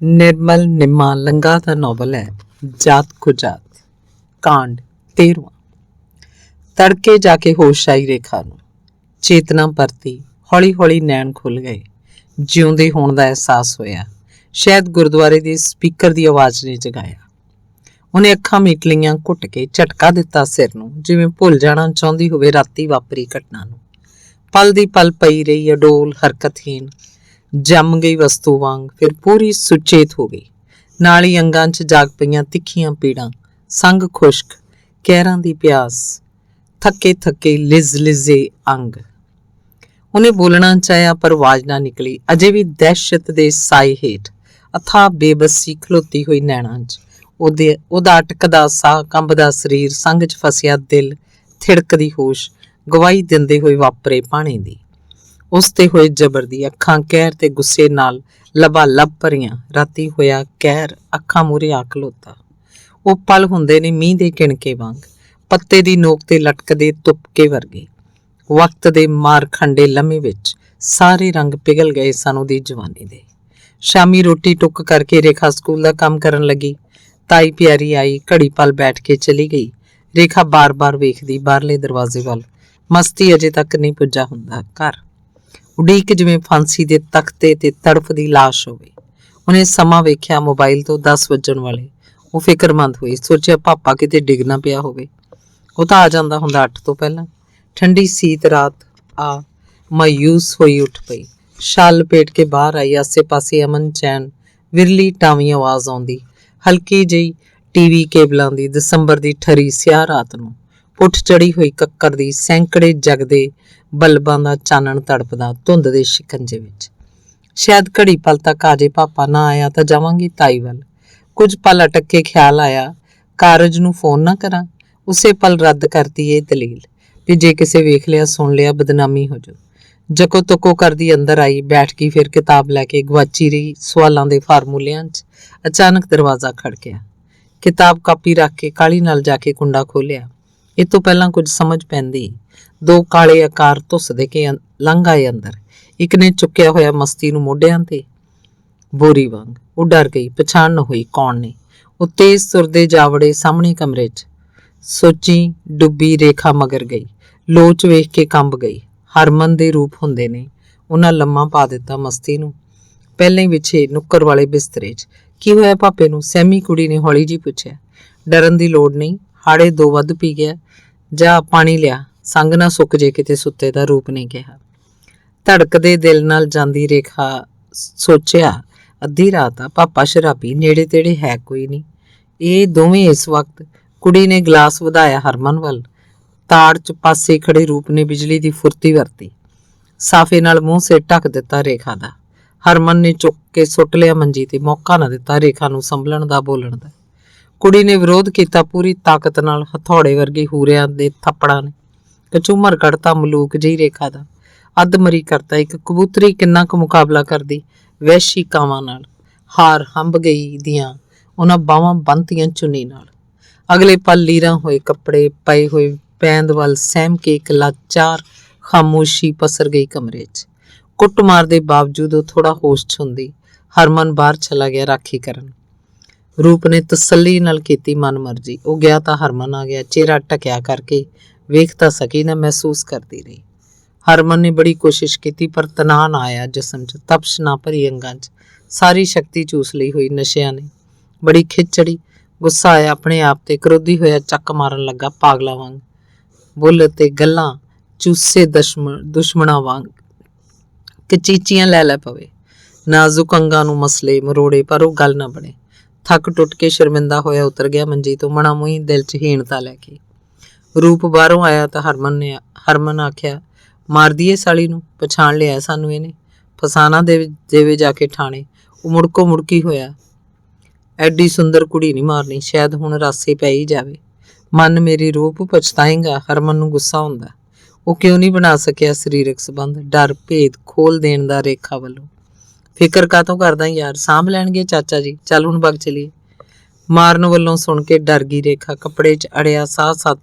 निर्मल निम्मा लंगा का नॉवल है जात को जात। कांड 13। तड़के जाके होश आई रेखा नूं। चेतना परती, हौली हौली नैन खुल गए। जिउंदे होण दा एहसास होया। शायद गुरुद्वारे दी स्पीकर दी आवाज़ ने जगाया। उन्हें अखां मीट लईआं, घुट के झटका दिता सिर नूं, जिवें भुल जाना चाहुंदी होवे राती वापरी घटना नूं। पल दी पल पई रही, अडोल, हरकतहीन, जम गई वस्तु वांग, फिर पूरी सुचेत हो गई। नाल ही अंगां 'च जाग पईआं तिखियां पीड़ां, संग खुश्क, कहरां दी प्यास, थके थके लिज लिजे अंग। उन्हें बोलना चाहिया पर आवाज ना निकली। अजे भी दहशत दे साए हेठ अथाह बेबसी खलोती हुई नैणां 'च ਉਹਦਾ ਅਟਕਦਾ ਸਾਹ, ਕੰਬਦਾ ਸਰੀਰ, ਸੰਗ 'ਚ ਫਸਿਆ ਦਿਲ, ਥਿੜਕਦੀ ਹੋਸ਼, ਗਵਾਹੀ ਦਿੰਦੇ ਹੋਏ ਵਾਪਰੇ ਪਾਣੀ ਦੀ, ਉਸ ਤੇ ਹੋਏ ਜ਼ਬਰ ਦੀ। ਅੱਖਾਂ ਕਹਿਰ ਤੇ ਗੁੱਸੇ ਨਾਲ ਲਬਾਲਬ ਭਰੀਆਂ। ਰਾਤੀ ਹੋਇਆ ਕਹਿਰ ਅੱਖਾਂ ਮੂਹਰੇ ਆ ਖਲੋਤਾ। ਉਹ ਪਲ ਹੁੰਦੇ ਨੇ ਮੀਂਹ ਦੇ ਕਿਣਕੇ ਵਾਂਗ, ਪੱਤੇ ਦੀ ਨੋਕ ਤੇ ਲਟਕਦੇ ਤੁਪਕੇ ਵਰਗੇ। ਵਕਤ ਦੇ ਮਾਰਖੰਡੇ ਲੰਮੇ ਵਿੱਚ ਸਾਰੇ ਰੰਗ ਪਿਘਲ ਗਏ ਸਨ ਉਹਦੀ ਜਵਾਨੀ ਦੇ। ਸ਼ਾਮੀ ਰੋਟੀ ਟੁੱਕ ਕਰਕੇ ਰੇਖਾ ਸਕੂਲ ਦਾ ਕੰਮ ਕਰਨ ਲੱਗੀ। ਤਾਈ ਪਿਆਰੀ ਆਈ, ਘੜੀ ਪਲ ਬੈਠ ਕੇ ਚਲੀ ਗਈ। ਰੇਖਾ ਬਾਰ-ਬਾਰ ਵੇਖਦੀ ਬਾਹਰਲੇ ਦਰਵਾਜ਼ੇ ਵੱਲ। ਮਸਤੀ ਅਜੇ ਤੱਕ ਨਹੀਂ ਪੁੱਜਾ ਹੁੰਦਾ ਘਰ। ਉਡੀਕ ਜਿਵੇਂ ਫਾਂਸੀ ਦੇ ਤਖਤੇ ਤੇ ਤੜਫਦੀ ਲਾਸ਼ ਹੋਵੇ। ਉਹਨੇ ਸਮਾਂ ਵੇਖਿਆ, ਮੋਬਾਈਲ ਤੋਂ 10 ਵੱਜਣ ਵਾਲੇ। ਉਹ ਫਿਕਰਮੰਦ ਹੋਈ, ਸੋਚਿਆ ਪਾਪਾ ਕਿਤੇ ਡਿੱਗ ਨਾ ਪਿਆ ਹੋਵੇ। ਉਹ ਤਾਂ ਆ ਜਾਂਦਾ ਹੁੰਦਾ 8 ਤੋਂ ਪਹਿਲਾਂ। ਠੰਡੀ ਸੀਤ ਰਾਤ ਆ ਮਾਯੂਸ ਹੋਈ ਉੱਠ ਪਈ। ਸ਼ਾਲ ਲਪੇਟ ਕੇ ਬਾਹਰ ਆਈ। ਆਸੇ-ਪਾਸੇ ਅਮਨ ਚੈਨ, ਵਿਰਲੀ ਟਾਵੀਂ ਆਵਾਜ਼ ਆਉਂਦੀ, ਹਲਕੀ ਜਿਹੀ ਟੀਵੀ ਕੇਬਲਾਂ ਦੀ। ਦਸੰਬਰ ਦੀ ਠਰੀ ਸਿਆਹ ਰਾਤ ਨੂੰ ਉੱਠ ਚੜੀ ਹੋਈ ਕੱਕਰ ਦੀ, ਸੈਂਕੜੇ ਜਗਦੇ ਬਲਬਾਂ ਦਾ ਚਾਨਣ ਤੜਪਦਾ ਧੁੰਦ ਦੇ ਸ਼ਿਕੰਜੇ ਵਿੱਚ। ਸ਼ਾਇਦ ਘੜੀ ਪਲ ਤੱਕ ਆ ਜੇ। ਪਾਪਾ ਨਾ ਆਇਆ ਤਾਂ ਜਾਵਾਂਗੀ ਤਾਈ ਵੱਲ। ਕੁਝ ਪਲ ਅਟਕ ਕੇ ਖਿਆਲ ਆਇਆ, ਕਾਰਜ ਨੂੰ ਫੋਨ ਨਾ ਕਰਾਂ। ਉਸੇ ਪਲ ਰੱਦ ਕਰਤੀ ਇਹ ਦਲੀਲ ਵੀ ਜੇ ਕਿਸੇ ਵੇਖ ਲਿਆ, ਸੁਣ ਲਿਆ, ਬਦਨਾਮੀ ਹੋ ਜਾਊ। ਜਕੋ ਤੱਕੋ ਕਰਦੀ ਅੰਦਰ ਆਈ, ਬੈਠ ਗਈ। ਫਿਰ ਕਿਤਾਬ ਲੈ ਕੇ ਗਵਾਚੀ ਰਹੀ ਸਵਾਲਾਂ ਦੇ ਫਾਰਮੂਲਿਆਂ 'ਚ। ਅਚਾਨਕ ਦਰਵਾਜ਼ਾ ਖੜਕਿਆ। ਕਿਤਾਬ ਕਾਪੀ ਰੱਖ ਕੇ ਕਾਹਲੀ ਨਾਲ ਜਾ ਕੇ ਕੁੰਡਾ ਖੋਲ੍ਹਿਆ। ਇਹ ਤੋਂ ਪਹਿਲਾਂ ਕੁਝ ਸਮਝ ਪੈਂਦੀ। 2 ਕਾਲੇ ਆਕਾਰ ਧੁੱਸਦੇ ਕੇ ਲੰਘ ਆਏ ਅੰਦਰ। ਇੱਕ ਨੇ ਚੁੱਕਿਆ ਹੋਇਆ ਮਸਤੀ ਨੂੰ ਮੋਢਿਆਂ ਤੇ ਬੋਰੀ ਵਾਂਗ। ਉਹ ਡਰ ਗਈ, ਪਛਾਣ ਨਾ ਹੋਈ ਕੌਣ ਨੇ। ਉਹ ਤੇਜ਼ ਤੁਰਦੇ ਜਾਵੜੇ ਸਾਹਮਣੇ ਕਮਰੇ 'ਚ। ਸੋਚੀ ਡੁੱਬੀ ਰੇਖਾ ਮਗਰ ਗਈ। ਲੋਚ ਵੇਖ ਕੇ ਕੰਬ ਗਈ। ਹਰਮਨ ਦੇ ਰੂਪ ਹੁੰਦੇ ਨੇ। ਉਹਨਾਂ ਲੰਮਾ ਪਾ ਦਿੱਤਾ ਮਸਤੀ ਨੂੰ, ਪਹਿਲਾਂ ਹੀ ਵਿਛੇ ਨੁੱਕਰ ਵਾਲੇ ਬਿਸਤਰੇ 'ਚ। ਕੀ ਹੋਇਆ ਪਾਪੇ ਨੂੰ? ਸਹਿਮੀ ਕੁੜੀ ਨੇ ਹੌਲੀ ਜੀ ਪੁੱਛਿਆ। ਡਰਨ ਦੀ ਲੋੜ ਨਹੀਂ, ਹਾੜੇ 2 ਵੱਧ ਪੀ ਗਿਆ। ਜਾ ਪਾਣੀ ਲਿਆ, ਸੰਗ ਨਾ ਸੁੱਕ ਜੇ ਕਿਤੇ ਸੁੱਤੇ ਦਾ, ਰੂਪ ਨੇ ਕਿਹਾ। ਧੜਕਦੇ ਦਿਲ ਨਾਲ ਜਾਂਦੀ ਰੇਖਾ ਸੋਚਿਆ, ਅੱਧੀ ਰਾਤ ਆ, ਪਾਪਾ ਸ਼ਰਾਬੀ, ਨੇੜੇ ਤੇੜੇ ਹੈ ਕੋਈ ਨਹੀਂ। ਇਹ ਦੋਵੇਂ ਇਸ ਵਕਤ। ਕੁੜੀ ਨੇ ਗਲਾਸ ਵਧਾਇਆ ਹਰਮਨ ਵੱਲ। ਤਾੜ 'ਚ ਪਾਸੇ ਖੜੇ ਰੂਪ ਨੇ ਬਿਜਲੀ ਦੀ ਫੁਰਤੀ ਵਰਤੀ। ਸਾਫੇ ਨਾਲ ਮੂੰਹ ਸਿਰ ਢੱਕ ਦਿੱਤਾ ਰੇਖਾ ਦਾ। ਹਰਮਨ ਨੇ ਚੁੱਕ ਕੇ ਸੁੱਟ ਲਿਆ ਮੰਜੀ ਤੇ। ਮੌਕਾ ਨਾ ਦਿੱਤਾ ਰੇਖਾ ਨੂੰ ਸੰਭਲਣ ਦਾ, ਬੋਲਣ ਦਾ। ਕੁੜੀ ਨੇ ਵਿਰੋਧ ਕੀਤਾ ਪੂਰੀ ਤਾਕਤ ਨਾਲ। ਹਥੌੜੇ ਵਰਗੇ ਹੂਰਿਆਂ ਦੇ ਥੱਪੜਾਂ ਨੇ ਕਚੂਮਰ ਕੱਢਤਾ ਮਲੂਕ ਜਿਹੀ ਰੇਖਾ ਦਾ। ਅੱਧਮਰੀ ਕਰਤਾ। ਇੱਕ ਕਬੂਤਰੀ ਕਿੰਨਾ ਕੁ ਮੁਕਾਬਲਾ ਕਰਦੀ ਵਹਿਸ਼ੀ ਕਾਵਾਂ ਨਾਲ। ਹਾਰ ਹੰਭ ਗਈ ਦੀਆਂ ਉਹਨਾਂ ਬਾਹਾਂ ਬੰਨ੍ਹਤੀਆਂ ਚੁੰਨੀ ਨਾਲ। ਅਗਲੇ ਪਲ ਲੀਰਾਂ ਹੋਏ ਕੱਪੜੇ ਪਏ ਹੋਏ ਪੈਂਦ ਵੱਲ ਸਹਿਮ ਕੇ ਇੱਕ ਲਾਚਾਰ ਖਾਮੋਸ਼ੀ ਪਸਰ ਗਈ ਕਮਰੇ 'ਚ। ਕੁੱਟਮਾਰ ਦੇ ਬਾਵਜੂਦ ਉਹ ਥੋੜਾ ਹੋਸ਼ 'ਚ ਹੁੰਦੀ। ਹਰਮਨ ਬਾਹਰ ਚਲਾ ਗਿਆ ਰਾਖੀ ਕਰਨ। ਰੂਪ ਨੇ ਤਸੱਲੀ ਨਾਲ ਕੀਤੀ ਮਨਮਰਜ਼ੀ। ਉਹ ਗਿਆ ਤਾਂ ਹਰਮਨ ਆ ਗਿਆ। ਚਿਹਰਾ ਢਕਿਆ ਕਰਕੇ ਵੇਖ ਤਾਂ ਸਕੀ ਨਾ, ਮਹਿਸੂਸ ਕਰਦੀ ਰਹੀ। ਹਰਮਨ ਨੇ ਬੜੀ ਕੋਸ਼ਿਸ਼ ਕੀਤੀ ਪਰ ਤਣਾਅ ਨਾ ਆਇਆ ਜਿਸਮ 'ਚ। ਤਪਸ਼ ਨਾ ਭਰੀ ਅੰਗਾਂ 'ਚ। ਸਾਰੀ ਸ਼ਕਤੀ ਚੂਸ ਲਈ ਹੋਈ ਨਸ਼ਿਆਂ ਨੇ। ਬੜੀ ਖਿੱਚ ਚੜੀ। ਗੁੱਸਾ ਆਇਆ ਆਪਣੇ ਆਪ ਤੇ। ਕਰੋਧੀ ਹੋਇਆ ਚੱਕ ਮਾਰਨ ਲੱਗਾ ਪਾਗਲਾਂ ਵਾਂਗ। ਬੁੱਲ ਤੇ ਗੱਲਾਂ ਚੂਸੇ ਦੁਸ਼ਮਣਾਂ ਵਾਂਗ ਕਚੀਚੀਆਂ ਲੈ ਪਵੇ। ਨਾਜ਼ੁਕ ਅੰਗਾਂ ਨੂੰ ਮਸਲੇ ਮਰੋੜੇ ਪਰ ਉਹ ਗੱਲ ਨਾ ਬਣੇ। ਥੱਕ ਟੁੱਟ ਕੇ ਸ਼ਰਮਿੰਦਾ ਹੋਇਆ ਉਤਰ ਗਿਆ ਮੰਜੀ ਤੋਂ, ਮਣਾ ਮੂੰਹੀ ਦਿਲ 'ਚ ਹੀਣਤਾ ਲੈ ਕੇ। ਰੂਪ ਬਾਹਰੋਂ ਆਇਆ ਤਾਂ ਹਰਮਨ ਆਖਿਆ, ਮਾਰ ਦੀਏ ਸਾਲੀ ਨੂੰ, ਪਛਾਣ ਲਿਆ ਸਾਨੂੰ ਇਹਨੇ, ਫਸਾਨਾ ਦੇਵੇ ਜਾ ਕੇ ਠਾਣੇ। ਉਹ ਮੁੜਕੋ ਮੁੜਕੀ ਹੋਇਆ। ਐਡੀ ਸੁੰਦਰ ਕੁੜੀ ਨਹੀਂ ਮਾਰਨੀ, ਸ਼ਾਇਦ ਹੁਣ ਰਾਸੇ ਪੈ ਹੀ ਜਾਵੇ। ਮਨ ਮੇਰੀ ਰੂਪ, ਪਛਤਾਏਂਗਾ। ਹਰਮਨ ਨੂੰ ਗੁੱਸਾ ਹੁੰਦਾ। ਉਹ ਕਿਉਂ ਨਹੀਂ ਬਣਾ ਸਕਿਆ ਸਰੀਰਕ ਸੰਬੰਧ? ਡਰ ਭੇਦ ਖੋਲ ਦੇਣ ਦਾ ਰੇਖਾ ਵੱਲੋਂ। ਫਿਕਰ ਕਾਹਤੋਂ ਕਰਦਾ ਯਾਰ, ਸਾਂਭ ਲੈਣਗੇ ਚਾਚਾ ਜੀ, ਚੱਲ ਹੁਣ ਵਗ ਚਲੀਏ। ਮਾਰਨ ਵੱਲੋਂ ਸੁਣ ਕੇ ਡਰ ਗਈ ਰੇਖਾ। ਕੱਪੜੇ 'ਚ ਅੜਿਆ ਸਾਹ ਸੱਤ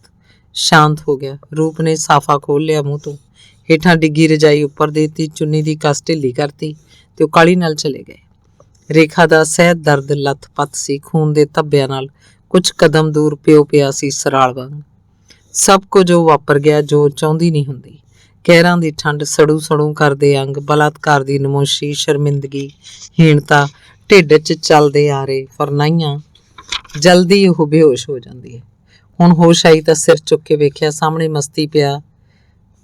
ਸ਼ਾਂਤ ਹੋ ਗਿਆ। ਰੂਪ ਨੇ ਸਾਫਾ ਖੋਲ ਲਿਆ ਮੂੰਹ ਤੋਂ। ਹੇਠਾਂ ਡਿੱਗੀ ਰਜਾਈ ਉੱਪਰ ਦੇਤੀ, ਚੁੰਨੀ ਦੀ ਕੱਸ ਢਿੱਲੀ ਕਰਤੀ ਤੇ ਉਹ ਕਾਹਲੀ ਨਾਲ ਚਲੇ ਗਏ। ਰੇਖਾ ਦਾ ਸਹਿਜ ਦਰਦ ਲੱਥ-ਪੱਥ ਸੀ। ਖੂਨ ਦੇ ਧੱਬਿਆਂ ਨਾਲ ਕੁਝ ਕਦਮ ਦੂਰ ਪਿਓ ਪਿਆ ਸੀ ਸਰਾਲ ਵਾਂਗ। ਸਭ ਕੁਝ ਉਹ ਵਾਪਰ ਗਿਆ ਜੋ ਚਾਹੁੰਦੀ ਨਹੀਂ ਹੁੰਦੀ। ਕਹਿਰਾਂ ਦੀ ਠੰਡ, ਸੜੂ ਕਰਦੇ ਅੰਗ, ਬਲਾਤਕਾਰ ਦੀ ਨਮੋਸ਼ੀ, ਸ਼ਰਮਿੰਦਗੀ, ਹੀਣਤਾ, ਢਿੱਡ 'ਚ ਚੱਲਦੇ ਆ ਰਹੇ ਫਰਨਾਈਆਂ। ਜਲਦੀ ਉਹ ਬੇਹੋਸ਼ ਹੋ ਜਾਂਦੀ ਹੈ। ਹੁਣ ਹੋਸ਼ ਆਈ ਤਾਂ ਸਿਰ ਚੁੱਕ ਕੇ ਵੇਖਿਆ ਸਾਹਮਣੇ ਮਸਤੀ ਪਿਆ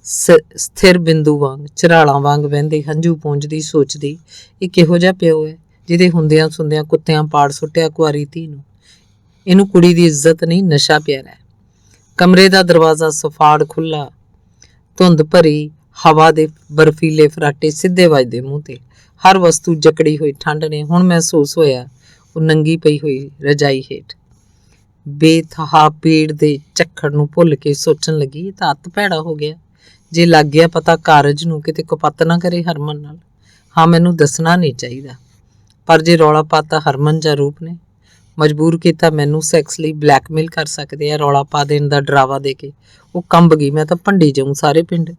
ਸਥਿਰ ਬਿੰਦੂ ਵਾਂਗ, ਝਰਾਲਾਂ ਵਾਂਗ ਵਹਿੰਦੇ, ਹੰਝੂ ਪੂੰਝਦੀ, ਸੋਚਦੀ, ਇਹ ਕਿਹੋ ਜਿਹਾ ਪਿਓ ਹੈ ਜਿਹਦੇ ਹੁੰਦਿਆਂ ਸੁੰਦਿਆਂ ਕੁੱਤਿਆਂ ਪਾੜ ਸੁੱਟਿਆ ਕੁਆਰੀ ਧੀ ਨੂੰ। ਇਹਨੂੰ ਕੁੜੀ ਦੀ ਇੱਜ਼ਤ ਨਹੀਂ, ਨਸ਼ਾ ਪਿਆਰਾ ਹੈ। ਕਮਰੇ ਦਾ ਦਰਵਾਜ਼ਾ ਸਫਾੜ ਖੁੱਲ੍ਹਾ, ਧੁੰਦ ਭਰੀ ਹਵਾ ਦੇ ਬਰਫੀਲੇ ਫਰਾਟੇ ਸਿੱਧੇ ਵੱਜਦੇ ਮੂੰਹ ਤੇ। ਹਰ ਵਸਤੂ ਜਕੜੀ ਹੋਈ ਠੰਡ ਨੇ ਹੁਣ ਮਹਿਸੂਸ ਹੋਇਆ ਉਹ ਨੰਗੀ ਪਈ ਹੋਈ ਰਜਾਈ ਹੇਠ। ਬੇਥਹਾ ਪੀੜ ਦੇ ਝੱਖੜ ਨੂੰ ਭੁੱਲ ਕੇ ਸੋਚਣ ਲੱਗੀ, ਇਹ ਤਾਂ ਅੱਤ ਭੈੜਾ ਹੋ ਗਿਆ। ਜੇ ਲੱਗ ਗਿਆ ਪਤਾ ਕਾਰਜ ਨੂੰ, ਕਿਤੇ ਕੁਪੱਤ ਨਾ ਕਰੇ ਹਰਮਨ ਨਾਲ। ਹਾਂ, ਮੈਨੂੰ ਦੱਸਣਾ ਨਹੀਂ ਚਾਹੀਦਾ, ਪਰ ਜੇ ਰੌਲਾ ਪਾਤਾ ਹਰਮਨ ਜਾਂ ਰੂਪ ਨੇ ਮਜਬੂਰ ਕੀਤਾ ਮੈਨੂੰ ਸੈਕਸ ਲਈ ਬਲੈਕਮੇਲ ਕਰ ਸਕਦੇ ਆ, ਰੌਲਾ ਪਾ ਦੇਣ ਦਾ ਡਰਾਵਾ ਦੇ ਕੇ। ਉਹ ਕੰਬ ਗਈ। ਮੈਂ ਤਾਂ ਭੰਡੀ ਜਾਊਂ ਸਾਰੇ ਪਿੰਡ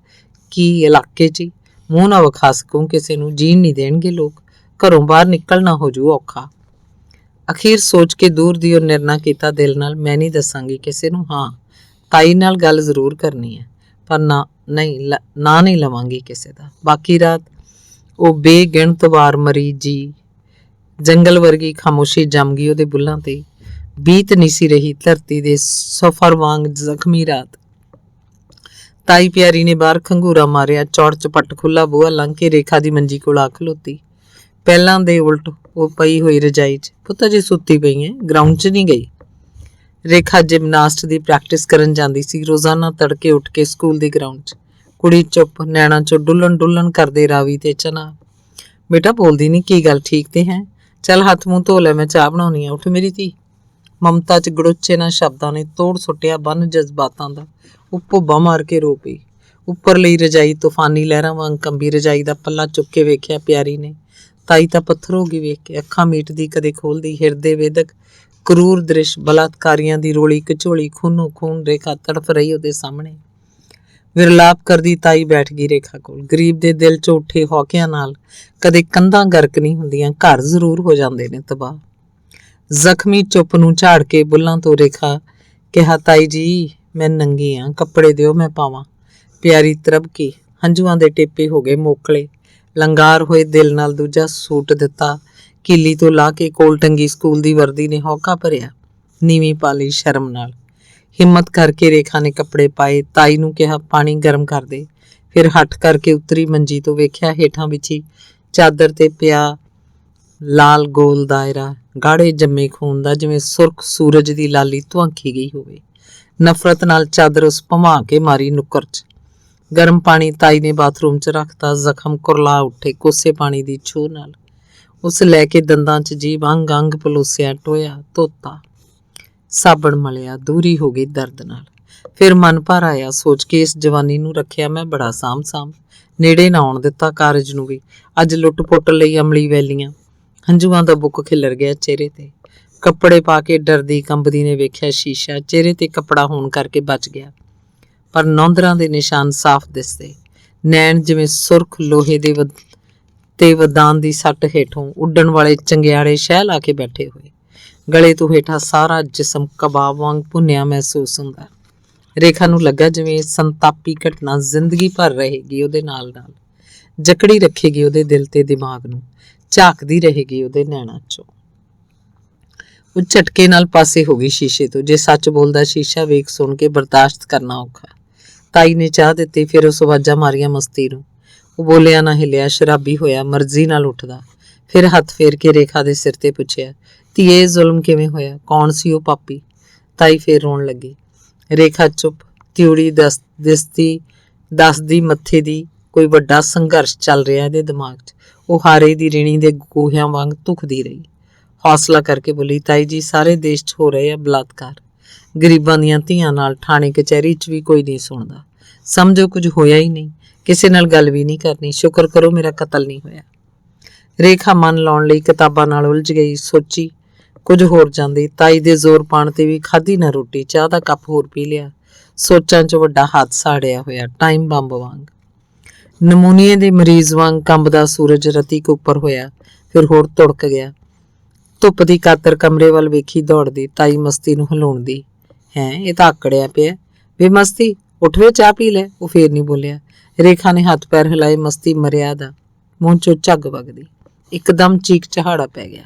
ਕੀ ਇਲਾਕੇ 'ਚ ਹੀ। ਮੂੰਹ ਨਾ ਵਿਖਾ ਸਕੂੰ ਕਿਸੇ ਨੂੰ, ਜੀਣ ਨਹੀਂ ਦੇਣਗੇ ਲੋਕ। ਘਰੋਂ ਬਾਹਰ ਨਿਕਲਣਾ ਹੋ ਜੂ ਔਖਾ। ਅਖੀਰ ਸੋਚ ਕੇ ਦੂਰ ਦੀ ਉਹ ਨਿਰਣਾ ਕੀਤਾ ਦਿਲ ਨਾਲ, ਮੈਂ ਨਹੀਂ ਦੱਸਾਂਗੀ ਕਿਸੇ ਨੂੰ। ਹਾਂ, ਤਾਈ ਨਾਲ ਗੱਲ ਜ਼ਰੂਰ ਕਰਨੀ ਹੈ, ਪਰ ਨਾ ਨਹੀਂ ਲਵਾਂਗੀ ਕਿਸੇ ਦਾ। ਬਾਕੀ ਰਾਤ ਉਹ ਬੇਗਿਣਤ ਵਾਰ ਮਰੀ ਜੀ। ਜੰਗਲ ਵਰਗੀ ਖਾਮੋਸ਼ੀ ਜੰਮ ਗਈ ਉਹਦੇ ਬੁੱਲਾਂ ਤੇ। ਬੀਤ ਨਹੀਂ ਸੀ ਰਹੀ ਧਰਤੀ ਦੇ ਸਫਰ ਵਾਂਗ ਜ਼ਖਮੀ ਰਾਤ। ਤਾਈ ਪਿਆਰੀ ਨੇ ਬਾਹਰ ਖੰਗੂਰਾ ਮਾਰਿਆ। ਚੌੜ ਚਪੱਟ ਖੁੱਲਾ ਬੂਹਾ ਲੰਘ ਕੇ ਰੇਖਾ ਦੀ ਮੰਜੀ ਕੋਲ ਆ ਖਲੋਤੀ। ਪਹਿਲਾਂ ਦੇ ਉਲਟ ਉਹ ਪਈ ਹੋਈ ਰਜਾਈ 'ਚ। ਪੁੱਤ ਜੇ ਸੁੱਤੀ ਪਈ ਹੈ, ਗਰਾਊਂਡ 'ਚ ਨਹੀਂ ਗਈ। ਰੇਖਾ ਜਿਮਨਾਸਟ ਦੀ ਪ੍ਰੈਕਟਿਸ ਕਰਨ ਜਾਂਦੀ ਸੀ ਰੋਜ਼ਾਨਾ ਤੜਕੇ ਉੱਠ ਕੇ ਸਕੂਲ ਦੀ ਗਰਾਊਂਡ 'ਚ। ਕੁੜੀ ਚੁੱਪ, ਨੈਣਾਂ 'ਚੋਂ ਡੁੱਲਣ ਕਰਦੇ ਰਾਵੀ ਤੇ ਚਨਾ। ਬੇਟਾ ਬੋਲਦੀ ਨਹੀਂ, ਕੀ ਗੱਲ, ਠੀਕ ਤੇ ਹੈ? ਚੱਲ ਹੱਥ ਮੂੰਹ ਧੋ ਲੈ, ਮੈਂ ਚਾਹ ਬਣਾਉਣੀ ਆ। ਉੱਠ ਮੇਰੀ ਧੀ। ਮਮਤਾ 'ਚ ਗੜੁੱਚੇ ਨਾਲ ਸ਼ਬਦਾਂ ਨੇ ਤੋੜ ਸੁੱਟਿਆ ਬੰਨ ਜਜ਼ਬਾਤਾਂ ਦਾ। ਉਹ ਭੁੱਬਾ ਮਾਰ ਕੇ ਰੋ ਪਈ। ਉੱਪਰ ਲਈ ਰਜਾਈ ਤੂਫਾਨੀ ਲਹਿਰਾਂ ਵਾਂਗ ਕੰਬੀ। ਰਜਾਈ ਦਾ ਪੱਲਾ ਚੁੱਕ ਕੇ ਵੇਖਿਆ ਪਿਆਰੀ ਨੇ। ਤਾਈ ਤਾਂ ਪੱਥਰ ਹੋ ਗਈ ਵੇਖ ਕੇ। ਅੱਖਾਂ ਮੀਟਦੀ, ਕਦੇ ਖੋਲ੍ਹਦੀ। ਹਿਰਦੇ ਵੇਦਕ ਕਰੂਰ ਦ੍ਰਿਸ਼, ਬਲਾਤਕਾਰੀਆਂ ਦੀ ਰੋਲੀ ਕਚੋਲੀ, ਖੂਨੋ ਖੂਨ। ਰੇਖਾ ਤੜਫ ਰਹੀ ਉਹਦੇ ਸਾਹਮਣੇ। ਵਿਰਲਾਪ ਕਰਦੀ ਤਾਈ ਬੈਠ ਗਈ ਰੇਖਾ ਕੋਲ। ਗਰੀਬ ਦੇ ਦਿਲ 'ਚ ਉੱਠੇ ਹੌਕਿਆਂ ਨਾਲ ਕਦੇ ਕੰਧਾਂ ਗਰਕ ਨਹੀਂ ਹੁੰਦੀਆਂ, ਘਰ ਜ਼ਰੂਰ ਹੋ ਜਾਂਦੇ ਨੇ ਤਬਾਹ। ਜ਼ਖਮੀ ਚੁੱਪ ਨੂੰ ਝਾੜ ਕੇ ਬੁੱਲਾਂ ਤੋਂ ਰੇਖਾ ਕਿਹਾ, ਤਾਈ ਜੀ ਮੈਂ ਨੰਗੀ ਆ, ਕੱਪੜੇ ਦਿਓ ਮੈਂ ਪਾਵਾਂ। ਪਿਆਰੀ ਤਰਬਕੀ। ਹੰਝੂਆਂ ਦੇ ਟੇਪੇ ਹੋ ਗਏ ਮੋਕਲੇ। ਲੰਗਾਰ ਹੋਏ ਦਿਲ ਨਾਲ ਦੂਜਾ ਸੂਟ ਦਿੱਤਾ। ਕੀਲੀ ਤੋਂ ਲਾ ਕੇ ਕੋਲ ਟੰਗੀ ਸਕੂਲ ਦੀ ਵਰਦੀ ਨੇ ਹੌਕਾ ਭਰਿਆ। ਨੀਵੀਂ ਪਾਲੀ ਸ਼ਰਮ ਨਾਲ। ਹਿੰਮਤ ਕਰਕੇ ਰੇਖਾ ਨੇ ਕੱਪੜੇ ਪਾਏ। ਤਾਈ ਨੂੰ ਕਿਹਾ ਪਾਣੀ ਗਰਮ ਕਰ ਦੇ। ਫਿਰ ਹੱਠ ਕਰਕੇ ਉਤਰੀ ਮੰਜੀ ਤੋਂ। ਵੇਖਿਆ ਹੇਠਾਂ ਵਿਛੀ ਚਾਦਰ ਤੇ ਪਿਆ ਲਾਲ ਗੋਲ ਦਾਇਰਾ, ਗਾੜੇ ਜੰਮੇ ਖੂਨ ਦਾ, ਜਿਵੇਂ ਸੁਰਖ ਸੂਰਜ ਦੀ ਲਾਲੀ ਧੁਆਂਖੀ ਗਈ ਹੋਵੇ। ਨਫ਼ਰਤ ਨਾਲ ਚਾਦਰ ਉਸ ਭਮਾ ਕੇ ਮਾਰੀ ਨੁੱਕਰ 'ਚ। ਗਰਮ ਪਾਣੀ ਤਾਈ ਨੇ ਬਾਥਰੂਮ 'ਚ ਰੱਖਤਾ। ਜ਼ਖਮ ਕੁਰਲਾ ਉੱਠੇ ਕੋਸੇ ਪਾਣੀ ਦੀ ਛੂਹ ਨਾਲ। ਉਸ ਲੈ ਕੇ ਦੰਦਾਂ 'ਚ ਜੀਭ ਅੰਗ ਅੰਗ ਪਲੋਸਿਆ, ਟੋਇਆ, ਧੋਤਾ, ਸਾਬਣ ਮਲਿਆ। ਦੂਰੀ ਹੋ ਗਈ ਦਰਦ ਨਾਲ। ਫਿਰ ਮਨ ਭਰ ਆਇਆ। ਸੋਚ ਕੇ ਇਸ ਜਵਾਨੀ ਨੂੰ ਰੱਖਿਆ ਮੈਂ ਬੜਾ ਸਾਂਭ ਨੇੜੇ ਨਾ ਆਉਣ ਦਿੱਤਾ ਕਾਰਜ ਨੂੰ ਵੀ। ਅੱਜ ਲੁੱਟ ਪੁੱਟ ਲਈ ਅਮਲੀ ਵੈਲੀਆਂ। ਹੰਝੂਆਂ ਦਾ ਬੁੱਕ ਖਿਲਰ ਗਿਆ ਚਿਹਰੇ ਤੇ। ਕੱਪੜੇ ਪਾ ਕੇ ਡਰਦੀ ਕੰਬਦੀ ਨੇ ਵੇਖਿਆ ਸ਼ੀਸ਼ਾ। ਚਿਹਰੇ ਤੇ ਕੱਪੜਾ ਹੋਣ ਕਰਕੇ ਬਚ ਗਿਆ, ਪਰ ਨੌਂਦਰਾਂ ਦੇ ਨਿਸ਼ਾਨ ਸਾਫ਼ ਦਿਸਦੇ। ਨੈਣ ਜਿਵੇਂ ਸੁਰਖ ਲੋਹੇ ਦੇ ਤੇ ਵਦਾਨ ਦੀ ਸੱਟ ਹੇਠੋਂ ਉੱਡਣ ਵਾਲੇ ਚੰਗਿਆੜੇ ਸ਼ਹਿ ਲਾ ਕੇ ਬੈਠੇ ਹੋਏ। ਗਲੇ ਤੋਂ ਹੇਠਾਂ ਸਾਰਾ ਜਿਸਮ ਕਬਾਬ ਵਾਂਗ ਭੁੰਨਿਆ ਮਹਿਸੂਸ ਹੁੰਦਾ। ਰੇਖਾ ਨੂੰ ਲੱਗਾ ਜਿਵੇਂ ਸੰਤਾਪੀ ਘਟਨਾ ਜ਼ਿੰਦਗੀ ਭਰ ਰਹੇਗੀ ਉਹਦੇ ਨਾਲ ਜਕੜੀ ਰੱਖੇਗੀ ਉਹਦੇ ਦਿਲ ਤੇ ਦਿਮਾਗ ਨੂੰ, ਝਾਕਦੀ ਰਹੇਗੀ ਉਹਦੇ ਨੈਣਾਂ 'ਚੋਂ। ਉਹ ਝਟਕੇ ਨਾਲ ਪਾਸੇ ਹੋ ਗਈ ਸ਼ੀਸ਼ੇ ਤੋਂ। ਜੇ ਸੱਚ ਬੋਲਦਾ ਸ਼ੀਸ਼ਾ ਵੇਖ ਸੁਣ ਕੇ ਬਰਦਾਸ਼ਤ ਕਰਨਾ ਔਖਾ। ਤਾਈ ਨੇ ਚਾਹ ਦਿੱਤੀ। ਫਿਰ ਉਸ ਆਵਾਜ਼ਾਂ ਮਾਰੀਆਂ ਮਸਤੀ ਨੂੰ। ਉਹ ਬੋਲਿਆ ਨਾ ਹਿੱਲਿਆ, ਸ਼ਰਾਬੀ ਹੋਇਆ, ਮਰਜ਼ੀ ਨਾਲ ਉੱਠਦਾ। ਫਿਰ ਹੱਥ ਫੇਰ ਕੇ ਰੇਖਾ ਦੇ ਸਿਰ ਤੇ ਪੁੱਛਿਆ, ਧੀਏ ਜ਼ੁਲਮ ਕਿਵੇਂ ਹੋਇਆ? ਕੌਣ ਸੀ ਉਹ ਪਾਪੀ? ਤਾਈ ਫੇਰ ਰੋਣ ਲੱਗੀ। ਰੇਖਾ ਚੁੱਪ। ਤਿਉੜੀ ਦੱਸਦੀ ਮੱਥੇ ਦੀ ਕੋਈ ਵੱਡਾ ਸੰਘਰਸ਼ ਚੱਲ ਰਿਹਾ ਇਹਦੇ ਦਿਮਾਗ 'ਚ। ਉਹ ਹਾਰੇ ਦੀ ਰਿਣੀ ਦੇ ਗੋਹਿਆਂ ਵਾਂਗ ਧੁਖਦੀ ਰਹੀ। ਹੌਸਲਾ ਕਰਕੇ ਬੋਲੀ, ਤਾਈ ਜੀ ਸਾਰੇ ਦੇਸ਼ 'ਚ ਹੋ ਰਹੇ ਆ ਬਲਾਤਕਾਰ। ਗਰੀਬਾਂ ਦੀਆਂ ਧੀਆਂ ਨਾਲ। ਥਾਣੇ ਕਚਹਿਰੀ 'ਚ ਵੀ ਕੋਈ ਨਹੀਂ ਸੁਣਦਾ। ਸਮਝੋ ਕੁਝ ਹੋਇਆ ਹੀ ਨਹੀਂ। ਕਿਸੇ ਨਾਲ ਗੱਲ ਵੀ ਨਹੀਂ ਕਰਨੀ। ਸ਼ੁਕਰ ਕਰੋ ਮੇਰਾ ਕਤਲ ਨਹੀਂ ਹੋਇਆ। ਰੇਖਾ ਮਨ ਲਾਉਣ ਲਈ ਕਿਤਾਬਾਂ ਨਾਲ ਉਲਝ ਗਈ। ਸੋਚੀ ਕੁਝ ਹੋਰ ਜਾਂਦੀ। ਤਾਈ ਦੇ ਜ਼ੋਰ ਪਾਉਣ ਤੇ ਵੀ ਖਾਧੀ ਨਾ ਰੋਟੀ। ਚਾਹ ਦਾ ਕੱਪ ਹੋਰ ਪੀ ਲਿਆ। ਸੋਚਾਂ 'ਚ ਵੱਡਾ ਹਾਦਸਾ ਅੜਿਆ ਹੋਇਆ, ਟਾਈਮ ਬੰਬ ਵਾਂਗ। ਨਮੂਨੀਏ ਦੇ ਮਰੀਜ਼ ਵਾਂਗ ਕੰਬਦਾ ਸੂਰਜ ਰਤੀ ਕੁ ਉੱਪਰ ਹੋਇਆ। ਫਿਰ ਹੋਰ ਤੁੜਕ ਗਿਆ। ਧੁੱਪ ਦੀ ਕਾਤਰ ਕਮਰੇ ਵੱਲ ਵੇਖੀ ਦੌੜਦੀ ਤਾਈ ਮਸਤੀ ਨੂੰ ਹਿਲਾਉਣਦੀ। ਹੈ ਇਹ ਤਾਂ ਆਕੜਿਆ ਪਿਆ। ਵੇ ਮਸਤੀ ਉੱਠ ਵੇ, ਚਾਹ ਪੀ ਲੈ। ਉਹ ਫੇਰ ਨਹੀਂ ਬੋਲਿਆ। ਰੇਖਾ ਨੇ ਹੱਥ ਪੈਰ ਹਿਲਾਏ। ਮਸਤੀ ਮਰਿਆ ਦਾ ਮੂੰਹ ਚੋਂ ਝੱਗ ਵਗਦੀ। ਇੱਕਦਮ ਚੀਕ ਚਹਾੜਾ ਪੈ ਗਿਆ।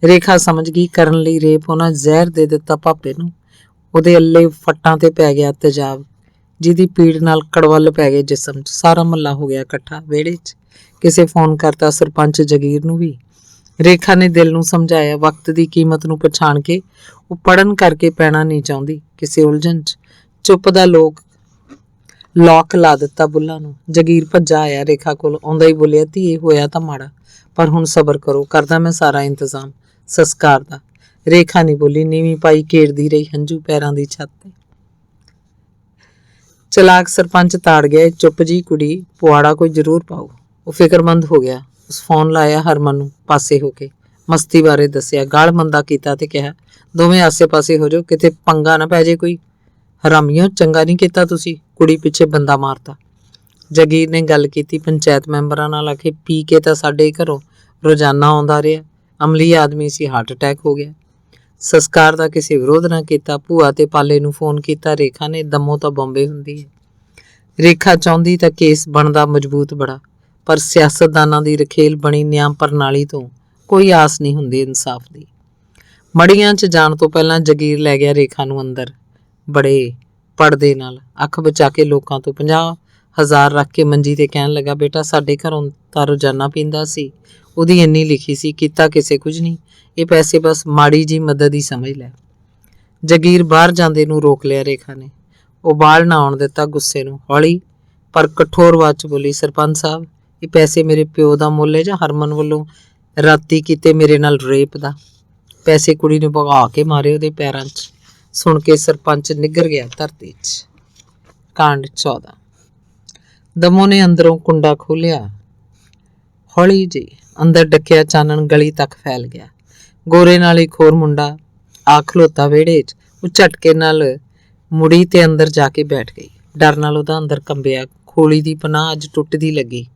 ਰੇਖਾ ਸਮਝ ਗਈ ਕਰਨ ਲਈ ਰੇਪ ਉਹਨਾਂ ਜ਼ਹਿਰ ਦੇ ਦਿੱਤਾ ਭਾਪੇ ਨੂੰ। ਉਹਦੇ ਅੱਲੇ ਫੱਟਾਂ ਤੇ ਪੈ ਗਿਆ ਤੇਜ਼ਾਬ, ਜਿਹਦੀ ਪੀੜ ਨਾਲ ਕੜਵੱਲ ਪੈ ਗਏ ਜਿਸਮ 'ਚ। ਸਾਰਾ ਮਹੱਲਾ ਹੋ ਗਿਆ ਇਕੱਠਾ ਵਿਹੜੇ 'ਚ। ਕਿਸੇ ਫੋਨ ਕਰਤਾ ਸਰਪੰਚ ਜਗੀਰ ਨੂੰ ਵੀ। ਰੇਖਾ ਨੇ ਦਿਲ ਨੂੰ ਸਮਝਾਇਆ ਵਕਤ ਦੀ ਕੀਮਤ ਨੂੰ ਪਛਾਣ ਕੇ ਉਹ ਪੜਨ ਕਰਕੇ ਪੈਣਾ ਨਹੀਂ ਚਾਹੁੰਦੀ ਕਿਸੇ ਉਲਝਣ 'ਚ। ਚੁੱਪ ਦਾ ਲੋਕ ਲਾ ਦਿੱਤਾ ਬੁੱਲਾਂ ਨੂੰ। ਜਗੀਰ ਭੱਜਾ ਆਇਆ ਰੇਖਾ ਕੋਲ। ਆਉਂਦਾ ਹੀ ਬੋਲਿਆ, ਧੀਏ ਹੋਇਆ ਤਾਂ ਮਾੜਾ, ਪਰ ਹੁਣ ਸਬਰ ਕਰੋ, ਕਰਦਾ ਮੈਂ ਸਾਰਾ ਇੰਤਜ਼ਾਮ ਸੰਸਕਾਰ ਦਾ। ਰੇਖਾ ਨਹੀਂ ਬੋਲੀ। ਨੀਵੀਂ ਪਾਈ ਘੇਰਦੀ ਰਹੀ ਹੰਝੂ ਪੈਰਾਂ ਦੀ ਛੱਤ ਤੇ। ਚਲਾਕ ਸਰਪੰਚ ਤਾੜ ਗਿਆ, ਚੁੱਪ ਜੀ ਕੁੜੀ, ਪੁਆੜਾ ਕੋਈ ਜ਼ਰੂਰ ਪਾਓ। ਉਹ ਫਿਕਰਮੰਦ ਹੋ ਗਿਆ। ਉਸ ਫੋਨ ਲਾਇਆ ਹਰਮਨ ਨੂੰ ਪਾਸੇ ਹੋ ਕੇ। ਮਸਤੀ ਬਾਰੇ ਦੱਸਿਆ, ਗਾਲ ਮੰਦਾ ਕੀਤਾ ਤੇ ਕਿਹਾ, ਦੋਵੇਂ ਆਸੇ ਪਾਸੇ ਹੋ ਜਾਓ, ਕਿਤੇ ਪੰਗਾ ਨਾ ਪੈ ਜੇ ਕੋਈ। ਹਰਾਮੀਓ, ਚੰਗਾ ਨਹੀਂ ਕੀਤਾ ਤੁਸੀਂ, ਕੁੜੀ ਪਿੱਛੇ ਬੰਦਾ ਮਾਰਤਾ। ਜਗੀਰ ਨੇ ਗੱਲ ਕੀਤੀ ਪੰਚਾਇਤ ਮੈਂਬਰਾਂ ਨਾਲ। ਆਖੇ ਪੀ ਕੇ ਤਾਂ ਸਾਡੇ ਘਰੋਂ ਰੋਜ਼ਾਨਾ ਆਉਂਦਾ ਰਿਹਾ। ਅਮਲੀ ਆਦਮੀ ਸੀ, ਹਾਰਟ ਅਟੈਕ ਹੋ ਗਿਆ। ਸੰਸਕਾਰ ਦਾ ਕਿਸੇ ਵਿਰੋਧ ਨਾ ਕੀਤਾ। ਭੂਆ ਤੇ ਪਾਲੇ ਨੂੰ ਫੋਨ ਕੀਤਾ। ਰੇਖਾ ਨੇ ਦਮੋਂ ਤਾਂ ਬੰਬੇ ਹੁੰਦੀ ਹੈ। ਰੇਖਾ ਚਾਹੁੰਦੀ ਤਾਂ ਕੇਸ ਬਣਦਾ ਮਜ਼ਬੂਤ ਬੜਾ, ਪਰ ਸਿਆਸਤਦਾਨਾਂ ਦੀ ਰਖੇਲ ਬਣੀ ਨਿਆਂ ਪ੍ਰਣਾਲੀ ਤੋਂ ਕੋਈ ਆਸ ਨਹੀਂ ਹੁੰਦੀ ਇਨਸਾਫ ਦੀ। ਮੜੀਆਂ 'ਚ ਜਾਣ ਤੋਂ ਪਹਿਲਾਂ ਜਗੀਰ ਲੈ ਗਿਆ ਰੇਖਾ ਨੂੰ ਅੰਦਰ। ਬੜੇ ਪੜਦੇ ਨਾਲ ਅੱਖ ਬਚਾ ਕੇ ਲੋਕਾਂ ਤੋਂ 50,000 ਰੱਖ ਕੇ ਮੰਜੀ ਤੇ ਕਹਿਣ ਲੱਗਾ, ਬੇਟਾ ਸਾਡੇ ਘਰੋਂ ਤਾਂ ਰੋਜ਼ਾਨਾ ਪੀਂਦਾ ਸੀ, ਉਹਦੀ ਇੰਨੀ ਲਿਖੀ ਸੀ, ਕੀਤਾ ਕਿਸੇ ਕੁਝ ਨਹੀਂ, ਇਹ ਪੈਸੇ ਬਸ ਮਾੜੀ ਜੀ ਮਦਦ ਹੀ ਸਮਝ ਲੈ। ਜਗੀਰ ਬਾਹਰ ਜਾਂਦੇ ਨੂੰ ਰੋਕ ਲਿਆ ਰੇਖਾ ਨੇ। ਉਬਾਲ ਨਾ ਆਉਣ ਦਿੱਤਾ ਗੁੱਸੇ ਨੂੰ। ਹੌਲੀ ਪਰ ਕਠੋਰ ਆਵਾਜ਼ 'ਚ ਬੋਲੀ, ਸਰਪੰਚ ਸਾਹਿਬ, ਇਹ ਪੈਸੇ ਮੇਰੇ ਪਿਓ ਦਾ ਮੁੱਲ ਹੈ ਜਾਂ ਹਰਮਨ ਵੱਲੋਂ ਰਾਤੀ ਕੀਤੇ ਮੇਰੇ ਨਾਲ ਰੇਪ ਦਾ? ਪੈਸੇ ਕੁੜੀ ਨੇ ਭਗਾ ਕੇ ਮਾਰੇ ਉਹਦੇ ਪੈਰਾਂ 'ਚ। ਸੁਣ ਕੇ ਸਰਪੰਚ ਨਿੱਘਰ ਗਿਆ ਧਰਤੀ 'ਚ। ਕਾਂਡ 14। ਦਮੋ ਨੇ ਅੰਦਰੋਂ ਕੁੰਡਾ ਖੋਲਿਆ। ਹੌਲੀ ਜਿਹੀ ਅੰਦਰ ਡੱਕਿਆ ਚਾਨਣ ਗਲੀ ਤੱਕ ਫੈਲ ਗਿਆ। ਗੋਰੇ ਨਾਲ ਇੱਕ ਹੋਰ ਮੁੰਡਾ ਆ ਖਲੋਤਾ ਵਿਹੜੇ 'ਚ। ਉਹ ਝਟਕੇ ਨਾਲ ਮੁੜੀ ਤੇ ਅੰਦਰ ਜਾ ਕੇ ਬੈਠ ਗਈ। ਡਰ ਨਾਲ ਉਹਦਾ ਅੰਦਰ ਕੰਬਿਆ। ਖੋਲੀ ਦੀ ਪਨਾਹ ਅੱਜ ਟੁੱਟਦੀ ਲੱਗੀ,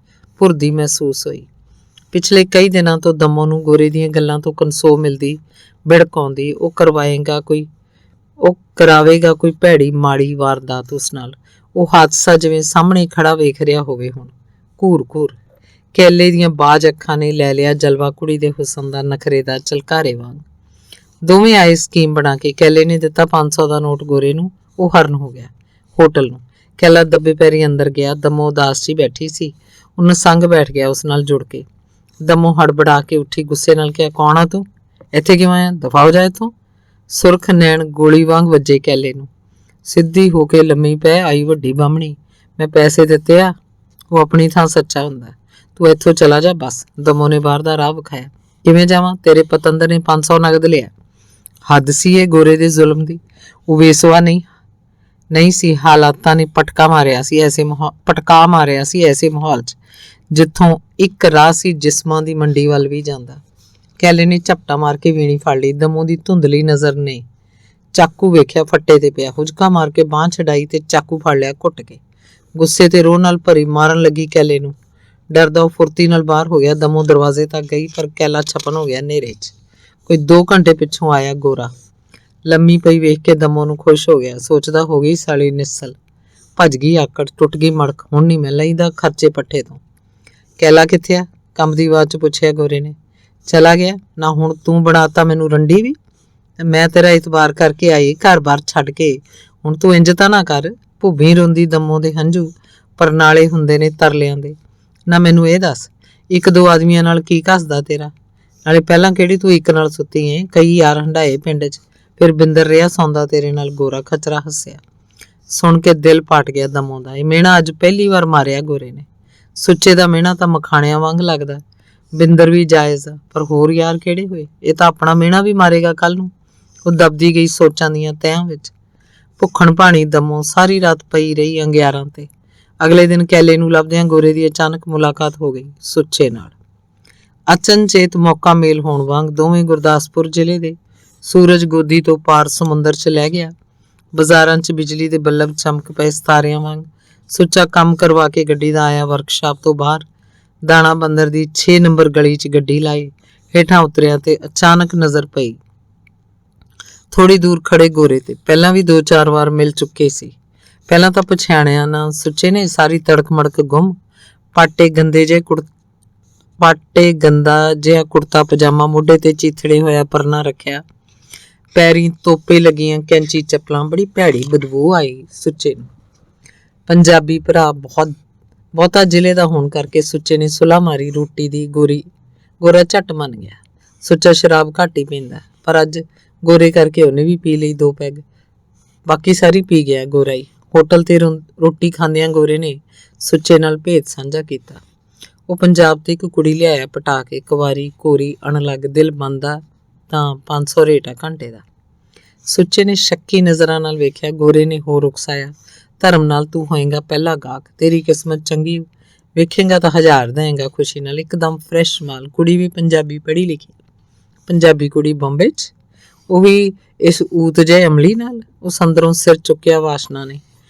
ਭੁਰਦੀ ਮਹਿਸੂਸ ਹੋਈ। ਪਿਛਲੇ ਕਈ ਦਿਨਾਂ ਤੋਂ ਦਮੋ ਨੂੰ ਗੋਰੇ ਦੀਆਂ ਗੱਲਾਂ ਤੋਂ ਕਨਸੋ ਮਿਲਦੀ, ਬਿੜਕ ਆਉਂਦੀ। ਉਹ ਕਰਾਵੇਗਾ ਕੋਈ ਭੈੜੀ ਮਾੜੀ ਵਾਰਦਾਤ ਉਸ ਨਾਲ। ਉਹ ਹਾਦਸਾ ਜਿਵੇਂ ਸਾਹਮਣੇ ਖੜਾ ਵੇਖ ਰਿਹਾ ਹੋਵੇ ਹੁਣ। ਘੂਰ ਕੈਲੇ ਦੀਆਂ ਬਾਜ ਅੱਖਾਂ ਨੇ ਲੈ ਲਿਆ ਜਲਵਾ ਕੁੜੀ ਦੇ ਹੁਸਨ ਦਾ, ਨਖਰੇ ਦਾ, ਝਲਕਾਰੇ ਵਾਂਗ। ਦੋਵੇਂ ਆਏ ਸਕੀਮ ਬਣਾ ਕੇ। ਕੈਲੇ ਨੇ ਦਿੱਤਾ 500 ਦਾ ਨੋਟ ਗੋਰੇ ਨੂੰ। ਉਹ ਹਰਨ ਹੋ ਗਿਆ ਹੋਟਲ ਨੂੰ। ਕੈਲਾ ਦੱਬੇ ਪੈਰੀ ਅੰਦਰ ਗਿਆ। ਦਮੋ ਉਦਾਸ ਜੀ ਬੈਠੀ ਸੀ। ਉਹਨੂੰ ਸੰਗ ਬੈਠ ਗਿਆ ਉਸ ਨਾਲ ਜੁੜ ਕੇ। ਦਮੋ ਹੜਬੜਾ ਕੇ ਉੱਠੀ, ਗੁੱਸੇ ਨਾਲ ਕਿਹਾ, ਕੌਣ ਆ ਤੂੰ? ਇੱਥੇ ਕਿਉਂ ਆਇਆ? ਦਫਾ ਹੋ ਜਾ ਇੱਥੋਂ। ਸੁਰਖ ਨੈਣ ਗੋਲੀ ਵਾਂਗ ਵੱਜੇ ਕੈਲੇ ਨੂੰ। ਸਿੱਧੀ ਹੋ ਕੇ ਲੰਮੀ ਪੈ ਆਈ ਵੱਡੀ ਬਾਹਮਣੀ। ਮੈਂ ਪੈਸੇ ਦਿੱਤੇ ਆ, ਉਹ ਆਪਣੀ ਥਾਂ ਸੱਚਾ ਹੁੰਦਾ, ਤੂੰ ਇੱਥੋਂ ਚਲਾ ਜਾ ਬਸ। ਦਮੋ ਨੇ ਬਾਹਰ ਦਾ ਰਾਹ ਵਿਖਾਇਆ। ਕਿਵੇਂ ਜਾਵਾਂ? ਤੇਰੇ ਪਤੰਦਰ ਨੇ 500 ਨਗਦ ਲਿਆ। ਹੱਦ ਸੀ ਇਹ ਗੋਰੇ ਦੇ ਜ਼ੁਲਮ ਦੀ। ਉਹ ਵੇਸਵਾ ਨਹੀਂ ਸੀ। ਹਾਲਾਤਾਂ ਨੇ ਪਟਕਾ ਮਾਰਿਆ ਸੀ ਐਸੇ ਮਾਹੌਲ 'ਚ ਜਿੱਥੋਂ ਇੱਕ ਰਾਹ ਸੀ ਜਿਸਮਾਂ ਦੀ ਮੰਡੀ ਵੱਲ ਵੀ ਜਾਂਦਾ। ਕੈਲੇ ਨੇ ਝਪਟਾ ਮਾਰ ਕੇ ਵੀਣੀ ਫੜ ਲਈ। ਦਮੋ ਦੀ ਧੁੰਦਲੀ ਨਜ਼ਰ ਨੇ ਚਾਕੂ ਵੇਖਿਆ ਫੱਟੇ ਤੇ ਪਿਆ। ਹੁਜਕਾ ਮਾਰ ਕੇ ਬਾਂਹ ਛਡਾਈ ਤੇ ਚਾਕੂ ਫੜ ਲਿਆ ਘੁੱਟ ਕੇ। ਗੁੱਸੇ ਤੇ ਰੋਹ ਨਾਲ ਭਰੀ ਮਾਰਨ ਲੱਗੀ ਕੈਲੇ ਨੂੰ। ਡਰਦਾ ਉਹ ਫੁਰਤੀ ਨਾਲ ਬਾਹਰ ਹੋ ਗਿਆ। ਦਮੋ ਦਰਵਾਜ਼ੇ ਤੱਕ ਗਈ, ਪਰ ਕੈਲਾ ਛਪਨ ਹੋ ਗਿਆ ਹਨੇਰੇ 'ਚ। ਕੋਈ 2 ਘੰਟੇ ਪਿੱਛੋਂ ਆਇਆ ਗੋਰਾ। ਲੰਮੀ ਪਈ ਵੇਖ ਕੇ ਦਮੋ ਨੂੰ ਖੁਸ਼ ਹੋ ਗਿਆ। ਸੋਚਦਾ ਹੋ ਗਈ ਸਾਲੀ ਨਿਸਲ। ਭੱਜ ਗਈ ਆਕੜ, ਟੁੱਟ ਗਈ ਮੜਕ। ਹੁਣ ਨਹੀਂ ਮੈਂ ਲਈਦਾ ਖਰਚੇ ਪੱਠੇ ਤੋਂ। ਕੈਲਾ ਕਿੱਥੇ ਆ? ਕੰਮ ਦੀ ਆਵਾਜ਼ 'ਚ ਪੁੱਛਿਆ ਗੋਰੇ ਨੇ। ਚਲਾ ਗਿਆ ਨਾ। ਹੁਣ ਤੂੰ ਬਣਾਤਾ ਮੈਨੂੰ ਰੰਡੀ ਵੀ। ਮੈਂ ਤੇਰਾ ਇਤਬਾਰ ਕਰਕੇ ਆਈ ਘਰ-ਬਾਰ ਛੱਡ ਕੇ। ਹੁਣ ਤੂੰ ਇੰਜ ਤਾਂ ਨਾ ਕਰ। ਭੁੱਬੀ ਰੋਂਦੀ ਦਮੋ ਦੇ ਹੰਝੂ ਪਰਨਾਲੇ ਹੁੰਦੇ ਨੇ ਤਰਲਿਆਂ ਦੇ। ਨਾ ਮੈਨੂੰ ਇਹ ਦੱਸ, 1-2 ਆਦਮੀਆਂ ਨਾਲ ਕੀ ਘਸਦਾ ਤੇਰਾ? ਨਾਲੇ ਪਹਿਲਾਂ ਕਿਹੜੀ ਤੂੰ ਇੱਕ ਨਾਲ ਸੁੱਤੀ ਏ? ਕਈ ਯਾਰ ਹੰਡਾਏ ਪਿੰਡ 'ਚ, ਫਿਰ ਬਿੰਦਰ ਰਿਹਾ ਸੌਂਦਾ ਤੇਰੇ ਨਾਲ। ਗੋਰਾ ਖਚਰਾ ਹੱਸਿਆ। ਸੁਣ ਕੇ ਦਿਲ ਪਾਟ ਗਿਆ ਦਮੋ ਦਾ। ਇਹ ਮਿਹਣਾ ਅੱਜ ਪਹਿਲੀ ਵਾਰ ਮਾਰਿਆ ਗੋਰੇ ਨੇ। ਸੁੱਚੇ ਦਾ ਮਿਹਣਾ ਤਾਂ ਮਖਾਣਿਆਂ ਵਾਂਗ ਲੱਗਦਾ। ਬਿੰਦਰ ਵੀ ਜਾਇਜ਼ ਆ, ਪਰ ਹੋਰ ਯਾਰ ਕਿਹੜੇ ਹੋਏ? ਇਹ ਤਾਂ ਆਪਣਾ ਮਿਹਣਾ ਵੀ ਮਾਰੇਗਾ ਕੱਲ ਨੂੰ। ਉਹ ਦਬਦੀ ਗਈ ਸੋਚਾਂ ਦੀਆਂ ਤਹਿਆਂ ਵਿੱਚ। ਭੁੱਖਣ ਭਾਣੀ ਦਮੋ ਸਾਰੀ ਰਾਤ ਪਈ ਰਹੀ ਅੰਗਿਆਰਾਂ ਤੇ। ਅਗਲੇ ਦਿਨ ਕੈਲੇ ਨੂੰ ਲੱਭਦਿਆਂ ਗੋਰੇ ਦੀ ਅਚਾਨਕ ਮੁਲਾਕਾਤ ਹੋ ਗਈ ਸੁੱਚੇ ਨਾਲ। ਅਚਨਚੇਤ ਮੌਕਾ ਮੇਲ ਹੋਣ ਵਾਂਗ ਦੋਵੇਂ ਗੁਰਦਾਸਪੁਰ ਜ਼ਿਲ੍ਹੇ ਦੇ। ਸੂਰਜ ਗੋਦੀ ਤੋਂ ਪਾਰ ਸਮੁੰਦਰ 'ਚ ਲੈ ਗਿਆ। ਬਾਜ਼ਾਰਾਂ 'ਚ ਬਿਜਲੀ ਦੇ ਬੱਲਬ ਚਮਕ ਪਏ ਸਿਤਾਰਿਆਂ ਵਾਂਗ। ਸੁੱਚਾ ਕੰਮ ਕਰਵਾ ਕੇ ਗੱਡੀ ਦਾ ਆਇਆ ਵਰਕਸ਼ਾਪ ਤੋਂ ਬਾਹਰ। दाणा बंदर दी 6 नंबर गली च गड्डी लाई, हेठां उतरिया ते अचानक नज़र पई थोड़ी दूर खड़े गोरे ते। पहलां भी 2-4 वार मिल चुके सी। पहलां तां पछाणिया ना सुच्चे ने। सारी तड़क मड़क गुम। पाटे गंदा जिहा कुर्ता पजामा मोढे ते चीथड़े होया परना रखिया, पैरीं तोपे लगियां कैंची चप्पलां। बड़ी भैड़ी बदबू आई सुच्चे नूं। पंजाबी भरा बहुता जिले दा होण करके सुच्चे ने सुलह मारी रोटी दी। गोरा झट मन गया। सुच्चा शराब घट ही पींदा, पर अज गोरे करके उन्हें भी पी लई 2 पैग। बाकी सारी पी गया गोरा ही। होटल ते रोटी खांदियां गोरे ने सुच्चे नाल भेद साझा कीता। ਉਹ ਪੰਜਾਬ ਤੇ ਇੱਕ ਕੁੜੀ ਲਿਆਇਆ ਪਟਾ ਕੇ, ਕੁਵਾਰੀ ਕੋਰੀ ਅਣਲੱਗ, ਦਿਲ ਮੰਨਦਾ ਤਾਂ 500 ਰੇਟ ਆ ਘੰਟੇ ਦਾ। ਸੁੱਚੇ ਨੇ ਸ਼ੱਕੀ ਨਜ਼ਰਾਂ ਨਾਲ ਵੇਖਿਆ। ਗੋਰੇ ਨੇ ਹੋਰ ਉਕਸਾਇਆ, ਧਰਮ ਨਾਲ ਤੂੰ ਹੋਏਗਾ ਪਹਿਲਾ ਗਾਹਕ, ਤੇਰੀ ਕਿਸਮਤ ਚੰਗੀ, ਵੇਖੇਗਾ ਤਾਂ 1000 ਦੇਂਗਾ ਖੁਸ਼ੀ ਨਾਲ। ਇੱਕਦਮ ਫਰੈਸ਼ ਮਾਲ। ਕੁੜੀ ਵੀ ਪੰਜਾਬੀ ਪੜ੍ਹੀ ਲਿਖੀ। ਪੰਜਾਬੀ ਕੁੜੀ ਬੰਬੇ 'ਚ, ਉਹ ਵੀ ਇਸ ਊਤ ਜਿਹੇ ਅਮਲੀ ਨਾਲ। ਉਸ ਅੰਦਰੋਂ ਸਿਰ ਚੁੱਕਿਆ ਵਾਸ਼ਨਾ ਨੇ।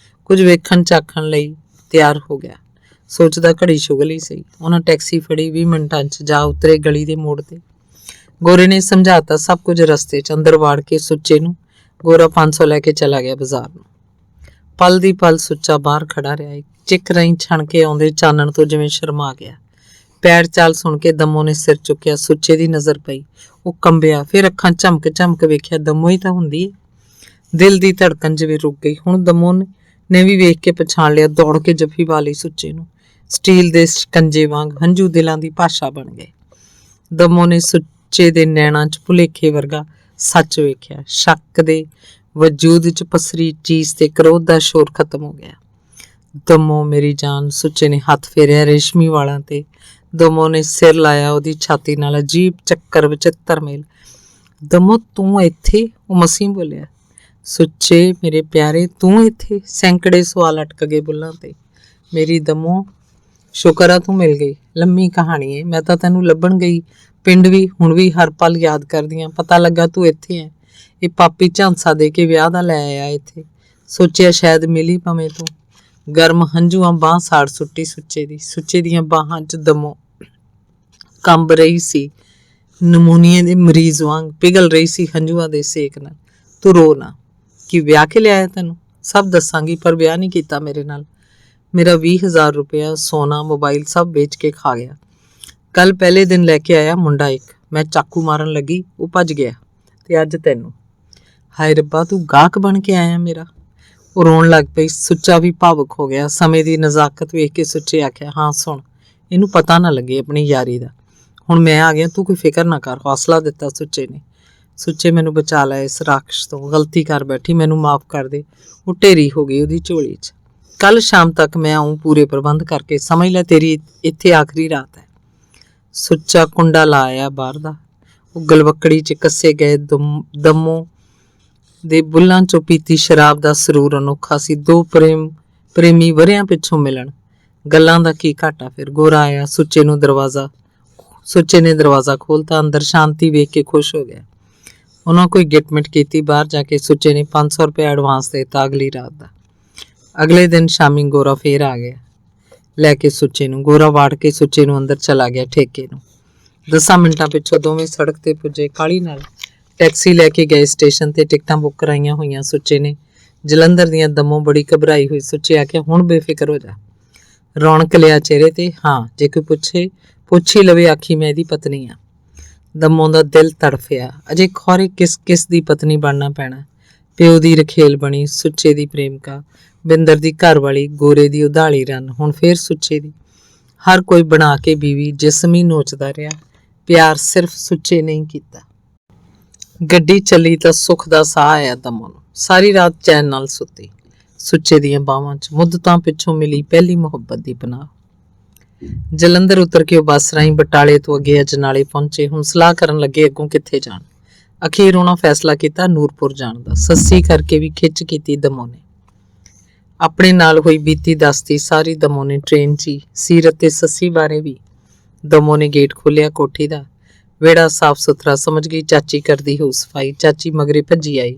ਕੁਝ ਵੇਖਣ ਚਾਖਣ ਲਈ ਤਿਆਰ ਹੋ ਗਿਆ। ਸੋਚਦਾ ਘੜੀ ਸ਼ੁਗਲ ਹੀ ਸਹੀ। ਉਹਨਾਂ ਟੈਕਸੀ ਫੜੀ। 20 ਮਿੰਟਾਂ 'ਚ ਜਾ ਉਤਰੇ ਗਲੀ ਦੇ ਮੋੜ ਤੇ। ਗੋਰੇ ਨੇ ਸਮਝਾਤਾ ਸਭ ਕੁਝ ਰਸਤੇ 'ਚ। ਅੰਦਰ ਵਾੜ ਕੇ ਸੁੱਚੇ ਨੂੰ ਗੋਰਾ 500 ਲੈ ਕੇ ਚਲਾ ਗਿਆ ਬਾਜ਼ਾਰ ਨੂੰ। ਪਲ ਦੀ ਪਲ ਸੁੱਚਾ ਬਾਹਰ ਖੜਾ ਰਿਹਾ। ਚਿੱਕ ਰਹੀ ਛਣ ਕੇ ਆਉਂਦੇ ਚਾਨਣ ਤੋਂ ਜਿਵੇਂ ਸ਼ਰਮਾ ਗਿਆ। ਪੈਰ ਚਾਲ ਸੁਣ ਕੇ ਦਮੋ ਨੇ ਸਿਰ ਚੁੱਕਿਆ। ਸੁੱਚੇ ਦੀ ਨਜ਼ਰ ਪਈ, ਉਹ ਕੰਬਿਆ। ਫਿਰ ਅੱਖਾਂ ਝਮਕ ਵੇਖਿਆ। ਦਮੋ ਹੀ ਤਾਂ ਹੁੰਦੀ ਏ। ਦਿਲ ਦੀ ਧੜਕਨ ਜਿਵੇਂ ਰੁਕ ਗਈ। ਹੁਣ ਦਮੋ ਨੇ ਵੀ ਵੇਖ ਕੇ ਪਛਾਣ ਲਿਆ। ਦੌੜ ਕੇ ਜੱਫੀ ਪਾ ਲਈ ਸੁੱਚੇ ਨੂੰ। ਸਟੀਲ ਦੇ ਸ਼ਿਕੰਜੇ ਵਾਂਗ ਹੰਝੂ ਦਿਲਾਂ ਦੀ ਭਾਸ਼ਾ ਬਣ ਗਏ। ਦਮੋ ਨੇ ਸੁੱਚੇ ਦੇ ਨੈਣਾਂ 'ਚ ਭੁਲੇਖੇ ਵਰਗਾ ਸੱਚ ਵੇਖਿਆ। ਸ਼ੱਕ ਦੇ ਵਜੂਦ 'ਚ ਪਸਰੀ ਚੀਜ਼ ਤੇ ਕ੍ਰੋਧ ਦਾ ਸ਼ੋਰ ਖਤਮ ਹੋ ਗਿਆ। ਦਮੋ ਮੇਰੀ ਜਾਨ। ਸੁੱਚੇ ਨੇ ਹੱਥ ਫੇਰਿਆ ਰੇਸ਼ਮੀ ਵਾਲਾਂ ਤੇ। ਦਮੋ ਨੇ ਸਿਰ ਲਾਇਆ ਉਹਦੀ ਛਾਤੀ ਨਾਲ। ਅਜੀਬ ਚੱਕਰ ਵਿਚਿੱਤਰ ਮੇਲ। ਦਮੋ ਤੂੰ ਇੱਥੇ? ਉਹ ਮਸੀਂ ਬੋਲਿਆ। ਸੁੱਚੇ ਮੇਰੇ ਪਿਆਰੇ ਤੂੰ ਇੱਥੇ? ਸੈਂਕੜੇ ਸਵਾਲ ਅਟਕ ਗਏ ਬੁੱਲਾਂ ਤੇ। ਮੇਰੀ ਦਮੋ ਸ਼ੁਕਰ ਆ ਤੂੰ ਮਿਲ ਗਈ। ਲੰਮੀ ਕਹਾਣੀ ਏ। ਮੈਂ ਤਾਂ ਤੈਨੂੰ ਲੱਭਣ ਗਈ ਪਿੰਡ ਵੀ, ਹੁਣ ਵੀ ਹਰ ਪਲ ਯਾਦ ਕਰਦੀ ਆਂ। ਪਤਾ ਲੱਗਾ ਤੂੰ ਇੱਥੇ ਐ। ਇਹ ਪਾਪੀ ਝਾਂਸਾ ਦੇ ਕੇ ਵਿਆਹ ਦਾ ਲੈ ਆਇਆ ਇੱਥੇ। ਸੋਚਿਆ ਸ਼ਾਇਦ ਮਿਲੀ ਪਵੇਂ ਤੂੰ। ਗਰਮ ਹੰਝੂਆਂ ਬਾਂਹ ਸਾੜ ਸੁੱਟੀ ਸੁੱਚੇ ਦੀ। ਸੁੱਚੇ ਦੀਆਂ ਬਾਹਾਂ 'ਚ ਦਮੋ ਕੰਬ ਰਹੀ ਸੀ। ਨਮੂਨੀਏ ਦੇ ਮਰੀਜ਼ ਵਾਂਗ ਪਿਘਲ ਰਹੀ ਸੀ ਹੰਝੂਆਂ ਦੇ ਸੇਕ ਨਾਲ। ਤੂੰ ਰੋ ਨਾ। ਕਿ ਵਿਆਹ ਕੇ ਲਿਆਇਆ ਤੈਨੂੰ? ਸਭ ਦੱਸਾਂਗੀ, ਪਰ ਵਿਆਹ ਨਹੀਂ ਕੀਤਾ ਮੇਰੇ ਨਾਲ। ਮੇਰਾ 20,000 ਰੁਪਇਆ, ਸੋਨਾ, ਮੋਬਾਈਲ ਸਭ ਵੇਚ ਕੇ ਖਾ ਗਿਆ। ਕੱਲ ਪਹਿਲੇ ਦਿਨ ਲੈ ਕੇ ਆਇਆ ਮੁੰਡਾ ਇੱਕ। ਮੈਂ ਚਾਕੂ ਮਾਰਨ ਲੱਗੀ, ਉਹ ਭੱਜ ਗਿਆ। ਤੇ ਅੱਜ ਤੈਨੂੰ। ਹਾਏ ਰੱਬਾ, ਤੂੰ ਗਾਹਕ ਬਣ ਕੇ ਆਇਆ ਮੇਰਾ। ਉਹ ਰੋਣ ਲੱਗ ਪਈ। ਸੁੱਚਾ ਵੀ ਭਾਵੁਕ ਹੋ ਗਿਆ। ਸਮੇਂ ਦੀ ਨਜ਼ਾਕਤ ਵੇਖ ਕੇ ਸੁੱਚੇ ਆਖਿਆ, ਹਾਂ ਸੁਣ, ਇਹਨੂੰ ਪਤਾ ਨਾ ਲੱਗੇ ਆਪਣੀ ਯਾਰੀ ਦਾ। ਹੁਣ ਮੈਂ ਆ ਗਿਆ, ਤੂੰ ਕੋਈ ਫਿਕਰ ਨਾ ਕਰ। ਹੌਸਲਾ ਦਿੱਤਾ ਸੁੱਚੇ ਨੇ। ਸੁੱਚੇ ਮੈਨੂੰ ਬਚਾ ਲੈ ਇਸ ਰਾਖਸ਼ ਤੋਂ। ਗਲਤੀ ਕਰ ਬੈਠੀ, ਮੈਨੂੰ ਮਾਫ ਕਰ ਦੇ। ਉਹ ਢੇਰੀ ਹੋ ਗਈ ਉਹਦੀ ਝੋਲੀ 'ਚ। ਕੱਲ ਸ਼ਾਮ ਤੱਕ ਮੈਂ ਆਊਂ ਪੂਰੇ ਪ੍ਰਬੰਧ ਕਰਕੇ। ਸਮਝ ਲੈ ਤੇਰੀ ਇੱਥੇ ਆਖਰੀ ਰਾਤ ਹੈ। ਸੁੱਚਾ ਕੁੰਡਾ ਲਾਇਆ ਬਾਹਰ ਦਾ। ਉਹ ਗਲਵੱਕੜੀ 'ਚ ਕੱਸੇ ਗਏ ਦਮੋ ਦੇ ਬੁੱਲਾਂ 'ਚੋਂ ਪੀਤੀ ਸ਼ਰਾਬ ਦਾ ਸਰੂਰ ਅਨੋਖਾ ਸੀ। ਦੋ ਪ੍ਰੇਮੀ ਵਰਿਆਂ ਪਿੱਛੋਂ ਮਿਲਣ। ਗੱਲਾਂ ਦਾ ਕੀ ਘਾਟਾ। ਫਿਰ ਗੋਰਾ ਆਇਆ। ਸੁੱਚੇ ਨੇ ਦਰਵਾਜ਼ਾ ਖੋਲ੍ਹਤਾ। ਅੰਦਰ ਸ਼ਾਂਤੀ ਵੇਖ ਕੇ ਖੁਸ਼ ਹੋ ਗਿਆ। ਉਹਨਾਂ ਕੋਈ ਗਿਟਮਿਟ ਕੀਤੀ। ਬਾਹਰ ਜਾ ਕੇ ਸੁੱਚੇ ਨੇ 500 ਰੁਪਏ ਐਡਵਾਂਸ ਦੇ ਦਿੱਤਾ ਅਗਲੀ ਰਾਤ ਦਾ। ਅਗਲੇ ਦਿਨ ਸ਼ਾਮੀ ਗੋਰਾ ਫੇਰ ਆ ਗਿਆ ਲੈ ਕੇ ਸੁੱਚੇ ਨੂੰ। ਗੋਰਾ ਵਾੜ ਕੇ ਸੁੱਚੇ ਨੂੰ ਅੰਦਰ ਚਲਾ ਗਿਆ ਠੇਕੇ ਨੂੰ। 10 ਮਿੰਟਾਂ ਪਿੱਛੋਂ ਦੋਵੇਂ ਸੜਕ ਤੇ ਪੁੱਜੇ। ਕਾਹਲੀ ਨਾਲ ਟੈਕਸੀ ਲੈ ਕੇ ਗਏ ਸਟੇਸ਼ਨ ਤੇ। ਟਿਕਟਾਂ ਬੁੱਕ ਕਰਾਈਆਂ ਹੋਈਆਂ ਸੁੱਚੇ ਨੇ। ਜਲੰਧਰ ਦੀਆਂ। ਦਮੋ ਬੜੀ ਘਬਰਾਈ ਹੋਈ। ਸੁੱਚੇ ਆਖਿਆ, ਹੁਣ ਬੇਫਿਕਰ ਹੋ ਜਾ। ਰੌਣਕ ਲਿਆ ਚਿਹਰੇ ਤੇ। ਹਾਂ, ਜੇ ਕੋਈ ਪੁੱਛ ਹੀ ਲਵੇ ਆਖੀ ਮੈਂ ਇਹਦੀ ਪਤਨੀ ਆ। ਦਮੋ ਦਾ ਦਿਲ ਤੜਫਿਆ। ਅਜੇ ਖੌਰੇ ਕਿਸ ਦੀ ਪਤਨੀ ਬਣਨਾ ਪੈਣਾ। ਪਿਓ ਦੀ ਰਖੇਲ ਬਣੀ, ਸੁੱਚੇ ਦੀ ਪ੍ਰੇਮਿਕਾ, ਬਿੰਦਰ ਦੀ ਘਰ ਵਾਲੀ, ਗੋਰੇ ਦੀ ਉਧਾਲੀ ਰਨ, ਹੁਣ ਫੇਰ ਸੁੱਚੇ ਦੀ। ਹਰ ਕੋਈ ਬਣਾ ਕੇ ਬੀਵੀ ਜਿਸਮ ਹੀ ਨੋਚਦਾ ਰਿਹਾ। ਪਿਆਰ ਸਿਰਫ ਸੁੱਚੇ ਨਹੀਂ ਕੀਤਾ। ਗੱਡੀ ਚੱਲੀ ਤਾਂ ਸੁੱਖ ਦਾ ਸਾਹ ਆਇਆ ਦਮੋ ਨੂੰ। ਸਾਰੀ ਰਾਤ ਚੈਨ ਨਾਲ ਸੁੱਤੀ ਸੁੱਚੇ ਦੀਆਂ ਬਾਹਾਂ 'ਚ। ਮੁੱਦਤਾਂ ਪਿੱਛੋਂ ਮਿਲੀ ਪਹਿਲੀ ਮੁਹੱਬਤ ਦੀ ਪਨਾਹ। ਜਲੰਧਰ ਉਤਰ ਕੇ ਉਹ ਬੱਸ ਰਾਹੀਂ ਬਟਾਲੇ ਤੋਂ ਅੱਗੇ ਅਜਨਾਲੇ ਪਹੁੰਚੇ। ਹੁਣ ਸਲਾਹ ਕਰਨ ਲੱਗੇ ਅੱਗੋਂ ਕਿੱਥੇ ਜਾਣ। ਅਖੀਰ ਉਹਨਾਂ ਫੈਸਲਾ ਕੀਤਾ ਨੂਰਪੁਰ ਜਾਣ ਦਾ। ਸੱਸੀ ਕਰਕੇ ਵੀ ਖਿੱਚ ਕੀਤੀ ਦਮੋ ਨੇ। ਆਪਣੇ ਨਾਲ ਹੋਈ ਬੀਤੀ ਦੱਸਤੀ ਸਾਰੀ ਦਮੋ ਨੇ ਟ੍ਰੇਨ 'ਚ ਹੀ। ਸੀਰਤ ਤੇ ਸੱਸੀ ਬਾਰੇ ਵੀ। ਦਮੋ ਨੇ ਗੇਟ ਖੋਲ੍ਹਿਆ ਕੋਠੀ ਦਾ। ਵਿਹੜਾ ਸਾਫ਼ ਸੁਥਰਾ। ਸਮਝ ਗਈ ਚਾਚੀ ਕਰਦੀ ਹੋਊ ਸਫਾਈ। ਚਾਚੀ ਮਗਰੇ ਭੱਜੀ ਆਈ।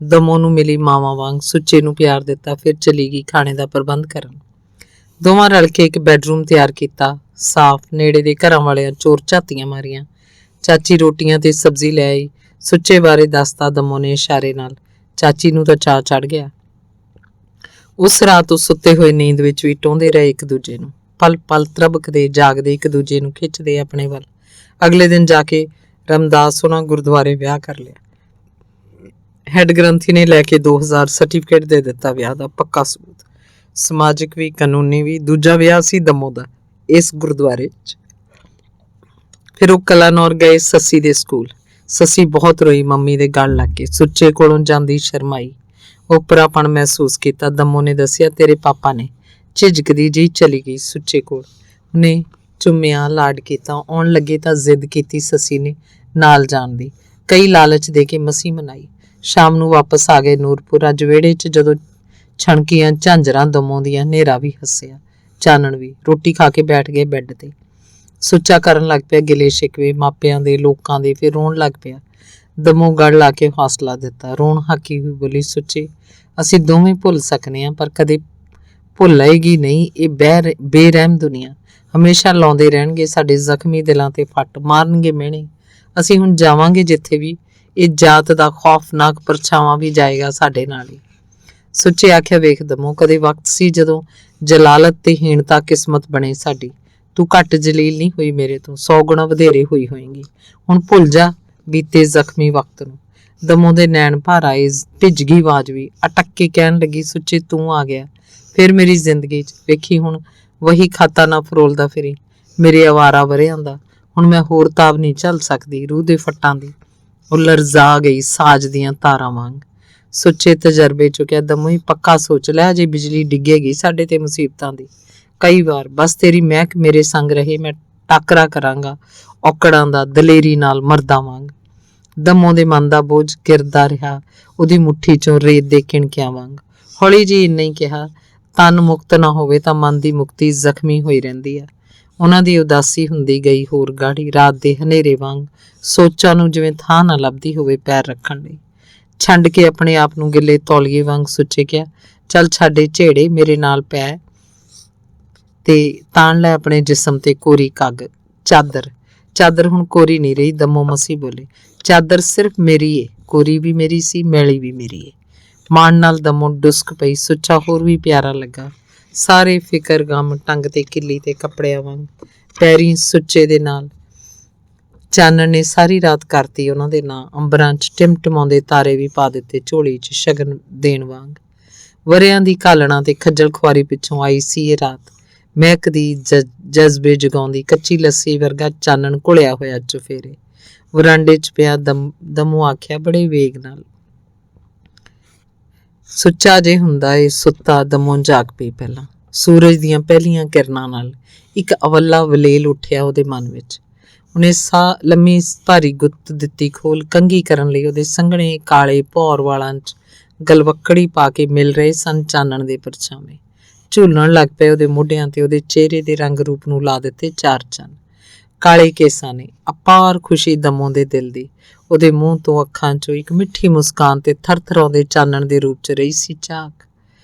ਦਮੋ ਨੂੰ ਮਿਲੀ ਮਾਵਾਂ ਵਾਂਗ। ਸੁੱਚੇ ਨੂੰ ਪਿਆਰ ਦਿੱਤਾ। ਫਿਰ ਚਲੀ ਗਈ ਖਾਣੇ ਦਾ ਪ੍ਰਬੰਧ ਕਰਨ। ਦੋਵਾਂ ਰਲ ਕੇ ਇੱਕ ਬੈਡਰੂਮ ਤਿਆਰ ਕੀਤਾ। ਸਾਫ਼ ਨੇੜੇ ਦੇ ਘਰਾਂ ਵਾਲਿਆਂ ਚੋਰ ਝਾਤੀਆਂ ਮਾਰੀਆਂ। ਚਾਚੀ ਰੋਟੀਆਂ ਤੇ ਸਬਜ਼ੀ ਲੈ ਆਈ। ਸੁੱਚੇ ਬਾਰੇ ਦੱਸਤਾ ਦਮੋ ਨੇ ਇਸ਼ਾਰੇ ਨਾਲ। ਚਾਚੀ ਨੂੰ ਤਾਂ ਚਾਅ ਚੜ ਗਿਆ। ਉਸ ਰਾਤ ਉਹ ਸੁੱਤੇ ਹੋਏ ਨੀਂਦ ਵਿੱਚ ਵੀ ਟੋਂਦੇ ਰਹੇ ਇੱਕ ਦੂਜੇ ਨੂੰ, ਪਲ ਪਲ ਤਰਬਕਦੇ ਜਾਗਦੇ ਇੱਕ ਦੂਜੇ ਨੂੰ ਖਿੱਚਦੇ ਆਪਣੇ ਵੱਲ। ਅਗਲੇ ਦਿਨ ਜਾ ਕੇ ਰਮਦਾਸ ਉਹਨਾਂ ਗੁਰਦੁਆਰੇ ਵਿਆਹ ਕਰ ਲਿਆ। ਹੈਡ ਗ੍ਰੰਥੀ ਨੇ ਲੈ ਕੇ 2000 ਸਰਟੀਫਿਕੇਟ ਦੇ ਦਿੱਤਾ ਵਿਆਹ ਦਾ ਪੱਕਾ ਸਬੂਤ, ਸਮਾਜਿਕ ਵੀ ਕਾਨੂੰਨੀ ਵੀ। ਦੂਜਾ ਵਿਆਹ ਸੀ ਦਮੋ ਦਾ ਇਸ ਗੁਰਦੁਆਰੇ 'ਚ। ਫਿਰ ਉਹ ਕਲਾਨੌਰ ਗਏ ਸੱਸੀ ਦੇ ਸਕੂਲ। ਸੱਸੀ ਬਹੁਤ ਰੋਈ ਮੰਮੀ ਦੇ ਗਲ ਲੱਗ ਕੇ। ਸੁੱਚੇ ਕੋਲੋਂ ਜਾਂਦੀ ਸ਼ਰਮਾਈ, ਓਪਰਾਪਣ ਮਹਿਸੂਸ ਕੀਤਾ। ਦਮੋ ਨੇ ਦੱਸਿਆ ਤੇਰੇ ਪਾਪਾ ਨੇ। ਝਿਜਕਦੀ ਜਿਹੀ ਚਲੀ ਗਈ ਸੁੱਚੇ ਕੋਲ। ਉਹਨੇ ਚੁੰਮਿਆ, ਲਾਡ ਕੀਤਾ। ਆਉਣ ਲੱਗੇ ਤਾਂ ਜ਼ਿੱਦ ਕੀਤੀ ਸੱਸੀ ਨੇ ਨਾਲ ਜਾਣ ਦੀ। ਕਈ ਲਾਲਚ ਦੇ ਕੇ ਮਸੀਂ ਮਨਾਈ। ਸ਼ਾਮ ਨੂੰ ਵਾਪਸ ਆ ਗਏ ਨੂਰਪੁਰ। ਅੱਜ ਵਿਹੜੇ 'ਚ ਜਦੋਂ ਛਣਕੀਆਂ ਝਾਂਜਰਾਂ ਦਮੋ ਦੀਆਂ, ਹਨੇਰਾ ਵੀ ਹੱਸਿਆ, ਚਾਨਣ ਵੀ। ਰੋਟੀ ਖਾ ਕੇ ਬੈਠ ਗਏ ਬੈੱਡ ਤੇ। ਸੁੱਚਾ ਕਰਨ ਲੱਗ ਪਿਆ ਗਿਲੇ ਸ਼ਿਕਵੇ ਮਾਪਿਆਂ ਦੇ, ਲੋਕਾਂ ਦੇ। ਫਿਰ ਰੋਣ ਲੱਗ ਪਿਆ। ਦਮੋ ਗੜ ਲਾ ਕੇ ਹੌਸਲਾ ਦਿੱਤਾ। ਰੋਣ ਹਾਕੀ ਹੋਈ ਬੋਲੀ, ਸੁੱਚੇ ਅਸੀਂ ਦੋਵੇਂ ਭੁੱਲ ਸਕਨੇ ਹਾਂ, ਪਰ ਕਦੇ ਭੁੱਲੇਗੀ ਨਹੀਂ ਇਹ ਬੇਰਹਿਮ ਦੁਨੀਆ। ਹਮੇਸ਼ਾ ਲਾਉਂਦੇ ਰਹਿਣਗੇ ਸਾਡੇ ਜ਼ਖਮੀ ਦਿਲਾਂ ਤੇ ਫੱਟ, ਮਾਰਨਗੇ ਮਿਹਣੇ। ਅਸੀਂ ਹੁਣ ਜਾਵਾਂਗੇ ਜਿੱਥੇ ਵੀ, ਇਹ ਜਾਤ ਦਾ ਖੌਫਨਾਕ ਪਰਛਾਵਾਂ ਵੀ ਜਾਏਗਾ ਸਾਡੇ ਨਾਲ ਹੀ। ਸੁੱਚੇ ਆਖਿਆ ਵੇਖ ਦਮੋ, ਕਦੇ ਵਕਤ ਸੀ ਜਦੋਂ ਜਲਾਲਤ ਤੇ ਹੀਣਤਾ ਕਿਸਮਤ ਬਣੇ ਸਾਡੀ। ਤੂੰ ਘੱਟ ਜਲੀਲ ਨਹੀਂ ਹੋਈ ਮੇਰੇ ਤੋਂ, 100 ਗੁਣਾ ਵਧੇਰੇ ਹੋਈ ਹੋਏਗੀ। ਹੁਣ ਭੁੱਲ ਜਾ ਬੀਤੇ ਜ਼ਖਮੀ ਵਕਤ ਨੂੰ। ਦਮੋ ਦੇ ਨੈਣ ਭਰ ਆਏ, ਭਿੱਜ ਗਈ ਆਵਾਜ਼ ਵੀ। ਅਟਕ ਕੇ ਕਹਿਣ ਲੱਗੀ, ਸੁੱਚੇ ਤੂੰ ਆ ਗਿਆ ਫਿਰ ਮੇਰੀ ਜ਼ਿੰਦਗੀ 'ਚ। ਵੇਖੀ ਹੁਣ ਵਹੀ ਖਾਤਾ ਨਾ ਫਰੋਲਦਾ ਫਿਰੀ ਮੇਰੇ ਅਵਾਰਾ ਵਰਿਆਂ ਦਾ। ਹੁਣ ਮੈਂ ਹੋਰ ਤਾਬ ਨਹੀਂ ਝੱਲ ਸਕਦੀ ਰੂਹ ਦੇ ਫੱਟਾਂ ਦੀ। ਉਹ ਲਰਜ਼ਾ ਗਈ ਸਾਜ ਦੀਆਂ ਤਾਰਾਂ ਵਾਂਗ। ਸੁੱਚੇ ਤਜਰਬੇ ਚੁੱਕਿਆ। ਦਮੋ ਹੀ ਪੱਕਾ ਸੋਚ ਲੈ, ਅਜੇ ਬਿਜਲੀ ਡਿੱਗੇਗੀ ਸਾਡੇ ਤੇ ਮੁਸੀਬਤਾਂ ਦੀ ਕਈ ਵਾਰ। ਬਸ ਤੇਰੀ ਮਹਿਕ ਮੇਰੇ ਸੰਗ ਰਹੇ, ਮੈਂ ਟਾਕਰਾ ਕਰਾਂਗਾ ਔਕੜਾਂ ਦਾ ਦਲੇਰੀ ਨਾਲ ਮਰਦਾਂ ਵਾਂਗ। ਦਮੋ ਦੇ ਮਨ ਦਾ ਬੋਝ ਗਿਰਦਾ ਰਿਹਾ ਉਹਦੀ ਮੁੱਠੀ 'ਚੋਂ ਰੇਤ ਦੇ ਕਿਣਕਿਆਂ ਵਾਂਗ। ਹੌਲੀ ਜੀ ਇੰਨਾ ਹੀ ਕਿਹਾ, ਤਨ ਮੁਕਤ ਨਾ ਹੋਵੇ ਤਾਂ ਮਨ ਦੀ ਮੁਕਤੀ ਜ਼ਖਮੀ ਹੋਈ ਰਹਿੰਦੀ ਹੈ। ਉਹਨਾਂ ਦੀ ਉਦਾਸੀ ਹੁੰਦੀ ਗਈ ਹੋਰ ਗਾੜੀ, ਰਾਤ ਦੇ ਹਨੇਰੇ ਵਾਂਗ। ਸੋਚਾਂ ਨੂੰ ਜਿਵੇਂ ਥਾਂ ਨਾ ਲੱਭਦੀ ਹੋਵੇ ਪੈਰ ਰੱਖਣ ਲਈ। ਛੰਡ ਕੇ ਆਪਣੇ ਆਪ ਨੂੰ ਗਿੱਲੇ ਤੌਲੀਏ ਵਾਂਗ ਸੁੱਚੇ ਕਿਹਾ, ਚੱਲ ਛੱਡੇ ਝੇੜੇ, ਮੇਰੇ ਨਾਲ ਪੈ ਤੇ ਤਾਣ ਲੈ ਆਪਣੇ ਜਿਸਮ ਤੇ ਕੋਰੀ ਚਾਦਰ। ਚਾਦਰ ਹੁਣ ਕੋਰੀ ਨਹੀਂ ਰਹੀ, ਦਮੋ ਮਸੀਂ ਬੋਲੇ। ਚਾਦਰ ਸਿਰਫ ਮੇਰੀ ਏ, ਕੋਰੀ ਵੀ ਮੇਰੀ ਸੀ, ਮੈਲੀ ਵੀ ਮੇਰੀ ਏ। ਮਾਣ ਨਾਲ ਦਮੋ ਡੁਸਕ ਪਈ। ਸੁੱਚਾ ਹੋਰ ਵੀ ਪਿਆਰਾ ਲੱਗਾ। ਸਾਰੇ ਫਿਕਰ ਗਮ ਟੰਗ ਤੇ ਕਿੱਲੀ ਤੇ ਕੱਪੜਿਆਂ ਵਾਂਗ ਪੈਰੀ ਸੁੱਚੇ ਦੇ ਨਾਲ। ਚਾਨਣ ਨੇ ਸਾਰੀ ਰਾਤ ਕਰਤੀ ਉਹਨਾਂ ਦੇ ਨਾਂ। ਅੰਬਰਾਂ 'ਚ ਟਿਮਟਮਾਉਂਦੇ ਤਾਰੇ ਵੀ ਪਾ ਦਿੱਤੇ ਝੋਲੀ 'ਚ ਸ਼ਗਨ ਦੇਣ ਵਾਂਗ। ਵਰਿਆਂ ਦੀ ਘਾਲਣਾ ਤੇ ਖੱਜਲ ਖੁਆਰੀ ਪਿੱਛੋਂ ਆਈ ਸੀ ਇਹ ਰਾਤ। ਮਹਿਕਦੀ ਜਜ਼ਬੇ ਜਗਾਉਂਦੀ ਕੱਚੀ ਲੱਸੀ ਵਰਗਾ ਚਾਨਣ ਘੁਲਿਆ ਹੋਇਆ ਚੁਫੇਰੇ। ਵਰਾਂਡੇ 'ਚ ਪਿਆ ਦਮੋ ਆਖਿਆ ਬੜੇ ਵੇਗ ਨਾਲ। ਸੁੱਚਾ ਜੇ ਹੁੰਦਾ ਏ ਸੁੱਤਾ। ਦਮੋ ਜਾਗ ਪਈ ਪਹਿਲਾਂ। ਸੂਰਜ ਦੀਆਂ ਪਹਿਲੀਆਂ ਕਿਰਨਾਂ ਨਾਲ ਇੱਕ ਅਵੱਲਾ ਵਲੇਲ ਉੱਠਿਆ ਉਹਦੇ ਮਨ ਵਿੱਚ। ਉਹਨੇ ਸਾਹ ਲੰਮੀ ਭਾਰੀ ਗੁੱਤ ਦਿੱਤੀ ਖੋਲ। ਕੰਘੀ ਕਰਨ ਲਈ ਉਹਦੇ ਸੰਘਣੇ ਕਾਲੇ ਭੌਰ ਵਾਲਾਂ 'ਚ ਗਲਵੱਕੜੀ ਪਾ ਕੇ ਮਿਲ ਰਹੇ ਸਨ ਚਾਨਣ ਦੇ ਪਰਛਾਵੇਂ। ਝੂਲਣ ਲੱਗ ਪਏ ਉਹਦੇ ਮੋਢਿਆਂ ਤੇ। ਉਹਦੇ ਚਿਹਰੇ ਦੇ ਰੰਗ ਰੂਪ ਨੂੰ ਲਾ ਦਿੱਤੇ 4 ਚੰਨ। ਕਾਲੇ ਕੇਸਾਂ ਨੇ। ਅਪਾਰ ਖੁਸ਼ੀ ਦਮੋ ਦੇ ਦਿਲ ਦੀ। ਉਹਦੇ ਮੂੰਹ ਤੋਂ ਅੱਖਾਂ 'ਚੋਂ ਇੱਕ ਮਿੱਠੀ ਮੁਸਕਾਨ ਤੇ ਥਰਥਰਾਉਂਦੇ ਚਾਨਣ ਦੇ ਰੂਪ 'ਚ ਰਹੀ ਸੀ ਝਾਕ।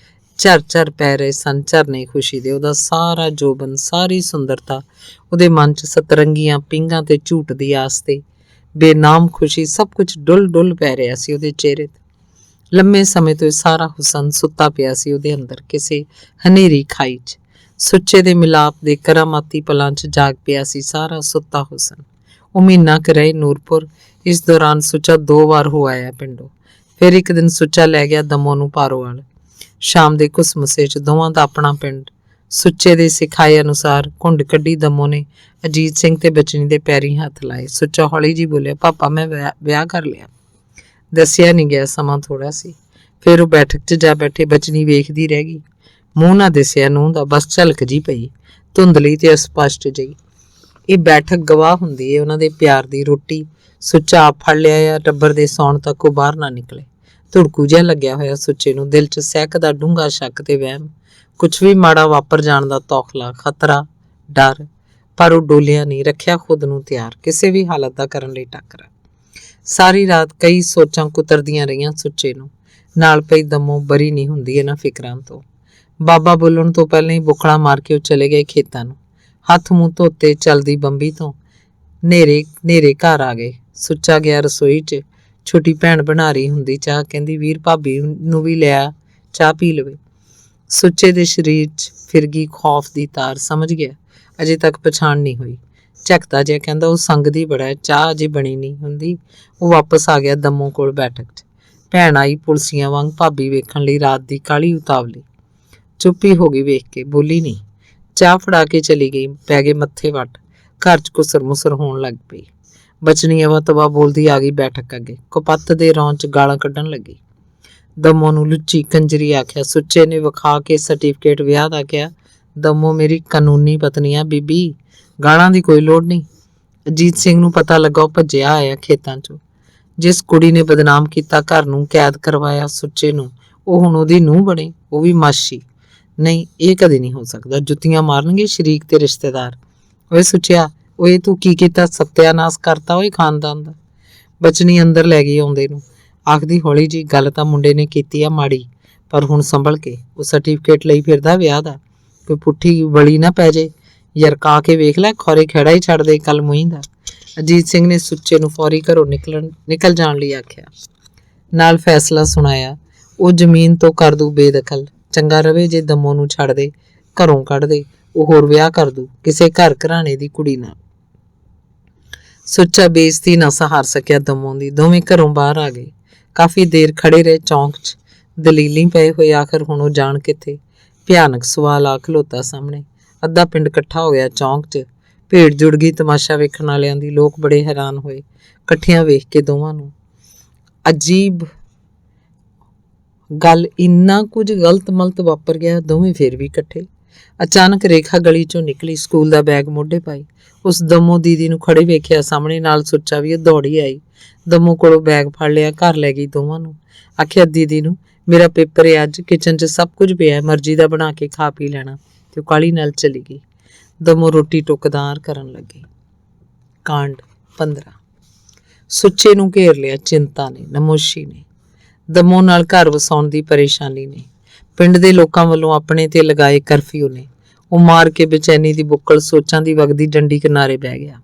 ਝਰ-ਝਰ ਪੈ ਰਹੇ ਸਨ ਝਰਨੇ ਖੁਸ਼ੀ ਦੇ। ਉਹਦਾ ਸਾਰਾ ਜੋਬਨ, ਸਾਰੀ ਸੁੰਦਰਤਾ ਉਹਦੇ ਮਨ 'ਚ ਸਤਰੰਗੀਆਂ ਪੀਂਘਾਂ ਤੇ ਝੂਟਦੀ ਆਸ ਤੇ ਬੇਨਾਮ ਖੁਸ਼ੀ, ਸਭ ਕੁਝ ਡੁੱਲ ਪੈ ਰਿਹਾ ਸੀ ਉਹਦੇ ਚਿਹਰੇ ਤੇ। ਲੰਮੇ ਸਮੇਂ ਤੋਂ ਇਹ ਸਾਰਾ ਹੁਸਨ ਸੁੱਤਾ ਪਿਆ ਸੀ ਉਹਦੇ ਅੰਦਰ ਕਿਸੇ ਹਨੇਰੀ ਖਾਈ 'ਚ। ਸੁੱਚੇ ਦੇ ਮਿਲਾਪ ਦੇ ਕਰਾਮਾਤੀ ਪਲਾਂ 'ਚ ਜਾਗ ਪਿਆ ਸੀ ਸਾਰਾ ਸੁੱਤਾ ਹੁਸਨ। ਉਹ ਮਹੀਨਾ ਕੁ ਰਹੇ ਨੂਰਪੁਰ। ਇਸ ਦੌਰਾਨ ਸੁੱਚਾ 2 ਵਾਰ ਹੋ ਆਇਆ ਪਿੰਡੋਂ। ਫਿਰ ਇੱਕ ਦਿਨ ਸੁੱਚਾ ਲੈ ਗਿਆ ਦਮੋ ਨੂੰ ਪਾਰੋਵਾਲ। ਸ਼ਾਮ ਦੇ ਘੁਸਮਸੇ 'ਚ ਦੋਵਾਂ ਦਾ ਆਪਣਾ ਪਿੰਡ। ਸੁੱਚੇ ਦੇ ਸਿਖਾਏ ਅਨੁਸਾਰ ਘੁੰਡ ਕੱਢੀ ਦਮੋ ਨੇ ਅਜੀਤ ਸਿੰਘ ਤੇ ਬਚਨੀ ਦੇ ਪੈਰੀਂ ਹੱਥ ਲਾਏ। ਸੁੱਚਾ ਹੌਲੀ ਜੀ ਬੋਲਿਆ, ਪਾਪਾ ਮੈਂ ਵਿਆਹ ਕਰ ਲਿਆ। ਦੱਸਿਆ ਨਹੀਂ ਗਿਆ, ਸਮਾਂ ਥੋੜਾ ਸੀ। ਫਿਰ ਉਹ ਬੈਠਕ 'ਚ ਜਾ ਬੈਠੇ। ਬਚਨੀ ਵੇਖਦੀ ਰਹਿ ਗਈ। ਮੂੰਹ ਨਾ ਦਿਸਿਆ ਨੂੰਹ ਦਾ, ਬਸ ਝਲਕ ਜੀ ਪਈ, ਧੁੰਦਲੀ ਤੇ ਅਸਪਸ਼ਟ ਜਿਹੀ। ਇਹ ਬੈਠਕ ਗਵਾਹ ਹੁੰਦੀ ਏ ਉਹਨਾਂ ਦੇ ਪਿਆਰ ਦੀ। ਰੋਟੀ ਸੁੱਚਾ ਆਪ ਫੜ ਲਿਆ ਜਾਂ ਟੱਬਰ ਦੇ ਸੌਣ ਤੱਕ ਉਹ ਬਾਹਰ ਨਾ ਨਿਕਲੇ। ਧੁੜਕੂ ਜਿਹਾ ਲੱਗਿਆ ਹੋਇਆ ਸੁੱਚੇ ਨੂੰ, ਦਿਲ 'ਚ ਸਹਿਕਦਾ ਡੂੰਘਾ ਸ਼ੱਕ ਤੇ ਵਹਿਮ। ਕੁਛ ਵੀ ਮਾੜਾ ਵਾਪਰ ਜਾਣ ਦਾ ਤੌਖਲਾ, ਖਤਰਾ, ਡਰ। ਪਰ ਉਹ ਡੋਲਿਆ ਨਹੀਂ, ਰੱਖਿਆ ਖੁਦ ਨੂੰ ਤਿਆਰ ਕਿਸੇ ਵੀ ਹਾਲਤ ਦਾ ਕਰਨ ਲਈ ਟੱਕਰਾ। ਸਾਰੀ ਰਾਤ ਕਈ ਸੋਚਾਂ ਕੁਤਰਦੀਆਂ ਰਹੀਆਂ ਸੁੱਚੇ ਨੂੰ। ਨਾਲ ਪਈ ਦਮੋ ਬਰੀ ਨਹੀਂ ਹੁੰਦੀ ਇਹਨਾਂ ਫਿਕਰਾਂ ਤੋਂ। ਬਾਬਾ ਬੋਲਣ ਤੋਂ ਪਹਿਲਾਂ ਹੀ ਬੁੱਕਲਾਂ ਮਾਰ ਕੇ ਉਹ ਚਲੇ ਗਏ ਖੇਤਾਂ ਨੂੰ। ਹੱਥ ਮੂੰਹ ਧੋਤੇ ਚਲਦੀ ਬੰਬੀ ਤੋਂ ਨੇਰੇ ਘਰ ਆ ਗਏ। ਸੁੱਚਾ ਗਿਆ ਰਸੋਈ 'ਚ। ਛੋਟੀ ਭੈਣ ਬਣਾ ਰਹੀ ਹੁੰਦੀ ਚਾਹ, ਕਹਿੰਦੀ ਵੀਰ ਭਾਬੀ ਨੂੰ ਵੀ ਲਿਆ, ਚਾਹ ਪੀ ਲਵੇ। ਸੁੱਚੇ ਦੇ ਸਰੀਰ 'ਚ ਫਿਰ ਗਈ ਖੌਫ ਦੀ ਤਾਰ। ਸਮਝ ਗਿਆ ਅਜੇ ਤੱਕ ਪਛਾਣ ਨਹੀਂ ਹੋਈ। ਝਕਦਾ ਜਿਹਾ ਕਹਿੰਦਾ ਉਹ ਸੰਗਦੀ ਬੜਾ ਹੈ, ਚਾਹ ਅਜੇ ਬਣੀ ਨਹੀਂ ਹੁੰਦੀ। ਉਹ ਵਾਪਸ ਆ ਗਿਆ ਦਮੋਂ ਕੋਲ ਬੈਠਕ 'ਚ। ਭੈਣ ਆਈ ਪੁਲਸੀਆਂ ਵਾਂਗ ਭਾਬੀ ਵੇਖਣ ਲਈ, ਰਾਤ ਦੀ ਕਾਲੀ ਉਤਾਵਲੀ। ਚੁੱਪੀ ਹੋ ਗਈ ਵੇਖ ਕੇ, ਬੋਲੀ ਨਹੀਂ। ਚਾਹ ਫੜਾ ਕੇ ਚਲੀ ਗਈ। ਪੈ ਗਏ ਮੱਥੇ ਵੱਟ। ਘਰ 'ਚ ਕੁਸਰ ਮੁਸਰ ਹੋਣ ਲੱਗ ਪਈ। ਬਚਨੀ ਅਵਾ ਤਵਾ ਬੋਲਦੀ ਆ ਗਈ ਬੈਠਕ ਅੱਗੇ। ਕੁਪੱਤ ਦੇ ਰੌਂ 'ਚ ਗਾਲਾਂ ਕੱਢਣ ਲੱਗੀ। ਦਮੋ ਨੂੰ ਲੁੱਚੀ ਕੰਜਰੀ ਆਖਿਆ। ਸੁੱਚੇ ਨੇ ਵਿਖਾ ਕੇ ਸਰਟੀਫਿਕੇਟ ਵਿਆਹ ਦਾ ਕਿਹਾ, ਦਮੋ ਮੇਰੀ ਕਾਨੂੰਨੀ ਪਤਨੀ ਆ ਬੀਬੀ, ਗਾਲਾਂ ਦੀ ਕੋਈ ਲੋੜ ਨਹੀਂ। ਅਜੀਤ ਸਿੰਘ ਨੂੰ ਪਤਾ ਲੱਗਾ, ਉਹ ਭੱਜਿਆ ਆਇਆ ਖੇਤਾਂ 'ਚੋਂ। ਜਿਸ ਕੁੜੀ ਨੇ ਬਦਨਾਮ ਕੀਤਾ, ਘਰ ਨੂੰ ਕੈਦ ਕਰਵਾਇਆ ਸੁੱਚੇ ਨੂੰ, ਉਹ ਹੁਣ ਉਹਦੀ ਨੂੰਹ ਬਣੇ, ਉਹ ਵੀ ਮਾਸ਼ੀ। ਨਹੀਂ, ਇਹ ਕਦੇ ਨਹੀਂ ਹੋ ਸਕਦਾ। ਜੁੱਤੀਆਂ ਮਾਰਨਗੇ ਸ਼ਰੀਕ ਤੇ ਰਿਸ਼ਤੇਦਾਰ। ਓਏ ਸੁੱਚਿਆ, ਓਏ ਤੂੰ ਕੀ ਕੀਤਾ? ਸੱਤਿਆਨਾਸ਼ ਕਰਤਾ ਓਏ ਖਾਨਦਾਨ ਦਾ। ਬਚਨੀ ਅੰਦਰ ਲੈ ਗਈ ਆਉਂਦੇ ਨੂੰ। ਆਖਦੀ ਹੌਲੀ ਜੀ, ਗੱਲ ਤਾਂ ਮੁੰਡੇ ਨੇ ਕੀਤੀ ਆ ਮਾੜੀ, ਪਰ ਹੁਣ ਸੰਭਲ ਕੇ। ਉਹ ਸਰਟੀਫਿਕੇਟ ਲਈ ਫਿਰਦਾ ਵਿਆਹ ਦਾ, ਕੋਈ ਪੁੱਠੀ ਵਲੀ ਨਾ ਪੈ ਜੇ। ਯਰਕਾ ਕੇ ਵੇਖ ਲੈ, ਖੌਰੇ ਖੇੜਾ ਹੀ ਛੱਡ ਦੇ ਕੱਲ ਮੂੰਹ ਦਾ। ਅਜੀਤ ਸਿੰਘ ਨੇ ਸੁੱਚੇ ਨੂੰ ਫੌਰੀ ਘਰੋਂ ਨਿਕਲ ਜਾਣ ਲਈ ਆਖਿਆ। ਨਾਲ ਫੈਸਲਾ ਸੁਣਾਇਆ, ਉਹ ਜ਼ਮੀਨ ਤੋਂ ਕਰ ਦੂ ਬੇਦਖਲ। ਚੰਗਾ ਰਵੇ ਜੇ ਦਮੋ ਨੂੰ ਛੱਡ ਦੇ, ਘਰੋਂ ਕੱਢ ਦੇ। ਉਹ ਹੋਰ ਵਿਆਹ ਕਰ ਦੂ ਕਿਸੇ ਘਰ ਘਰਾਣੇ ਦੀ ਕੁੜੀ ਨਾਲ। ਸੁੱਚਾ ਬੇਇੱਜ਼ਤੀ ਨਾ ਸਹਾਰ ਸਕਿਆ ਦਮੋਂ ਦੀ। ਦੋਵੇਂ ਘਰੋਂ ਬਾਹਰ ਆ ਗਏ। ਕਾਫੀ ਦੇਰ ਖੜੇ ਰਹੇ ਚੌਂਕ 'ਚ, ਦਲੀਲੀ ਪਏ ਹੋਏ। ਆਖਰ ਹੁਣ ਉਹ ਜਾਣ ਕਿੱਥੇ? ਭਿਆਨਕ ਸਵਾਲ ਆ ਖਲੋਤਾ ਸਾਹਮਣੇ। ਅੱਧਾ ਪਿੰਡ ਇਕੱਠਾ ਹੋ ਗਿਆ ਚੌਂਕ 'ਚ। ਭੀੜ ਜੁੜ ਗਈ ਤਮਾਸ਼ਾ ਵੇਖਣ ਵਾਲਿਆਂ ਦੀ। ਲੋਕ ਬੜੇ ਹੈਰਾਨ ਹੋਏ ਇਕੱਠਿਆਂ ਵੇਖ ਕੇ ਦੋਵਾਂ ਨੂੰ। ਅਜੀਬ ਗੱਲ, ਇੰਨਾ ਕੁਝ ਗਲਤ ਮਲਤ ਵਾਪਰ ਗਿਆ। ਦੋਵੇਂ ਫੇਰ ਵੀ ਇਕੱਠੇ। ਅਚਾਨਕ ਰੇਖਾ ਗਲੀ 'ਚੋਂ ਨਿਕਲੀ, ਸਕੂਲ ਦਾ ਬੈਗ ਮੋਢੇ ਪਾਈ। ਉਸ ਦਮੋ ਦੀਦੀ ਨੂੰ ਖੜੇ ਵੇਖਿਆ ਸਾਹਮਣੇ। ਨਾਲ ਸੁੱਚਾ ਵੀ। ਉਹ ਦੌੜੀ ਆਈ, ਦਮੋ ਕੋਲੋਂ ਬੈਗ ਫੜ ਲਿਆ, ਘਰ ਲੈ ਗਈ ਦੋਵਾਂ ਨੂੰ। ਆਖਿਆ ਦੀਦੀ ਨੂੰ, ਮੇਰਾ ਪੇਪਰ ਹੈ ਅੱਜ, ਕਿਚਨ 'ਚ ਸਭ ਕੁਝ ਪਿਆ, ਮਰਜ਼ੀ ਦਾ ਬਣਾ ਕੇ ਖਾ ਪੀ ਲੈਣਾ। ਤੇ ਉਹ ਕਾਹਲੀ ਨਾਲ ਚਲੀ ਗਈ। ਦਮੋ ਰੋਟੀ ਟੁੱਕਦਾਰ ਕਰਨ ਲੱਗੀ। ਕਾਂਡ 15। ਸੁੱਚੇ ਨੂੰ ਘੇਰ ਲਿਆ ਚਿੰਤਾ ਨੇ, ਨਮੋਸ਼ੀ ਨੇ, ਦਮੋ ਨਾਲ ਘਰ ਵਸਾਉਣ ਦੀ ਪਰੇਸ਼ਾਨੀ ਨੇ, ਪਿੰਡ ਦੇ ਲੋਕਾਂ ਵੱਲੋਂ ਆਪਣੇ ਤੇ ਲਗਾਏ ਕਰਫਿਊ ਨੇ। ਉਹ ਮਾਰ ਕੇ ਬੇਚੈਨੀ ਦੀ ਬੁੱਕਲ ਸੋਚਾਂ ਦੀ ਵਗਦੀ ਡੰਡੀ ਕਿਨਾਰੇ ਬਹਿ ਗਿਆ।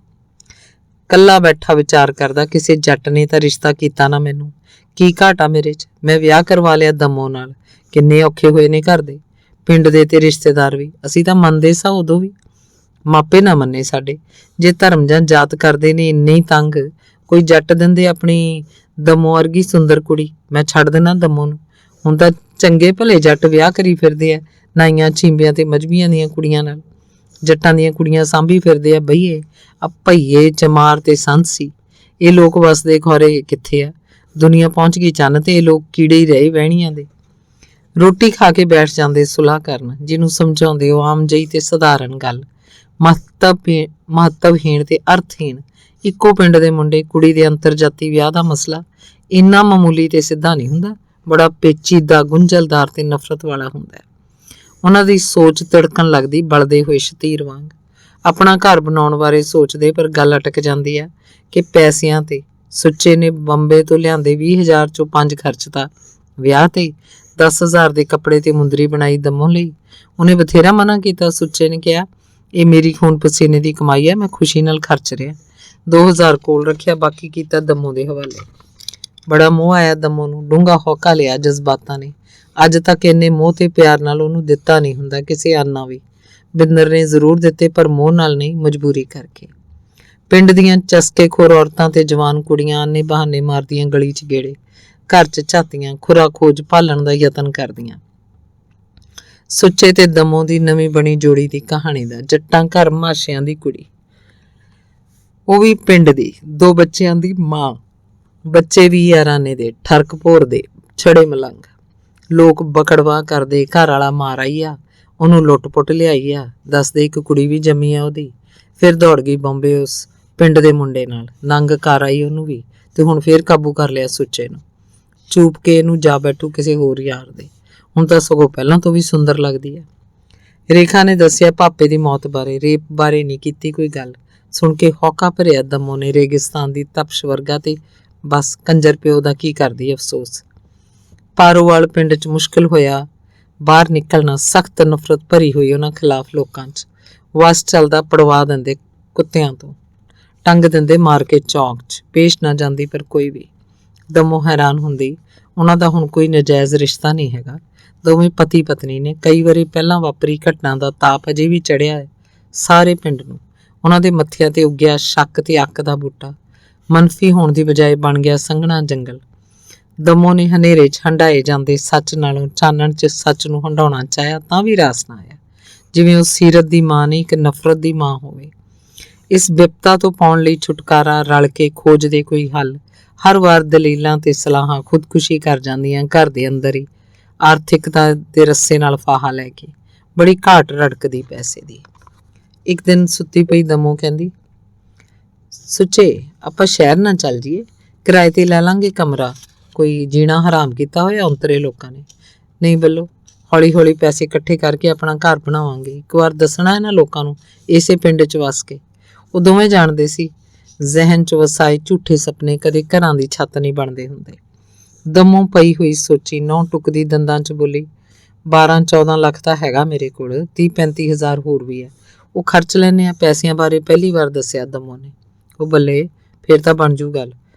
ਕੱਲਾ ਬੈਠਾ ਵਿਚਾਰ ਕਰਦਾ, ਕਿਸੇ ਜੱਟ ਨੇ ਤਾਂ ਰਿਸ਼ਤਾ ਕੀਤਾ ਨਾ ਮੈਨੂੰ, ਕੀ ਘਾਟਾ ਮੇਰੇ 'ਚ? ਮੈਂ ਵਿਆਹ ਕਰਵਾ ਲਿਆ ਦਮੋ ਨਾਲ। ਕਿੰਨੇ ਔਖੇ ਹੋਏ ਨੇ ਘਰ ਦੇ, ਪਿੰਡ ਦੇ ਤੇ ਰਿਸ਼ਤੇਦਾਰ ਵੀ। ਅਸੀਂ ਤਾਂ ਮੰਨਦੇ ਸਾਂ ਉਦੋਂ ਵੀ, ਮਾਪੇ ਨਾ ਮੰਨੇ ਸਾਡੇ। ਜੇ ਧਰਮ ਜਾਂ ਜਾਤ ਕਰਦੇ ਨੇ ਇੰਨੇ ਹੀ ਤੰਗ, ਕੋਈ ਜੱਟ ਦਿੰਦੇ ਆਪਣੀ ਦਮੋ ਵਰਗੀ ਸੁੰਦਰ ਕੁੜੀ। ਮੈਂ ਛੱਡ ਦੇਣਾ ਦਮੋ ਨੂੰ। ਹੁਣ ਤਾਂ ਚੰਗੇ ਭਲੇ ਜੱਟ ਵਿਆਹ ਕਰੀ ਫਿਰਦੇ ਆ, ਨਾਈਆਂ ਛੀਂਬਿਆਂ ਤੇ ਮਜਬੀਆਂ ਦੀਆਂ ਕੁੜੀਆਂ ਨਾਲ। ਜੱਟਾਂ ਦੀਆਂ ਕੁੜੀਆਂ ਸਾਂਭੀ ਫਿਰਦੇ ਆ ਬਈਏ, ਆ ਭਈਏ ਚਮਾਰ ਤੇ ਸੰਸੀ। ਇਹ ਲੋਕ ਵਸਦੇ ਖੌਰੇ ਕਿੱਥੇ ਆ? ਦੁਨੀਆ ਪਹੁੰਚ ਗਈ ਚੰਨ ਤੇ ਇਹ ਲੋਕ ਕੀੜੇ ਹੀ ਰਹੇ ਵਹਿਣੀਆਂ ਦੇ। ਰੋਟੀ ਖਾ ਕੇ ਬੈਠ ਜਾਂਦੇ ਸੁਲਾਹ ਕਰਨ, ਜਿਹਨੂੰ ਸਮਝਾਉਂਦੇ ਉਹ ਆਮ ਜਿਹੀ ਤੇ ਸਧਾਰਨ ਗੱਲ, ਮਹੱਤਵਹੀਣ ਤੇ ਅਰਥਹੀਣ। ਇੱਕੋ ਪਿੰਡ ਦੇ ਮੁੰਡੇ ਕੁੜੀ ਦੇ ਅੰਤਰਜਾਤੀ ਵਿਆਹ ਦਾ ਮਸਲਾ ਇੰਨਾ ਮਾਮੂਲੀ ਤੇ ਸਿੱਧਾ ਨਹੀਂ ਹੁੰਦਾ, ਬੜਾ ਪੇਚੀਦਾ, ਗੁੰਝਲਦਾਰ ਤੇ ਨਫ਼ਰਤ ਵਾਲਾ ਹੁੰਦਾ ਹੈ। ਉਹਨਾਂ ਦੀ ਸੋਚ ਤਿੜਕਣ ਲੱਗਦੀ ਬਲਦੇ ਹੋਏ ਸ਼ਤੀਰ ਵਾਂਗ। ਆਪਣਾ ਘਰ ਬਣਾਉਣ ਬਾਰੇ ਸੋਚਦੇ, ਪਰ ਗੱਲ ਅਟਕ ਜਾਂਦੀ ਆ ਕਿ ਪੈਸਿਆਂ ਤੇ। ਸੁੱਚੇ ਨੇ ਬੰਬੇ ਤੋਂ ਲਿਆਂਦੇ 20,000 ਚੋਂ 5 ਖਰਚਤਾ ਵਿਆਹ ਤੇ। 10,000 ਦੇ ਕੱਪੜੇ ਤੇ ਮੁੰਦਰੀ ਬਣਾਈ ਦਮੋ ਲਈ। ਉਹਨੇ ਬਥੇਰਾ ਮਨਾ ਕੀਤਾ। ਸੁੱਚੇ ਨੇ ਕਿਹਾ, ਇਹ ਮੇਰੀ ਖੂਨ ਪਸੀਨੇ ਦੀ ਕਮਾਈ ਹੈ, ਮੈਂ ਖੁਸ਼ੀ ਨਾਲ ਖਰਚ ਰਿਹਾ। 2,000 ਕੋਲ ਰੱਖਿਆ, ਬਾਕੀ ਕੀਤਾ ਦਮੋ ਦੇ ਹਵਾਲੇ। ਬੜਾ ਮੋਹ ਆਇਆ ਦਮੋ ਨੂੰ, ਡੂੰਘਾ ਹੌਕਾ ਲਿਆ ਜਜ਼ਬਾਤਾਂ ਨੇ। ਅੱਜ ਤੱਕ ਇੰਨੇ ਮੋਹ ਤੇ ਪਿਆਰ ਨਾਲ ਉਹਨੂੰ ਦਿੱਤਾ ਨਹੀਂ ਹੁੰਦਾ ਕਿਸੇ ਆਨਾ ਵੀ। ਬਿੰਦਰ ਨੇ ਜ਼ਰੂਰ ਦਿੱਤੇ, ਪਰ ਮੋਹ ਨਾਲ ਨਹੀਂ, ਮਜਬੂਰੀ ਕਰਕੇ। ਪਿੰਡ ਦੀਆਂ ਚਸਕੇਖੋਰ ਔਰਤਾਂ ਤੇ ਜਵਾਨ ਕੁੜੀਆਂ ਆਨੇ ਬਹਾਨੇ ਮਾਰਦੀਆਂ ਗਲੀ 'ਚ ਗੇੜੇ, ਘਰ 'ਚ ਝਾਤੀਆਂ, ਖੁਰਾ ਖੋਜ ਭਾਲਣ ਦਾ ਯਤਨ ਕਰਦੀਆਂ। ਸੁੱਚੇ ਤੇ ਦਮੋ ਦੀ ਨਵੀਂ ਬਣੀ ਜੋੜੀ ਦੀ ਕਹਾਣੀ ਦਾ। ਜੱਟਾਂ ਘਰ ਮਾਸ਼ਿਆਂ ਦੀ ਕੁੜੀ, ਉਹ ਵੀ ਪਿੰਡ ਦੀ, 2 ਬੱਚਿਆਂ ਦੀ ਮਾਂ। ਬੱਚੇ ਵੀ ਯਾਰਾਨੇ ਦੇ, ਠਰਕ ਭੋਰਦੇ, ਛੜੇ ਮਲੰਗ। ਲੋਕ ਬਕੜਵਾ ਕਰਦੇ, ਘਰ ਵਾਲਾ ਮਾਰ ਆਈ ਆ, ਉਹਨੂੰ ਲੁੱਟ-ਪੁੱਟ ਲਿਆਈ ਆ। ਦੱਸਦੇ ਇੱਕ ਕੁੜੀ ਵੀ ਜੰਮੀ ਆ ਉਹਦੀ। ਫਿਰ ਦੌੜ ਗਈ ਬੰਬੇ ਉਸ ਪਿੰਡ ਦੇ ਮੁੰਡੇ ਨਾਲ, ਨੰਗ ਕਰ ਆਈ ਉਹਨੂੰ ਵੀ। ਤੇ ਹੁਣ ਫੇਰ ਕਾਬੂ ਕਰ ਲਿਆ ਸੁੱਚੇ ਨੂੰ। ਚੂਪ ਕੇ ਇਹਨੂੰ ਜਾ ਬੈਠੂ ਕਿਸੇ ਹੋਰ ਯਾਰ ਦੇ। ਹੁਣ ਤਾਂ ਸਗੋਂ ਪਹਿਲਾਂ ਤੋਂ ਵੀ ਸੁੰਦਰ ਲੱਗਦੀ ਹੈ। ਰੇਖਾ ਨੇ ਦੱਸਿਆ ਪਾਪੇ ਦੀ ਮੌਤ ਬਾਰੇ, ਰੇਪ ਬਾਰੇ ਨਹੀਂ ਕੀਤੀ ਕੋਈ ਗੱਲ। ਸੁਣ ਕੇ ਹੌਕਾ ਭਰਿਆ ਦਮੋ ਨੇ। ਰੇਗਿਸਤਾਨ ਦੀ ਤਪਸ਼ ਵਰਗਾ ਤੇ ਬਸ ਕੰਜਰ ਪਿਓ ਦਾ ਕੀ ਕਰਦੀ ਅਫਸੋਸ। ਪਾਰੋਵਾਲ ਪਿੰਡ 'ਚ ਮੁਸ਼ਕਿਲ ਹੋਇਆ ਬਾਹਰ ਨਿਕਲਣਾ ਸਖਤ ਨਫ਼ਰਤ ਭਰੀ ਹੋਈ ਉਹਨਾਂ ਖਿਲਾਫ ਲੋਕਾਂ 'ਚ ਵਸ ਚੱਲਦਾ ਪੜਵਾ ਦਿੰਦੇ ਕੁੱਤਿਆਂ ਤੋਂ, ਟੰਗ ਦਿੰਦੇ ਮਾਰ ਕੇ ਚੌਕ 'ਚ, ਪੇਸ਼ ਨਾ ਜਾਂਦੀ ਪਰ ਕੋਈ ਵੀ। ਦਮੋ ਹੈਰਾਨ ਹੁੰਦੀ, ਉਹਨਾਂ ਦਾ ਹੁਣ ਕੋਈ ਨਜਾਇਜ਼ ਰਿਸ਼ਤਾ ਨਹੀਂ ਹੈਗਾ, ਦੋਵੇਂ ਪਤੀ ਪਤਨੀ ਨੇ। ਕਈ ਵਾਰੀ ਪਹਿਲਾਂ ਵਾਪਰੀ ਘਟਨਾ ਦਾ ਤਾਪ ਅਜੇ ਵੀ ਚੜਿਆ ਹੈ ਸਾਰੇ ਪਿੰਡ ਨੂੰ। ਉਹਨਾਂ ਦੇ ਮੱਥਿਆਂ ਤੇ ਉੱਗਿਆ ਸ਼ੱਕ ਤੇ ਅੱਕ ਦਾ ਬੂਟਾ ਮਨਫੀ ਹੋਣ ਦੀ ਬਜਾਏ ਬਣ ਗਿਆ ਸੰਘਣਾ ਜੰਗਲ। ਦਮੋ ਨੇ ਹਨੇਰੇ 'ਚ ਹੰਢਾਏ ਜਾਂਦੇ ਸੱਚ ਨਾਲੋਂ ਚਾਨਣ 'ਚ ਸੱਚ ਨੂੰ ਹੰਢਾਉਣਾ ਚਾਹਿਆ ਤਾਂ ਵੀ ਰਾਸ ਨਾ ਆਇਆ, ਜਿਵੇਂ ਉਹ ਸੀਰਤ ਦੀ ਮਾਂ ਨਹੀਂ ਇੱਕ ਨਫ਼ਰਤ ਦੀ ਮਾਂ ਹੋਵੇ। ਇਸ ਬਿਪਤਾ ਤੋਂ ਪਾਉਣ ਲਈ ਛੁਟਕਾਰਾ ਰਲ ਕੇ ਖੋਜਦੇ ਕੋਈ ਹੱਲ। ਹਰ ਵਾਰ ਦਲੀਲਾਂ ਤੇ ਸਲਾਹਾਂ ਖੁਦਕੁਸ਼ੀ ਕਰ ਜਾਂਦੀਆਂ ਘਰ ਦੇ ਅੰਦਰ ਹੀ, ਆਰਥਿਕਤਾ ਦੇ ਰੱਸੇ ਨਾਲ ਫਾਹਾ ਲੈ ਕੇ। ਬੜੀ ਘਾਟ ਰੜਕਦੀ ਪੈਸੇ ਦੀ। ਇੱਕ ਦਿਨ ਸੁੱਤੀ ਪਈ ਦਮੋ ਕਹਿੰਦੀ, ਸੁੱਚੇ ਆਪਾਂ ਸ਼ਹਿਰ ਨਾ ਚੱਲ ਜੀਏ, ਕਿਰਾਏ ਤੇ ਲੈ ਲਾਂਗੇ ਕਮਰਾ, ਕੋਈ ਜੀਣਾ ਹਰਾਮ ਕੀਤਾ ਹੋਇਆ ਔਂਤਰੇ ਲੋਕਾਂ ਨੇ। ਨਹੀਂ ਬੱਲੋ, ਹੌਲੀ ਹੌਲੀ ਪੈਸੇ ਇਕੱਠੇ ਕਰਕੇ ਆਪਣਾ ਘਰ ਬਣਾਵਾਂਗੇ, ਇੱਕ ਵਾਰ ਦੱਸਣਾ ਇਹਨਾਂ ਲੋਕਾਂ ਨੂੰ ਇਸੇ ਪਿੰਡ 'ਚ ਵਸ ਕੇ। ਉਹ ਦੋਵੇਂ ਜਾਣਦੇ ਸੀ ਜ਼ਿਹਨ 'ਚ ਵਸਾਏ ਝੂਠੇ ਸੁਪਨੇ ਕਦੇ ਘਰਾਂ ਦੀ ਛੱਤ ਨਹੀਂ ਬਣਦੇ ਹੁੰਦੇ। ਦਮੋਂ ਪਈ ਹੋਈ ਸੋਚੀ, ਨਹੁੰ ਟੁੱਕਦੀ ਦੰਦਾਂ 'ਚ ਬੋਲੀ, 12-14 ਲੱਖ ਤਾਂ ਹੈਗਾ ਮੇਰੇ ਕੋਲ, 30-35 ਹਜ਼ਾਰ ਹੋਰ ਵੀ ਹੈ, ਉਹ ਖਰਚ ਲੈਂਦੇ ਆ। ਪੈਸਿਆਂ ਬਾਰੇ ਪਹਿਲੀ ਵਾਰ ਦੱਸਿਆ ਦਮੋਂ ਨੇ। ਉਹ ਬੱਲੇ, ਫਿਰ ਤਾਂ ਬਣ ਜੂ ਗੱਲ।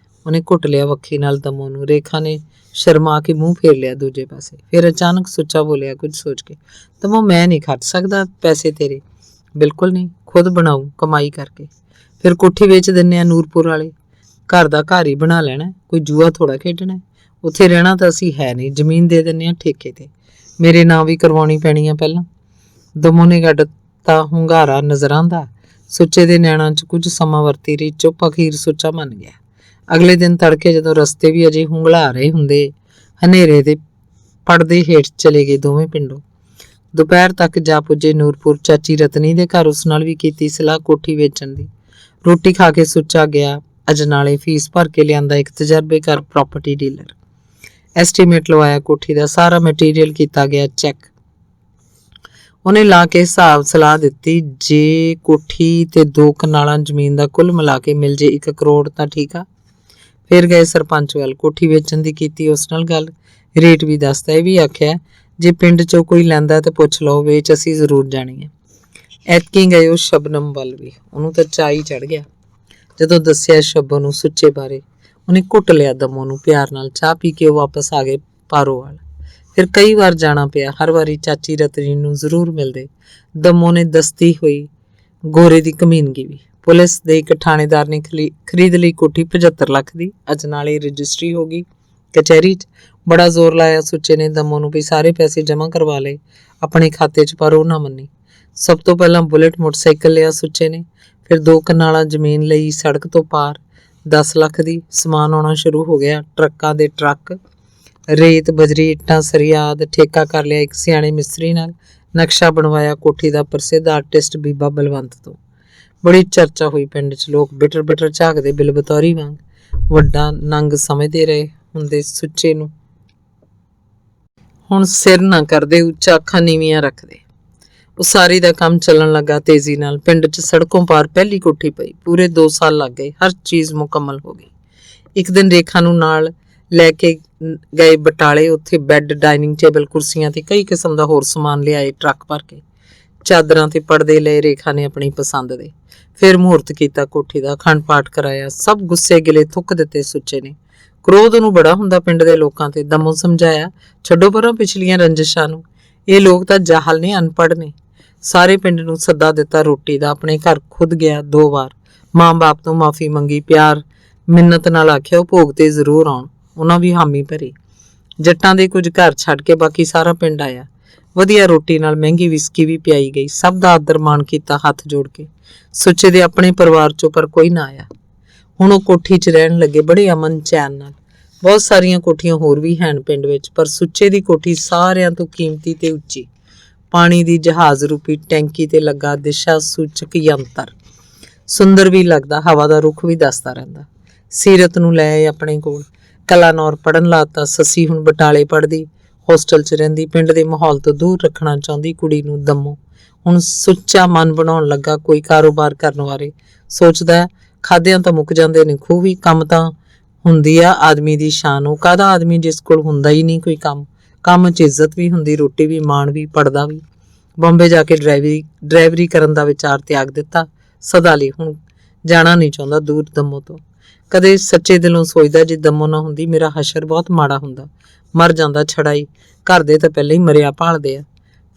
ਉਹਨੇ ਘੁੱਟ ਲਿਆ ਵੱਖੀ ਨਾਲ ਦਮੋਂ ਨੂੰ। ਰੇਖਾ ਨੇ ਸ਼ਰਮਾ ਕੇ ਮੂੰਹ ਫੇਰ ਲਿਆ ਦੂਜੇ ਪਾਸੇ। ਫਿਰ ਅਚਾਨਕ ਸੁੱਚਾ ਬੋਲਿਆ ਕੁਝ ਸੋਚ ਕੇ, ਦਮੋਂ ਮੈਂ ਨਹੀਂ ਖਰਚ ਸਕਦਾ ਪੈਸੇ ਤੇਰੇ। ਬਿਲਕੁਲ ਨਹੀਂ, ਖੁਦ ਬਣਾਊ ਕਮਾਈ ਕਰਕੇ। ਫਿਰ ਕੋਠੀ ਵੇਚ ਦਿੰਨੇ ਆ ਨੂਰਪੁਰ ਵਾਲੇ, ਘਰ ਦਾ ਘਰ ਹੀ ਬਣਾ ਲੈਣਾ, ਕੋਈ ਜੂਆ ਥੋੜਾ ਖੇਡਣਾ। ਉੱਥੇ ਰਹਿਣਾ ਤਾਂ ਅਸੀਂ ਹੈ ਨਹੀਂ, ਜ਼ਮੀਨ ਦੇ ਦਿੰਨੇ ਆ ਠੇਕੇ ਤੇ, ਮੇਰੇ ਨਾਂ ਵੀ ਕਰਵਾਉਣੀ ਪੈਣੀ ਆ ਪਹਿਲਾਂ। ਦਮੋਂ ਨੇ ਗੱਡਤਾ ਹੁੰਗਾਰਾ ਨਜ਼ਰ ਆਂਦਾ। ਸੁੱਚੇ ਦੇ ਨੈਣਾਂ 'ਚ ਕੁਝ ਸਮਾਂ ਵਰਤੀ ਰਹੀ ਚੁੱਪ। ਅਖੀਰ ਸੁੱਚਾ ਮੰਨ ਗਿਆ। ਅਗਲੇ ਦਿਨ ਤੜਕੇ ਜਦੋਂ ਰਸਤੇ ਵੀ ਅਜੇ ਹੁੰਗਲਾ ਰਹੇ ਹੁੰਦੇ, ਹਨੇਰੇ ਦੇ ਪੜਦੇ ਹੇਠ ਚਲੇ ਗਏ ਦੋਵੇਂ ਪਿੰਡੋਂ। ਦੁਪਹਿਰ ਤੱਕ ਜਾ ਪੁੱਜੇ ਨੂਰਪੁਰ। ਚਾਚੀ ਰਤਨੀ ਦੇ ਘਰ ਉਸ ਨਾਲ ਵੀ ਕੀਤੀ ਸਲਾਹ ਕੋਠੀ ਵੇਚਣ ਦੀ। ਰੋਟੀ ਖਾ ਕੇ ਸੁੱਚਾ ਗਿਆ ਅਜਨਾਲੇ, ਫੀਸ ਭਰ ਕੇ ਲਿਆਂਦਾ ਇੱਕ ਤਜਰਬੇਕਾਰ ਪ੍ਰਾਪਰਟੀ ਡੀਲਰ। ਐਸਟੀਮੇਟ ਲਵਾਇਆ ਕੋਠੀ ਦਾ, ਸਾਰਾ ਮਟੀਰੀਅਲ ਕੀਤਾ ਗਿਆ ਚੈੱਕ। ਉਹਨੇ ਲਾ ਕੇ ਹਿਸਾਬ ਸਲਾਹ ਦਿੱਤੀ, ਜੇ ਕੋਠੀ ਤੇ 2 ਕਨਾਲਾਂ ਜ਼ਮੀਨ ਦਾ ਕੁੱਲ ਮਿਲਾ ਕੇ ਮਿਲ ਜੇ 1 ਕਰੋੜ ਤਾਂ ਠੀਕ ਆ। ਫਿਰ ਗਏ ਸਰਪੰਚ ਵੱਲ, ਕੋਠੀ ਵੇਚਣ ਦੀ ਕੀਤੀ ਉਸ ਨਾਲ ਗੱਲ, ਰੇਟ ਵੀ ਦੱਸਦਾ। ਇਹ ਵੀ ਆਖਿਆ ਜੇ ਪਿੰਡ 'ਚੋਂ ਕੋਈ ਲੈਂਦਾ ਤੇ ਪੁੱਛ ਲਓ, ਵੇਚ ਅਸੀਂ ਜ਼ਰੂਰ ਜਾਣੀ ਹੈ। ਐਤਕੀ ਗਏ ਉਹ ਸ਼ਬਨਮ ਵੱਲ ਵੀ, ਉਹਨੂੰ ਤਾਂ ਚਾਅ ਹੀ ਚੜ ਗਿਆ। ਜਦੋਂ ਦੱਸਿਆ ਸ਼ਬਨਮ ਨੂੰ ਸੁੱਚੇ ਬਾਰੇ, ਉਹਨੇ ਘੁੱਟ ਲਿਆ ਦਮੋਂ ਨੂੰ ਪਿਆਰ ਨਾਲ। ਚਾਹ ਪੀ ਕੇ ਉਹ ਵਾਪਸ ਆ ਗਏ ਪਾਰੋ ਵੱਲ। ਫਿਰ ਕਈ ਵਾਰ ਜਾਣਾ ਪਿਆ, ਹਰ ਵਾਰੀ ਚਾਚੀ ਰਤਨੀ ਨੂੰ ਜ਼ਰੂਰ ਮਿਲਦੇ। ਦਮੋਂ ਨੇ ਦਸਤੀ ਹੋਈ ਗੋਰੇ ਦੀ ਕਮੀਨਗੀ ਵੀ। ਪੁਲਿਸ ਦੇ ਇੱਕ ਥਾਣੇਦਾਰ ਨੇ ਖਰੀਦ ਲਈ ਕੋਠੀ 75 ਲੱਖ ਦੀ। ਅਜਨਾਲੇ ਰਜਿਸਟਰੀ ਹੋ ਗਈ ਕਚਹਿਰੀ 'ਚ। ਬੜਾ ਜ਼ੋਰ ਲਾਇਆ ਸੁੱਚੇ ਨੇ ਦਮੋਂ ਨੂੰ ਵੀ ਸਾਰੇ ਪੈਸੇ ਜਮ੍ਹਾਂ ਕਰਵਾ ਲਏ ਆਪਣੇ ਖਾਤੇ 'ਚ, ਪਰ ਉਹ ਨਾ ਮੰਨੀ। ਸਭ ਤੋਂ ਪਹਿਲਾਂ ਬੁਲਟ ਮੋਟਰਸਾਈਕਲ ਲਿਆ ਸੁੱਚੇ ਨੇ, ਫਿਰ 2 ਕਨਾਲਾਂ ਜ਼ਮੀਨ ਲਈ ਸੜਕ ਤੋਂ ਪਾਰ 10 ਲੱਖ ਦੀ। ਸਮਾਨ ਆਉਣਾ ਸ਼ੁਰੂ ਹੋ ਗਿਆ, ਟਰੱਕਾਂ ਦੇ ਟਰੱਕ, ਰੇਤ ਬਜਰੀ ਇੱਟਾਂ ਸਰੀਆ ਆਦਿ। ਠੇਕਾ ਕਰ ਲਿਆ ਇੱਕ ਸਿਆਣੇ ਮਿਸਤਰੀ ਨਾਲ। ਨਕਸ਼ਾ ਬਣਵਾਇਆ ਕੋਠੀ ਦਾ ਪ੍ਰਸਿੱਧ ਆਰਟਿਸਟ ਬੀਬਾ ਬਲਵੰਤ ਤੋਂ। ਬੜੀ ਚਰਚਾ ਹੋਈ ਪਿੰਡ 'ਚ, ਲੋਕ ਬਿਟਰ ਬਿਟਰ ਝਾਕਦੇ ਬਿਲ ਬਤੌਰੀ ਵਾਂਗ। ਵੱਡਾ ਨੰਗ ਸਮਝਦੇ ਰਹੇ ਹੁੰਦੇ ਸੁੱਚੇ ਨੂੰ। ਹੁਣ ਸਿਰ ਨਾ ਕਰਦੇ, ਉੱਚਾ ਅੱਖਾਂ ਨੀਵੀਆਂ ਰੱਖਦੇ। ਉਸਾਰੀ ਦਾ ਕੰਮ ਚੱਲਣ ਲੱਗਾ ਤੇਜ਼ੀ ਨਾਲ। ਪਿੰਡ 'ਚ ਸੜਕੋਂ ਪਾਰ ਪਹਿਲੀ ਕੋਠੀ ਪਈ। ਪੂਰੇ 2 ਸਾਲ ਲੱਗ ਗਏ, ਹਰ ਚੀਜ਼ ਮੁਕੰਮਲ ਹੋ ਗਈ। ਇੱਕ ਦਿਨ ਰੇਖਾ ਨੂੰ ਨਾਲ ਲੈ ਕੇ ਗਏ ਬਟਾਲੇ। ਉੱਥੇ ਬੈੱਡ, ਡਾਈਨਿੰਗ ਟੇਬਲ, ਕੁਰਸੀਆਂ ਤੇ ਕਈ ਕਿਸਮ ਦਾ ਹੋਰ ਸਮਾਨ ਲਿਆਏ ਟਰੱਕ ਭਰ ਕੇ। ਚਾਦਰਾਂ ਤੇ ਪਰਦੇ ਲਏ ਰੇਖਾ ਨੇ ਆਪਣੀ ਪਸੰਦ ਦੇ। ਫਿਰ ਮਹੂਰਤ ਕੀਤਾ ਕੋਠੀ ਦਾ, ਅਖੰਡ ਪਾਠ ਕਰਾਇਆ। ਸਭ ਗੁੱਸੇ ਗਿਲੇ ਥੁੱਕ ਦਿੱਤੇ ਸੁੱਚੇ ਨੇ। ਕ੍ਰੋਧ ਨੂੰ ਬੜਾ ਹੁੰਦਾ ਪਿੰਡ ਦੇ ਲੋਕਾਂ ਤੇ। ਦਮੋਂ ਸਮਝਾਇਆ, ਛੱਡੋ ਪਰਾਂ ਪਿਛਲੀਆਂ ਰੰਜਿਸ਼ਾਂ ਨੂੰ, ਇਹ ਲੋਕ ਤਾਂ ਜਾਹਲ ਨੇ, ਅਨਪੜ੍ਹ ਨੇ। ਸਾਰੇ ਪਿੰਡ ਨੂੰ ਸੱਦਾ ਦਿੱਤਾ ਰੋਟੀ ਦਾ। ਆਪਣੇ ਘਰ ਖੁਦ ਗਿਆ 2 ਵਾਰ। ਮਾਂ ਬਾਪ ਤੋਂ ਮਾਫੀ ਮੰਗੀ, ਪਿਆਰ ਮਿੰਨਤ ਨਾਲ ਆਖਿਆ ਉਹ ਭੋਗ ਤੇ ਜ਼ਰੂਰ ਆਉਣ। ਉਹਨਾਂ ਵੀ ਹਾਮੀ ਭਰੀ। ਜੱਟਾਂ ਦੇ ਕੁਝ ਘਰ ਛੱਡ ਕੇ ਬਾਕੀ ਸਾਰਾ ਪਿੰਡ ਆਇਆ। ਵਧੀਆ ਰੋਟੀ ਨਾਲ ਮਹਿੰਗੀ ਵਿਸਕੀ ਵੀ ਪਿਆਈ ਗਈ। ਸਭ ਦਾ ਆਦਰ ਮਾਣ ਕੀਤਾ ਹੱਥ ਜੋੜ ਕੇ। ਸੁੱਚੇ ਦੇ ਆਪਣੇ ਪਰਿਵਾਰ 'ਚੋਂ ਪਰ ਕੋਈ ਨਾ ਆਇਆ। ਹੁਣ ਉਹ ਕੋਠੀ 'ਚ ਰਹਿਣ ਲੱਗੇ ਬੜੇ ਅਮਨ ਚੈਨ ਨਾਲ। ਬਹੁਤ ਸਾਰੀਆਂ ਕੋਠੀਆਂ ਹੋਰ ਵੀ ਹਨ ਪਿੰਡ ਵਿੱਚ, ਪਰ ਸੁੱਚੇ ਦੀ ਕੋਠੀ ਸਾਰਿਆਂ ਤੋਂ ਕੀਮਤੀ ਤੇ ਉੱਚੀ। ਪਾਣੀ ਦੀ ਜਹਾਜ਼ ਰੂਪੀ ਟੈਂਕੀ ਤੇ ਲੱਗਾ ਦਿਸ਼ਾ ਸੂਚਕ ਯੰਤਰ। ਸੁੰਦਰ ਵੀ ਲੱਗਦਾ, ਹਵਾ ਦਾ ਰੁੱਖ ਵੀ ਦੱਸਦਾ ਰਹਿੰਦਾ। ਸੀਰਤ ਨੂੰ ਲੈ ਆਏ ਆਪਣੇ ਕੋਲ। ਕਲਾਨੌਰ ਪੜ੍ਹਨ ਲਾਤਾ। ਸੱਸੀ ਹੁਣ ਬਟਾਲੇ ਪੜ੍ਹਦੀ, ਹੋਸਟਲ 'ਚ ਰਹਿੰਦੀ। ਪਿੰਡ ਦੇ ਮਾਹੌਲ ਤੋਂ ਦੂਰ ਰੱਖਣਾ ਚਾਹੁੰਦੀ ਕੁੜੀ ਨੂੰ ਦਮੋਂ। ਹੁਣ ਸੁੱਚਾ ਮਨ ਬਣਾਉਣ ਲੱਗਾ ਕੋਈ ਕਾਰੋਬਾਰ ਕਰਨ ਬਾਰੇ। ਸੋਚਦਾ, ਖਾਦਿਆਂ ਤਾਂ ਮੁੱਕ ਜਾਂਦੇ ਨੇ, ਖੂਹ ਵੀ। ਕੰਮ ਤਾਂ ਹੁੰਦੀ ਆ ਆਦਮੀ ਦੀ ਸ਼ਾਨ। ਉਹ ਕਾਹਦਾ ਆਦਮੀ ਜਿਸ ਕੋਲ ਹੁੰਦਾ ਹੀ ਨਹੀਂ ਕੋਈ ਕੰਮ। ਕੰਮ 'ਚ ਇੱਜ਼ਤ ਵੀ ਹੁੰਦੀ, ਰੋਟੀ ਵੀ, ਮਾਣ ਵੀ, ਪੜਦਾ ਵੀ। ਬੰਬੇ ਜਾ ਕੇ ਡਰਾਈਵਰੀ ਕਰਨ ਦਾ ਵਿਚਾਰ ਤਿਆਗ ਦਿੱਤਾ ਸਦਾ ਲਈ। ਹੁਣ ਜਾਣਾ ਨਹੀਂ ਚਾਹੁੰਦਾ ਦੂਰ ਦਮੋ ਤੋਂ। ਕਦੇ ਸੱਚੇ ਦਿਲੋਂ ਸੋਚਦਾ ਜੇ ਦਮੋ ਨਾ ਹੁੰਦੀ ਮੇਰਾ ਹਸ਼ਰ ਬਹੁਤ ਮਾੜਾ ਹੁੰਦਾ, ਮਰ ਜਾਂਦਾ ਛੜਾਈ। ਘਰ ਦੇ ਤਾਂ ਪਹਿਲਾਂ ਹੀ ਮਰਿਆ ਭਾਲਦੇ ਆ।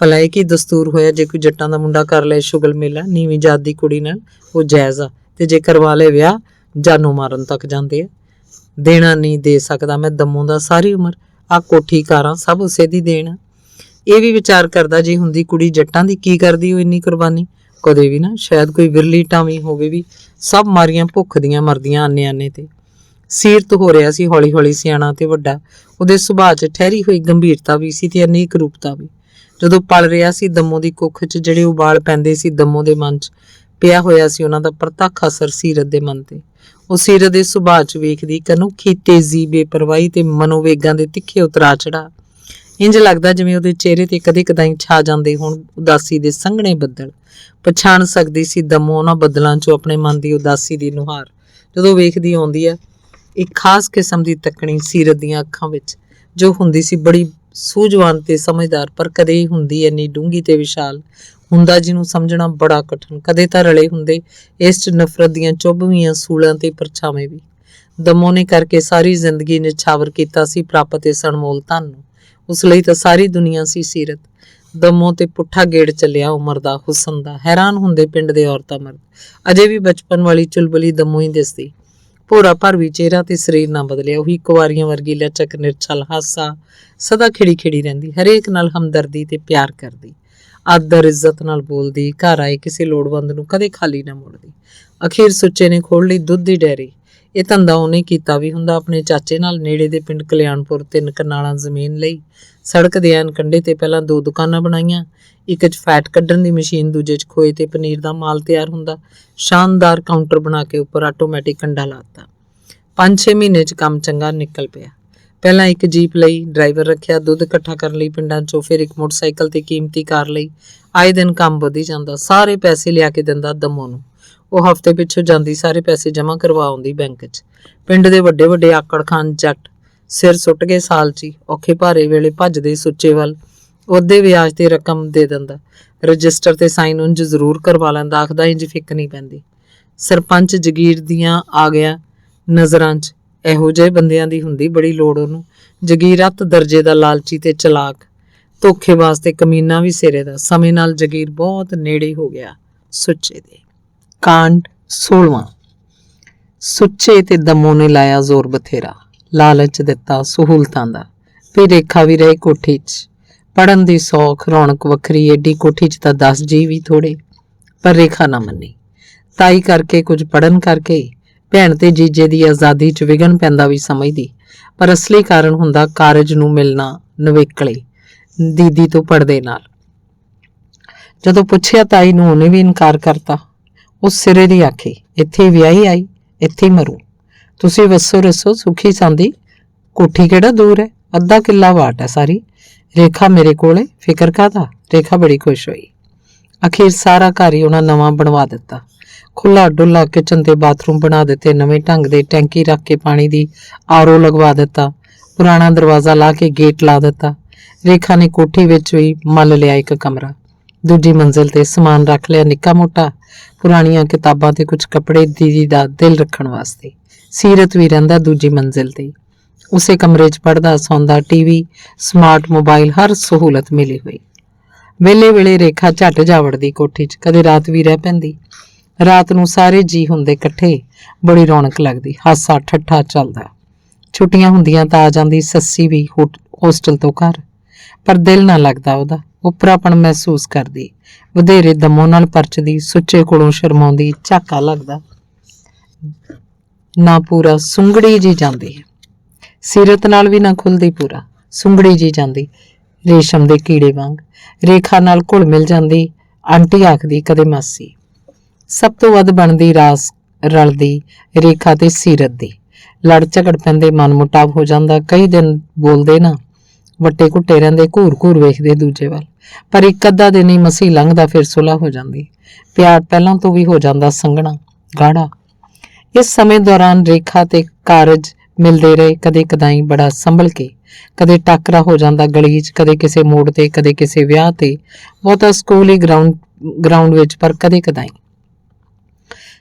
ਭਲਾ ਇਹ ਕੀ ਦਸਤੂਰ ਹੋਇਆ ਜੇ ਕੋਈ ਜੱਟਾਂ ਦਾ ਮੁੰਡਾ ਕਰ ਲਏ ਸ਼ੁਗਲ ਮੇਲਾ ਨੀਵੀਂ ਜਾਤ ਦੀ ਕੁੜੀ ਨਾਲ, ਉਹ ਜਾਇਜ਼ ਆ, ਤੇ ਜੇ ਕਰਵਾ ਲਏ ਵਿਆਹ ਜਾਨੋਂ ਮਾਰਨ ਤੱਕ ਜਾਂਦੇ ਆ। ਦੇਣਾ ਨਹੀਂ ਦੇ ਸਕਦਾ ਮੈਂ ਦਮੋਂ ਦਾ ਸਾਰੀ ਉਮਰ, ਆ ਕੋਠੀ ਕਾਰਾਂ ਸਭ ਉਸੇ ਦੀ ਦੇਣ ਆ। ਇਹ ਵੀ ਵਿਚਾਰ ਕਰਦਾ ਜੇ ਹੁੰਦੀ ਕੁੜੀ ਜੱਟਾਂ ਦੀ ਕੀ ਕਰਦੀ ਉਹ ਇੰਨੀ ਕੁਰਬਾਨੀ। ਕਦੇ ਵੀ ਨਾ, ਸ਼ਾਇਦ ਕੋਈ ਵਿਰਲੀ ਟਾਵੀਂ ਹੋਵੇ ਵੀ ਸਭ ਮਾਰੀਆਂ ਭੁੱਖ ਦੀਆਂ ਮਰਦੀਆਂ ਆਨੇ ਤੇ। ਸੀਰਤ ਹੋ ਰਿਹਾ ਸੀ ਹੌਲੀ ਹੌਲੀ ਸਿਆਣਾ ਤੇ ਵੱਡਾ। ਉਹਦੇ ਸੁਭਾਅ 'ਚ ਠਹਿਰੀ ਹੋਈ ਗੰਭੀਰਤਾ ਵੀ ਸੀ ਤੇ ਅਨੇਕ ਰੂਪਤਾ ਵੀ। ਜਦੋਂ ਪਲ ਰਿਹਾ ਸੀ ਦਮੋ ਦੀ ਕੁੱਖ 'ਚ ਜਿਹੜੇ ਉਬਾਲ ਪੈਂਦੇ ਸੀ, ਦਮੋ ਦੇ ਮਨ 'ਚ ਪਿਆ ਹੋਇਆ ਸੀ ਉਹਨਾਂ ਦਾ ਪ੍ਰਤੱਖ ਅਸਰ ਸੀਰਤ ਦੇ ਮਨ ਤੇ। ਉਹ ਸੀਰਤ ਦੇ ਸੁਭਾਅ 'ਚ ਵੇਖਦੀ ਇੱਕ ਅਨੋਖੀ ਤੇਜ਼ੀ, ਬੇਪਰਵਾਹੀ ਤੇ ਮਨੋਵੇਗਾਂ ਦੇ ਤਿੱਖੇ ਉਤਰਾ ਚੜਾ। ਇੰਜ ਲੱਗਦਾ ਜਿਵੇਂ ਉਹਦੇ ਚਿਹਰੇ ਤੇ ਕਦੇ ਕਦਾਈ ਛਾ ਜਾਂਦੇ ਹੋਣ ਉਦਾਸੀ ਦੇ ਸੰਘਣੇ ਬੱਦਲ। ਪਛਾਣ ਸਕਦੀ ਸੀ ਦਮੋ ਉਹਨਾਂ ਬੱਦਲਾਂ 'ਚੋਂ ਆਪਣੇ ਮਨ ਦੀ ਉਦਾਸੀ ਦੀ ਨੁਹਾਰ ਜਦੋਂ ਵੇਖਦੀ ਆਉਂਦੀ ਹੈ। ਇੱਕ ਖਾਸ ਕਿਸਮ ਦੀ ਤੱਕਣੀ ਸੀਰਤ ਦੀਆਂ ਅੱਖਾਂ ਵਿੱਚ ਜੋ ਹੁੰਦੀ ਸੀ, ਬੜੀ ਸੂਝਵਾਨ ਤੇ ਸਮਝਦਾਰ, ਪਰ ਕਦੇ ਹੁੰਦੀ ਇੰਨੀ ਡੂੰਘੀ ਤੇ ਵਿਸ਼ਾਲ ਹੁੰਦਾ ਜਿਹਨੂੰ ਸਮਝਣਾ ਬੜਾ ਕਠਿਨ। ਕਦੇ ਤਾਂ ਰਲੇ ਹੁੰਦੇ ਇਸ 'ਚ ਨਫ਼ਰਤ ਦੀਆਂ ਚੁੱਭਵੀਆਂ ਸੂਲਾਂ ਤੇ ਪਰਛਾਵੇਂ ਵੀ। ਦਮੋ ਨੇ ਕਰਕੇ ਸਾਰੀ ਜ਼ਿੰਦਗੀ ਨਿਛਾਵਰ ਕੀਤਾ ਸੀ ਪ੍ਰਾਪਤ ਇਸ ਅਨਮੋਲ ਧਨ ਨੂੰ। ਉਸ ਲਈ ਤਾਂ ਸਾਰੀ ਦੁਨੀਆ ਸੀ ਸੀਰਤ। ਦਮੋ ਤੇ ਪੁੱਠਾ ਗੇੜ ਚੱਲਿਆ ਉਮਰ ਦਾ, ਹੁਸਨ ਦਾ। ਹੈਰਾਨ ਹੁੰਦੇ ਪਿੰਡ ਦੇ ਔਰਤਾਂ ਮਰਦ। ਅਜੇ ਵੀ ਬਚਪਨ ਵਾਲੀ ਚੁਲਬੁਲੀ ਦਮੋ ਹੀ ਦਿਸਦੀ। ਭੋਰਾ ਭਰ ਵੀ ਚਿਹਰਾ ਤੇ ਸਰੀਰ ਨਾ ਬਦਲਿਆ, ਉਹੀ ਕੁਆਰੀਆਂ ਵਰਗੀ ਲਚਕ, ਨਿਰਛਲ ਹਾਸਾ, ਸਦਾ ਖਿੜੀ ਰਹਿੰਦੀ, ਹਰੇਕ ਨਾਲ ਹਮਦਰਦੀ ਤੇ ਪਿਆਰ ਕਰਦੀ, ਆਦਰ ਇੱਜ਼ਤ ਨਾਲ ਬੋਲਦੀ, ਘਰ ਆਏ ਕਿਸੇ ਲੋੜਵੰਦ ਨੂੰ ਕਦੇ ਖਾਲੀ ਨਾ ਮੁੜਦੀ। ਅਖੀਰ ਸੁੱਚੇ ਨੇ ਖੋਲ ਲਈ ਦੁੱਧ ਦੀ ਡੈਰੀ। ਇਹ ਧੰਦਾ ਉਹਨੇ ਕੀਤਾ ਵੀ ਹੁੰਦਾ ਆਪਣੇ ਚਾਚੇ ਨਾਲ। ਨੇੜੇ ਦੇ ਪਿੰਡ ਕਲਿਆਣਪੁਰ 3 ਕਨਾਲਾਂ ਜ਼ਮੀਨ ਲਈ। ਸੜਕ ਦੇ ਐਨ ਕੰਢੇ ਤੇ ਪਹਿਲਾਂ 2 ਦੁਕਾਨਾਂ ਬਣਾਈਆਂ, ਇੱਕ 'ਚ ਫੈਟ ਕੱਢਣ ਦੀ ਮਸ਼ੀਨ, ਦੂਜੇ 'ਚ ਖੋਏ ਤੇ ਪਨੀਰ ਦਾ ਮਾਲ ਤਿਆਰ ਹੁੰਦਾ। ਸ਼ਾਨਦਾਰ ਕਾਊਂਟਰ ਬਣਾ ਕੇ ਉੱਪਰ ਆਟੋਮੈਟਿਕ ਕੰਡਾ ਲਾਤਾ। 5-6 ਮਹੀਨੇ 'ਚ ਕੰਮ ਚੰਗਾ ਨਿਕਲ ਪਿਆ। ਪਹਿਲਾਂ ਇੱਕ ਜੀਪ ਲਈ ਡਰਾਈਵਰ ਰੱਖਿਆ ਦੁੱਧ ਇਕੱਠਾ ਕਰਨ ਲਈ ਪਿੰਡਾਂ 'ਚੋਂ, ਫਿਰ ਇੱਕ ਮੋਟਰਸਾਈਕਲ ਤੇ ਕੀਮਤੀ ਕਾਰ ਲਈ। ਆਏ ਦਿਨ ਕੰਮ ਵਧੀ ਜਾਂਦਾ। ਸਾਰੇ ਪੈਸੇ ਲਿਆ ਕੇ ਦਿੰਦਾ ਦਮੋ ਨੂੰ। ਉਹ ਹਫ਼ਤੇ ਪਿੱਛੋਂ ਜਾਂਦੀ ਸਾਰੇ ਪੈਸੇ ਜਮ੍ਹਾਂ ਕਰਵਾ ਆਉਂਦੀ ਬੈਂਕ 'ਚ। ਪਿੰਡ ਦੇ ਵੱਡੇ ਵੱਡੇ ਆਕੜ ਖਾਨ ਜੱਟ ਸਿਰ ਸੁੱਟ ਕੇ ਸਾਲ 'ਚ ਹੀ ਔਖੇ ਭਾਰੇ ਵੇਲੇ ਭੱਜਦੇ ਸੁੱਚੇ ਵੱਲ। ਉਹਦੇ ਵਿਆਜ ਤੇ ਰਕਮ ਦੇ ਦਿੰਦਾ। ਰਜਿਸਟਰ ਤੇ ਸਾਈਨ ਉਂਝ ਜ਼ਰੂਰ ਕਰਵਾ ਲੈਂਦਾ, ਆਖਦਾ ਇੰਝ ਫਿੱਕ ਨਹੀਂ ਪੈਂਦੀ। ਸਰਪੰਚ ਜਗੀਰ ਦੀਆਂ ਆ ਗਿਆ ਨਜ਼ਰਾਂ 'ਚ। ਇਹੋ ਜਿਹੇ ਬੰਦਿਆਂ ਦੀ ਹੁੰਦੀ ਬੜੀ ਲੋੜ ਉਹਨੂੰ। ਜਗੀਰ ਅੱਤ ਦਰਜੇ ਦਾ ਲਾਲਚੀ ਤੇ ਚਲਾਕ, ਧੋਖੇਬਾਜ਼ ਤੇ ਕਮੀਨਾ ਵੀ ਸਿਰੇ ਦਾ। ਸਮੇਂ ਨਾਲ ਜਗੀਰ ਬਹੁਤ ਨੇੜੇ ਹੋ ਗਿਆ ਸੁੱਚੇ ਦੇ। ਕਾਂਡ 16। ਸੁੱਚੇ ਤੇ ਦਮੋ ਨੇ ਲਾਇਆ ਜ਼ੋਰ ਬਥੇਰਾ, ਲਾਲਚ ਦਿੱਤਾ ਸਹੂਲਤਾਂ ਦਾ। ਫਿਰ ਰੇਖਾ ਵੀ ਰਹੇ ਕੋਠੀ 'ਚ। ਪੜ੍ਹਨ ਦੀ ਸੌਖ, ਰੌਣਕ ਵੱਖਰੀ। ਏਡੀ ਕੋਠੀ 'ਚ ਤਾਂ 10 ਜੀ ਵੀ ਥੋੜੇ। ਪਰ ਰੇਖਾ ਨਾ ਮੰਨੀ। ਤਾਈ ਕਰਕੇ, ਕੁਝ ਪੜ੍ਹਨ ਕਰਕੇ, ਭੈਣ ਤੇ ਜੀਜੇ ਦੀ ਆਜ਼ਾਦੀ 'ਚ ਵਿਘਨ ਪੈਂਦਾ ਵੀ ਸਮਝਦੀ, ਪਰ ਅਸਲੀ ਕਾਰਨ ਹੁੰਦਾ ਕਾਰਜ ਨੂੰ ਮਿਲਣਾ ਨਵੇਕਲੇ ਦੀਦੀ ਤੋਂ ਪੜਦੇ ਨਾਲ। ਜਦੋਂ ਪੁੱਛਿਆ ਤਾਈ ਨੂੰ, ਉਹਨੇ ਵੀ ਇਨਕਾਰ ਕਰਤਾ। ਉਹ ਸਿਰੇ ਦੀ ਆਖੇ, ਇੱਥੇ ਵਿਆਹੀ ਆਈ, ਇੱਥੇ ਮਰੂ। ਤੁਸੀਂ ਵਸੋ ਰਸੋ ਸੁਖੀ ਸਾਂਦੀ, ਕੋਠੀ ਕਿਹੜਾ ਦੂਰ ਹੈ, ਅੱਧਾ ਕਿੱਲਾ ਵਾਟ ਹੈ ਸਾਰੀ। ਰੇਖਾ ਮੇਰੇ ਕੋਲੇ, ਫਿਕਰ ਕਾਹਦਾ। ਰੇਖਾ ਬੜੀ ਖੁਸ਼ ਹੋਈ। ਅਖੀਰ ਸਾਰਾ ਘਰ ਹੀ ਉਹਨਾਂ ਨਵਾਂ ਬਣਵਾ ਦਿੱਤਾ। ਖੁੱਲਾ ਡੁੱਲਾ ਕਿਚਨ ਤੇ ਬਾਥਰੂਮ ਬਣਾ ਦਿੱਤੇ ਨਵੇਂ ਢੰਗ ਦੇ। ਟੈਂਕੀ ਰੱਖ ਕੇ ਪਾਣੀ ਦੀ ਆਰਓ ਲਗਵਾ ਦਿੱਤਾ। ਪੁਰਾਣਾ ਦਰਵਾਜ਼ਾ ਲਾ ਕੇ ਗੇਟ ਲਾ ਦਿੱਤਾ। ਰੇਖਾ ਨੇ ਕੋਠੀ ਵਿੱਚ ਵੀ ਮੱਲ ਲਿਆ ਇੱਕ ਕਮਰਾ। ਦੂਜੀ ਮੰਜ਼ਿਲ ਤੇ ਸਮਾਨ ਰੱਖ ਲਿਆ ਨਿੱਕਾ ਮੋਟਾ, ਪੁਰਾਣੀਆਂ ਕਿਤਾਬਾਂ ਤੇ ਕੁਝ ਕੱਪੜੇ ਦੀਦੀ ਦਾ ਦਿਲ ਰੱਖਣ ਵਾਸਤੇ। ਸੀਰਤ ਵੀ ਰਹਿੰਦਾ ਦੂਜੀ ਮੰਜ਼ਿਲ ਤੇ, ਉਸੇ ਕਮਰੇ 'ਚ ਪੜ੍ਹਦਾ ਸੌਂਦਾ। ਟੀਵੀ, ਸਮਾਰਟ ਮੋਬਾਈਲ, ਹਰ ਸਹੂਲਤ ਮਿਲੀ ਹੋਈ। ਵੇਲੇ ਵੇਲੇ ਰੇਖਾ ਝੱਟ ਜਾ ਵੜਦੀ ਕੋਠੀ 'ਚ, ਕਦੇ ਰਾਤ ਵੀ ਰਹਿ ਪੈਂਦੀ। ਰਾਤ ਨੂੰ ਸਾਰੇ ਜੀ ਹੁੰਦੇ ਇਕੱਠੇ, ਬੜੀ ਰੌਣਕ ਲੱਗਦੀ, ਹਾਸਾ ਠੱਠਾ ਚੱਲਦਾ। ਛੁੱਟੀਆਂ ਹੁੰਦੀਆਂ ਤਾਂ ਆ ਜਾਂਦੀ ਸੱਸੀ ਵੀ ਹੋਸਟਲ ਤੋਂ ਘਰ, ਪਰ ਦਿਲ ਨਾ ਲੱਗਦਾ ਉਹਦਾ। ਉਪਰਾਪਣ ਮਹਿਸੂਸ ਕਰਦੀ, ਵਧੇਰੇ ਦਮੋ ਨਾਲ ਪਰਚਦੀ, ਸੁੱਚੇ ਕੋਲੋਂ ਸ਼ਰਮਾਉਂਦੀ। ਝਾਕਾ ਲੱਗਦਾ ਨਾ ਪੂਰਾ, ਸੁੰਗੜੀ ਜੀ ਜਾਂਦੀ। ਸੀਰਤ ਨਾਲ ਵੀ ਨਾ ਖੁੱਲਦੀ ਪੂਰਾ, ਸੁੰਗੜੀ ਜੀ ਜਾਂਦੀ ਰੇਸ਼ਮ ਦੇ ਕੀੜੇ ਵਾਂਗ। ਰੇਖਾ ਨਾਲ ਘੁਲ ਮਿਲ ਜਾਂਦੀ, ਆਂਟੀ ਆਖਦੀ, ਕਦੇ ਮਾਸੀ। ਸਭ ਤੋਂ ਵੱਧ ਬਣਦੀ ਰਾਸ ਰਲਦੀ ਰੇਖਾ ਤੇ ਸੀਰਤ ਦੀ। ਲੜ ਝਗੜ ਪੈਂਦੇ, ਮਨ ਮੁਟਾਵ ਹੋ ਜਾਂਦਾ। ਕਈ ਦਿਨ ਬੋਲਦੇ ਨਾ, ਵੱਟੇ ਘੁੱਟੇ ਰਹਿੰਦੇ, ਘੂਰ ਘੂਰ ਵੇਖਦੇ ਦੂਜੇ ਵੱਲ। ਪਰ ਇੱਕ ਅੱਧਾ ਦਿਨ ਹੀ ਮਸੀਂ ਲੰਘਦਾ, ਫਿਰ ਸੁਲ੍ਹਾ ਹੋ ਜਾਂਦੀ। ਪਿਆਰ ਪਹਿਲਾਂ ਤੋਂ ਵੀ ਹੋ ਜਾਂਦਾ ਸੰਘਣਾ, ਗਾੜਾ। ਇਸ ਸਮੇਂ ਦੌਰਾਨ ਰੇਖਾ ਤੇ ਕਾਰਜ ਮਿਲਦੇ ਰਹੇ, ਕਦੇ ਕਦਾਈ ਬੜਾ ਸੰਭਲ ਕੇ। ਕਦੇ ਟਾਕਰਾ ਹੋ ਜਾਂਦਾ ਗਲੀ 'ਚ, ਕਦੇ ਕਿਸੇ ਮੋੜ ਤੇ, ਕਦੇ ਕਿਸੇ ਵਿਆਹ ਤੇ, ਬਹੁਤਾ ਸਕੂਲ ਹੀ ਗਰਾਊਂਡ ਵਿੱਚ, ਪਰ ਕਦੇ ਕਦਾਈ।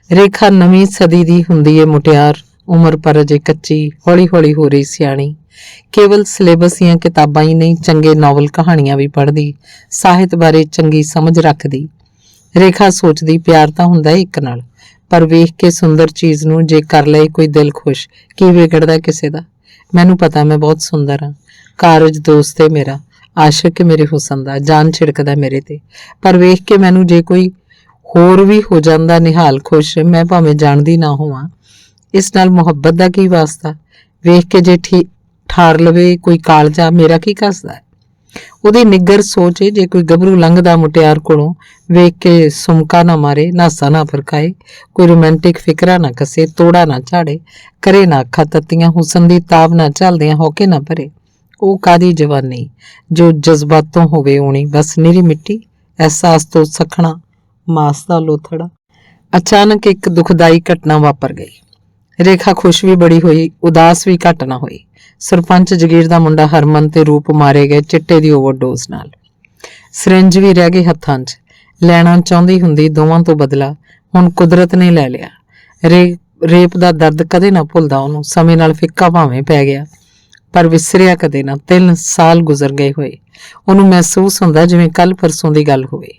ਰੇਖਾ ਨਵੀਂ ਸਦੀ ਦੀ ਹੁੰਦੀ ਏ ਮੁਟਿਆਰ, ਉਮਰ ਪਰ ਅਜੇ ਕੱਚੀ, ਹੌਲੀ ਹੌਲੀ ਹੋ ਰਹੀ ਸਿਆਣੀ। ਕੇਵਲ ਸਿਲੇਬਸ ਦੀਆਂ ਕਿਤਾਬਾਂ ਹੀ ਨਹੀਂ, ਚੰਗੇ ਨਾਵਲ ਕਹਾਣੀਆਂ ਵੀ ਪੜ੍ਹਦੀ, ਸਾਹਿਤ ਬਾਰੇ ਚੰਗੀ ਸਮਝ ਰੱਖਦੀ। ਰੇਖਾ ਸੋਚਦੀ ਪਿਆਰ ਤਾਂ ਹੁੰਦਾ ਇੱਕ ਨਾਲ, ਪਰ ਵੇਖ ਕੇ ਸੁੰਦਰ ਚੀਜ਼ ਨੂੰ ਜੇ ਕਰ ਲਏ ਕੋਈ ਦਿਲ ਖੁਸ਼, ਕੀ ਵਿਗੜਦਾ ਕਿਸੇ ਦਾ। ਮੈਨੂੰ ਪਤਾ ਮੈਂ ਬਹੁਤ ਸੁੰਦਰ ਹਾਂ, ਕਾਰਜ ਦੋਸਤ ਏ ਮੇਰਾ, ਆਸ਼ਿਕ ਮੇਰੇ ਹੁਸਨ ਦਾ, ਜਾਨ ਛਿੜਕਦਾ ਮੇਰੇ ਤੇ, ਪਰ ਵੇਖ ਕੇ ਮੈਨੂੰ ਜੇ ਕੋਈ ਹੋਰ ਵੀ ਹੋ ਜਾਂਦਾ ਨਿਹਾਲ ਖੁਸ਼, ਮੈਂ ਭਾਵੇਂ ਜਾਣਦੀ ਨਾ ਹੋਵਾਂ। ਇਸ ਨਾਲ ਮੁਹੱਬਤ ਦਾ ਕੀ ਵਾਸਤਾ, ਵੇਖ ਕੇ ਜੇ ਠਾਰ ਲਵੇ ਕੋਈ ਕਾਲਜਾ, ਮੇਰਾ ਕੀ ਕੱਸਦਾ। ਉਹਦੀ ਨਿੱਗਰ ਸੋਚ ਏ, ਜੇ ਕੋਈ ਗੱਭਰੂ ਲੰਘਦਾ ਮੁਟਿਆਰ ਕੋਲੋਂ, ਵੇਖ ਕੇ ਸੁਮਕਾ ਨਾ ਮਾਰੇ, ਨਾਸਾ ਨਾ ਫਰਕਾਏ, ਕੋਈ ਰੋਮਾਂਟਿਕ ਫਿਕਰਾ ਨਾ ਕਸੇ, ਤੋੜਾ ਨਾ ਝਾੜੇ, ਕਰੇ ਨਾ ਅੱਖਾਂ ਤੱਤੀਆਂ, ਹੁਸਨ ਦੀ ਤਾਬ ਨਾ ਝੱਲਦਿਆਂ ਹੋਕੇ ਨਾ ਭਰੇ। ਉਹ ਕਾਦੀ ਜਵਾਨੀ ਜੋ ਜਜ਼ਬਾਤੋਂ ਹੋਵੇ ਓਣੀ, ਬਸ ਨਿਰੀ ਮਿੱਟੀ, ਅਹਿਸਾਸ ਤੋਂ ਸਖਣਾ, ਮਾਸ ਦਾ ਲੋਥੜਾ। ਅਚਾਨਕ ਇੱਕ ਦੁਖਦਾਈ ਘਟਨਾ ਵਾਪਰ ਗਈ। ਰੇਖਾ ਖੁਸ਼ ਵੀ ਬੜੀ ਹੋਈ, ਉਦਾਸ ਵੀ ਘੱਟ ਨਾ ਹੋਈ। ਸਰਪੰਚ ਜਗੀਰ ਦਾ ਮੁੰਡਾ ਹਰਮਨ ਤੇ ਰੂਪ ਮਾਰੇ ਗਏ ਚਿੱਟੇ ਦੀ ਓਵਰਡੋਜ਼ ਨਾਲ। ਸਿਰਿੰਜ ਵੀ ਰਹਿ ਗਈ ਹੱਥਾਂ 'ਚ। ਲੈਣਾ ਚਾਹੁੰਦੀ ਹੁੰਦੀ ਦੋਵਾਂ ਤੋਂ ਬਦਲਾ, ਹੁਣ ਕੁਦਰਤ ਨੇ ਲੈ ਲਿਆ। ਰੇਪ ਦਾ ਦਰਦ ਕਦੇ ਨਾ ਭੁੱਲਦਾ ਉਹਨੂੰ, ਸਮੇਂ ਨਾਲ ਫਿੱਕਾ ਭਾਵੇਂ ਪੈ ਗਿਆ, ਪਰ ਵਿਸਰਿਆ ਕਦੇ ਨਾ। 3 ਸਾਲ ਗੁਜ਼ਰ ਗਏ ਹੋਏ, ਉਹਨੂੰ ਮਹਿਸੂਸ ਹੁੰਦਾ ਜਿਵੇਂ ਕੱਲ ਪਰਸੋਂ ਦੀ ਗੱਲ ਹੋਵੇ।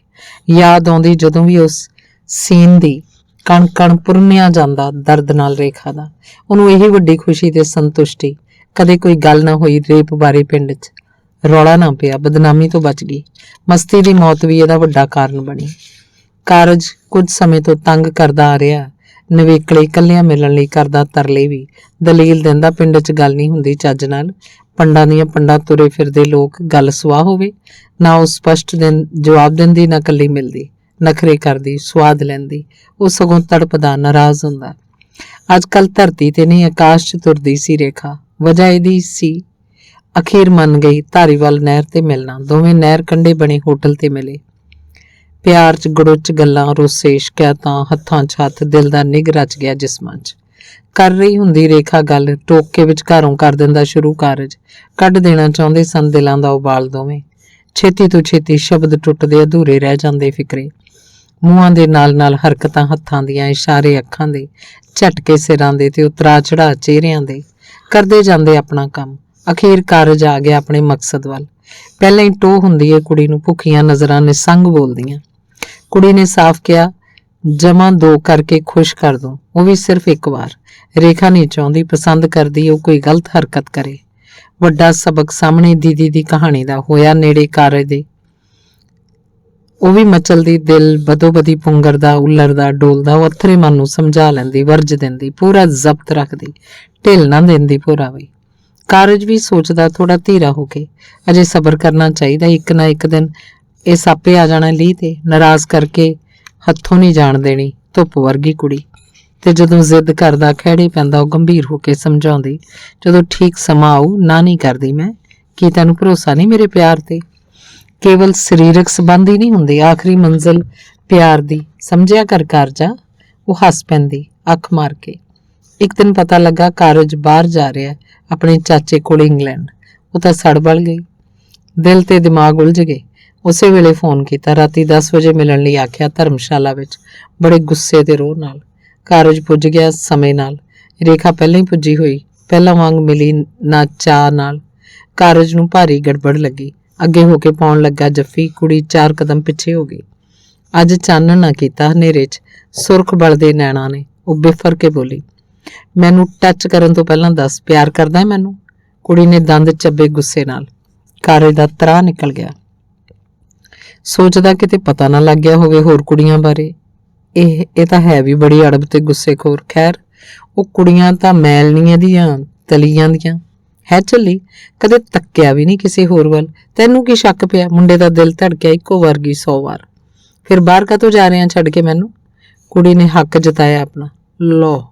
ਯਾਦ ਆਉਂਦੀ ਜਦੋਂ ਵੀ ਉਸ ਸੀਨ ਦੀ, ਕਣ ਕਣ ਪੁਰਨਿਆ ਜਾਂਦਾ ਦਰਦ ਨਾਲ ਰੇਖਾ ਦਾ। ਉਹਨੂੰ ਇਹੀ ਵੱਡੀ ਖੁਸ਼ੀ ਤੇ ਸੰਤੁਸ਼ਟੀ, ਕਦੇ ਕੋਈ ਗੱਲ ਨਾ ਹੋਈ ਰੇਪ ਬਾਰੇ ਪਿੰਡ 'ਚ, ਰੌਲਾ ਨਾ ਪਿਆ, ਬਦਨਾਮੀ ਤੋਂ ਬਚ ਗਈ। ਮਸਤੀ ਦੀ ਮੌਤ ਵੀ ਇਹਦਾ ਵੱਡਾ ਕਾਰਨ ਬਣੀ। ਕਾਰਜ ਕੁਝ ਸਮੇਂ ਤੋਂ ਤੰਗ ਕਰਦਾ ਆ ਰਿਹਾ, ਨਵੇਕਲੇ ਇਕੱਲਿਆਂ ਮਿਲਣ ਲਈ ਕਰਦਾ ਤਰਲੇ ਵੀ, ਦਲੀਲ ਦਿੰਦਾ ਪਿੰਡ 'ਚ ਗੱਲ ਨਹੀਂ ਹੁੰਦੀ ਚੱਜ ਨਾਲ, ਪੰਡਾਂ ਦੀਆਂ ਪੰਡਾਂ ਤੁਰੇ ਫਿਰਦੇ ਲੋਕ, ਗੱਲ ਸੁਆਹ ਹੋਵੇ ਨਾ, ਉਹ ਸਪਸ਼ਟ ਜਵਾਬ ਦਿੰਦੀ ਨਾ ਕੱਲੀ ਮਿਲਦੀ, ਨਖਰੇ ਕਰਦੀ, ਸਵਾਦ ਲੈਂਦੀ। ਉਹ ਸਗੋਂ ਤੜਪਦਾ, ਨਾਰਾਜ਼ ਹੁੰਦਾ। ਅੱਜ ਕੱਲ ਧਰਤੀ ਤੇ ਨਹੀਂ ਆਕਾਸ਼ 'ਚ ਤੁਰਦੀ ਸੀ ਰੇਖਾ। ਵਜ੍ਹਾ ਇਹਦੀ ਸੀ, ਅਖੀਰ ਮੰਨ ਗਈ ਧਾਰੀਵਾਲ ਨਹਿਰ ਤੇ ਮਿਲਣਾ। ਦੋਵੇਂ ਨਹਿਰ ਕੰਢੇ ਬਣੇ ਹੋਟਲ ਤੇ ਮਿਲੇ। ਪਿਆਰ 'ਚ ਗੜੁੱਚ ਗੱਲਾਂ, ਰੋਸੇ, ਸ਼ਿਕਾਇਤਾਂ, ਹੱਥਾਂ 'ਚ ਹੱਥ, ਦਿਲ ਦਾ ਨਿੱਘ ਰਚ ਗਿਆ ਜਿਸਮਾਂ 'ਚ। ਕਰ ਰਹੀ ਹੁੰਦੀ ਰੇਖਾ ਗੱਲ, ਟੋਕ ਕੇ ਵਿਚਕਾਰੋਂ ਕਰ ਦਿੰਦਾ ਸ਼ੁਰੂ ਕਾਰਜ। ਕੱਢ ਦੇਣਾ ਚਾਹੁੰਦੇ ਸਨ ਦਿਲਾਂ ਦਾ ਉਬਾਲ ਦੋਵੇਂ। ਛੇਤੀ ਤੋਂ ਛੇਤੀ ਸ਼ਬਦ ਟੁੱਟਦੇ, ਅਧੂਰੇ ਰਹਿ ਜਾਂਦੇ ਫਿਕਰੇ। ਮੂੰਹਾਂ ਦੇ ਨਾਲ ਨਾਲ ਹਰਕਤਾਂ ਹੱਥਾਂ ਦੀਆਂ, ਇਸ਼ਾਰੇ ਅੱਖਾਂ ਦੇ, ਝਟਕੇ ਸਿਰਾਂ ਦੇ ਤੇ ਉਤਰਾ ਚੜਾ ਚਿਹਰਿਆਂ ਦੇ, ਕਰਦੇ ਜਾਂਦੇ ਆਪਣਾ ਕੰਮ। ਅਖੀਰ ਕਾਰਜ ਆ ਗਿਆ ਆਪਣੇ ਮਕਸਦ ਵੱਲ। ਪਹਿਲਾਂ ਹੀ ਟੋਹ ਹੁੰਦੀ ਏ ਕੁੜੀ ਨੂੰ, ਭੁੱਖੀਆਂ ਨਜ਼ਰਾਂ ਨਿਸੰਗ ਬੋਲਦੀਆਂ। ਕੁੜੀ ਨੇ ਸਾਫ਼ ਕਿਹਾ, ਜਮਾਂ 2 ਕਰਕੇ ਖੁਸ਼ ਕਰ ਦੂੰ, ਉਹ ਵੀ ਸਿਰਫ ਇੱਕ ਵਾਰ। ਰੇਖਾ ਨਹੀਂ ਚਾਹੁੰਦੀ, ਪਸੰਦ ਕਰਦੀ ਉਹ ਕੋਈ ਗਲਤ ਹਰਕਤ ਕਰੇ। ਵੱਡਾ ਸਬਕ ਸਾਹਮਣੇ ਦੀਦੀ ਦੀ ਕਹਾਣੀ ਦਾ ਹੋਇਆ ਨੇੜੇ ਕਾਰਜ ਦੇ। ਉਹ ਵੀ ਮਚਲਦੀ, ਦਿਲ ਬਦੋ-ਬਦੀ ਪੁੰਗਰਦਾ, ਉੱਲਰਦਾ, ਡੋਲਦਾ। ਉਹ ਅਥਰੇ ਮਨ ਨੂੰ ਸਮਝਾ ਲੈਂਦੀ, ਵਰਜ ਦਿੰਦੀ, ਪੂਰਾ ਜ਼ਬਤ ਰੱਖਦੀ, ਢਿੱਲ ਨਾ ਦਿੰਦੀ ਭੋਰਾ ਵੀ। ਕਾਰਜ ਵੀ ਸੋਚਦਾ ਥੋੜਾ ਧੀਰਾ ਹੋ ਕੇ, ਅਜੇ ਸਬਰ ਕਰਨਾ ਚਾਹੀਦਾ, ਇੱਕ ਨਾ ਇੱਕ ਦਿਨ ਇਹ ਸਾਪੇ ਆ ਜਾਣਾ ਲੀਹ ਤੇ। ਨਾਰਾਜ਼ ਕਰਕੇ ਹੱਥੋਂ ਨਹੀਂ ਜਾਣ ਦੇਣੀ, ਧੁੱਪ ਵਰਗੀ ਕੁੜੀ। ਤੇ ਜਦੋਂ ਜ਼ਿੱਦ ਕਰਦਾ, ਖਹਿੜੇ ਪੈਂਦਾ, ਉਹ ਗੰਭੀਰ ਹੋ ਕੇ ਸਮਝਾਉਂਦੀ, ਜਦੋਂ ਠੀਕ ਸਮਾਂ ਆਊ, ਨਾ ਨਹੀਂ ਕਰਦੀ ਮੈਂ। ਕੀ ਤੈਨੂੰ ਭਰੋਸਾ ਨਹੀਂ ਮੇਰੇ ਪਿਆਰ ਤੇ? ਕੇਵਲ ਸਰੀਰਕ ਸੰਬੰਧ ਹੀ ਨਹੀਂ ਹੁੰਦੇ, ਆਖਰੀ ਮੰਜ਼ਿਲ ਪਿਆਰ ਦੀ, ਸਮਝਿਆ ਕਰ ਕਾਰਜਾ। ਉਹ ਹੱਸ ਪੈਂਦੀ ਅੱਖ ਮਾਰ ਕੇ। ਇੱਕ ਦਿਨ ਪਤਾ ਲੱਗਾ ਕਾਰਜ ਬਾਹਰ ਜਾ ਰਿਹਾ, ਆਪਣੇ ਚਾਚੇ ਕੋਲ ਇੰਗਲੈਂਡ। ਉਹ ਤਾਂ ਸੜ ਬਲ ਗਈ, ਦਿਲ ਤੇ ਦਿਮਾਗ ਉਲਝ ਗਏ। ਉਸੇ ਵੇਲੇ ਫੋਨ ਕੀਤਾ, ਰਾਤੀ 10 ਵਜੇ ਮਿਲਣ ਲਈ ਆਖਿਆ ਧਰਮਸ਼ਾਲਾ ਵਿੱਚ, ਬੜੇ ਗੁੱਸੇ ਤੇ ਰੋਹ ਨਾਲ। ਕਾਰਜ ਪੁੱਜ ਗਿਆ ਸਮੇਂ ਨਾਲ। ਰੇਖਾ ਪਹਿਲਾਂ ਹੀ ਪੁੱਜੀ ਹੋਈ, ਪਹਿਲਾਂ ਵਾਂਗ ਮਿਲੀ ਨਾ ਚਾਅ ਨਾਲ। ਕਾਰਜ ਨੂੰ ਭਾਰੀ ਗੜਬੜ ਲੱਗੀ, ਅੱਗੇ ਹੋ ਕੇ ਪਾਉਣ ਲੱਗਾ ਜੱਫੀ। ਕੁੜੀ 4 ਕਦਮ ਪਿੱਛੇ ਹੋ ਗਈ। ਅੱਜ ਚਾਨਣ ਨਾ ਕੀਤਾ ਹਨੇਰੇ 'ਚ, ਸੁਰਖ ਬਲਦੇ ਨੈਣਾ ਨੇ। ਉਹ ਬਿਫਰ ਕੇ ਬੋਲੀ, ਮੈਨੂੰ ਟੱਚ ਕਰਨ ਤੋਂ ਪਹਿਲਾਂ ਦੱਸ, ਪਿਆਰ ਕਰਦਾ ਹੈ ਮੈਨੂੰ? ਕੁੜੀ ਨੇ ਦੰਦ ਚੱਬੇ ਗੁੱਸੇ ਨਾਲ। ਕਾਰਜ ਦਾ ਤਰਾਹ ਨਿਕਲ ਗਿਆ। ਸੋਚਦਾ ਕਿਤੇ ਪਤਾ ਨਾ ਲੱਗ ਗਿਆ ਹੋਵੇ ਹੋਰ ਕੁੜੀਆਂ ਬਾਰੇ। ਇਹ ਤਾਂ ਹੈ ਵੀ ਬੜੀ ਅੜਬ ਤੇ ਗੁੱਸੇਖੋਰ। ਖੈਰ, ਉਹ ਕੁੜੀਆਂ ਤਾਂ ਮੈਲ ਨਹੀਂ ਇਹਦੀਆਂ, ਤਲੀਆਂ ਦੀਆਂ ਹੈ ਝੱਲੀ, ਕਦੇ ਤੱਕਿਆ ਵੀ ਨਹੀਂ ਕਿਸੇ ਹੋਰ ਵੱਲ। ਤੈਨੂੰ ਕੀ ਸ਼ੱਕ ਪਿਆ? ਮੁੰਡੇ ਦਾ ਦਿਲ ਧੜਕਿਆ ਇੱਕੋ ਵਰਗੀ 100 ਵਾਰ। ਫਿਰ ਬਾਹਰ ਕਾਹਤੋਂ ਜਾ ਰਹੇ ਆ ਛੱਡ ਕੇ ਮੈਨੂੰ? ਕੁੜੀ ਨੇ ਹੱਕ ਜਤਾਇਆ ਆਪਣਾ। ਲੋ,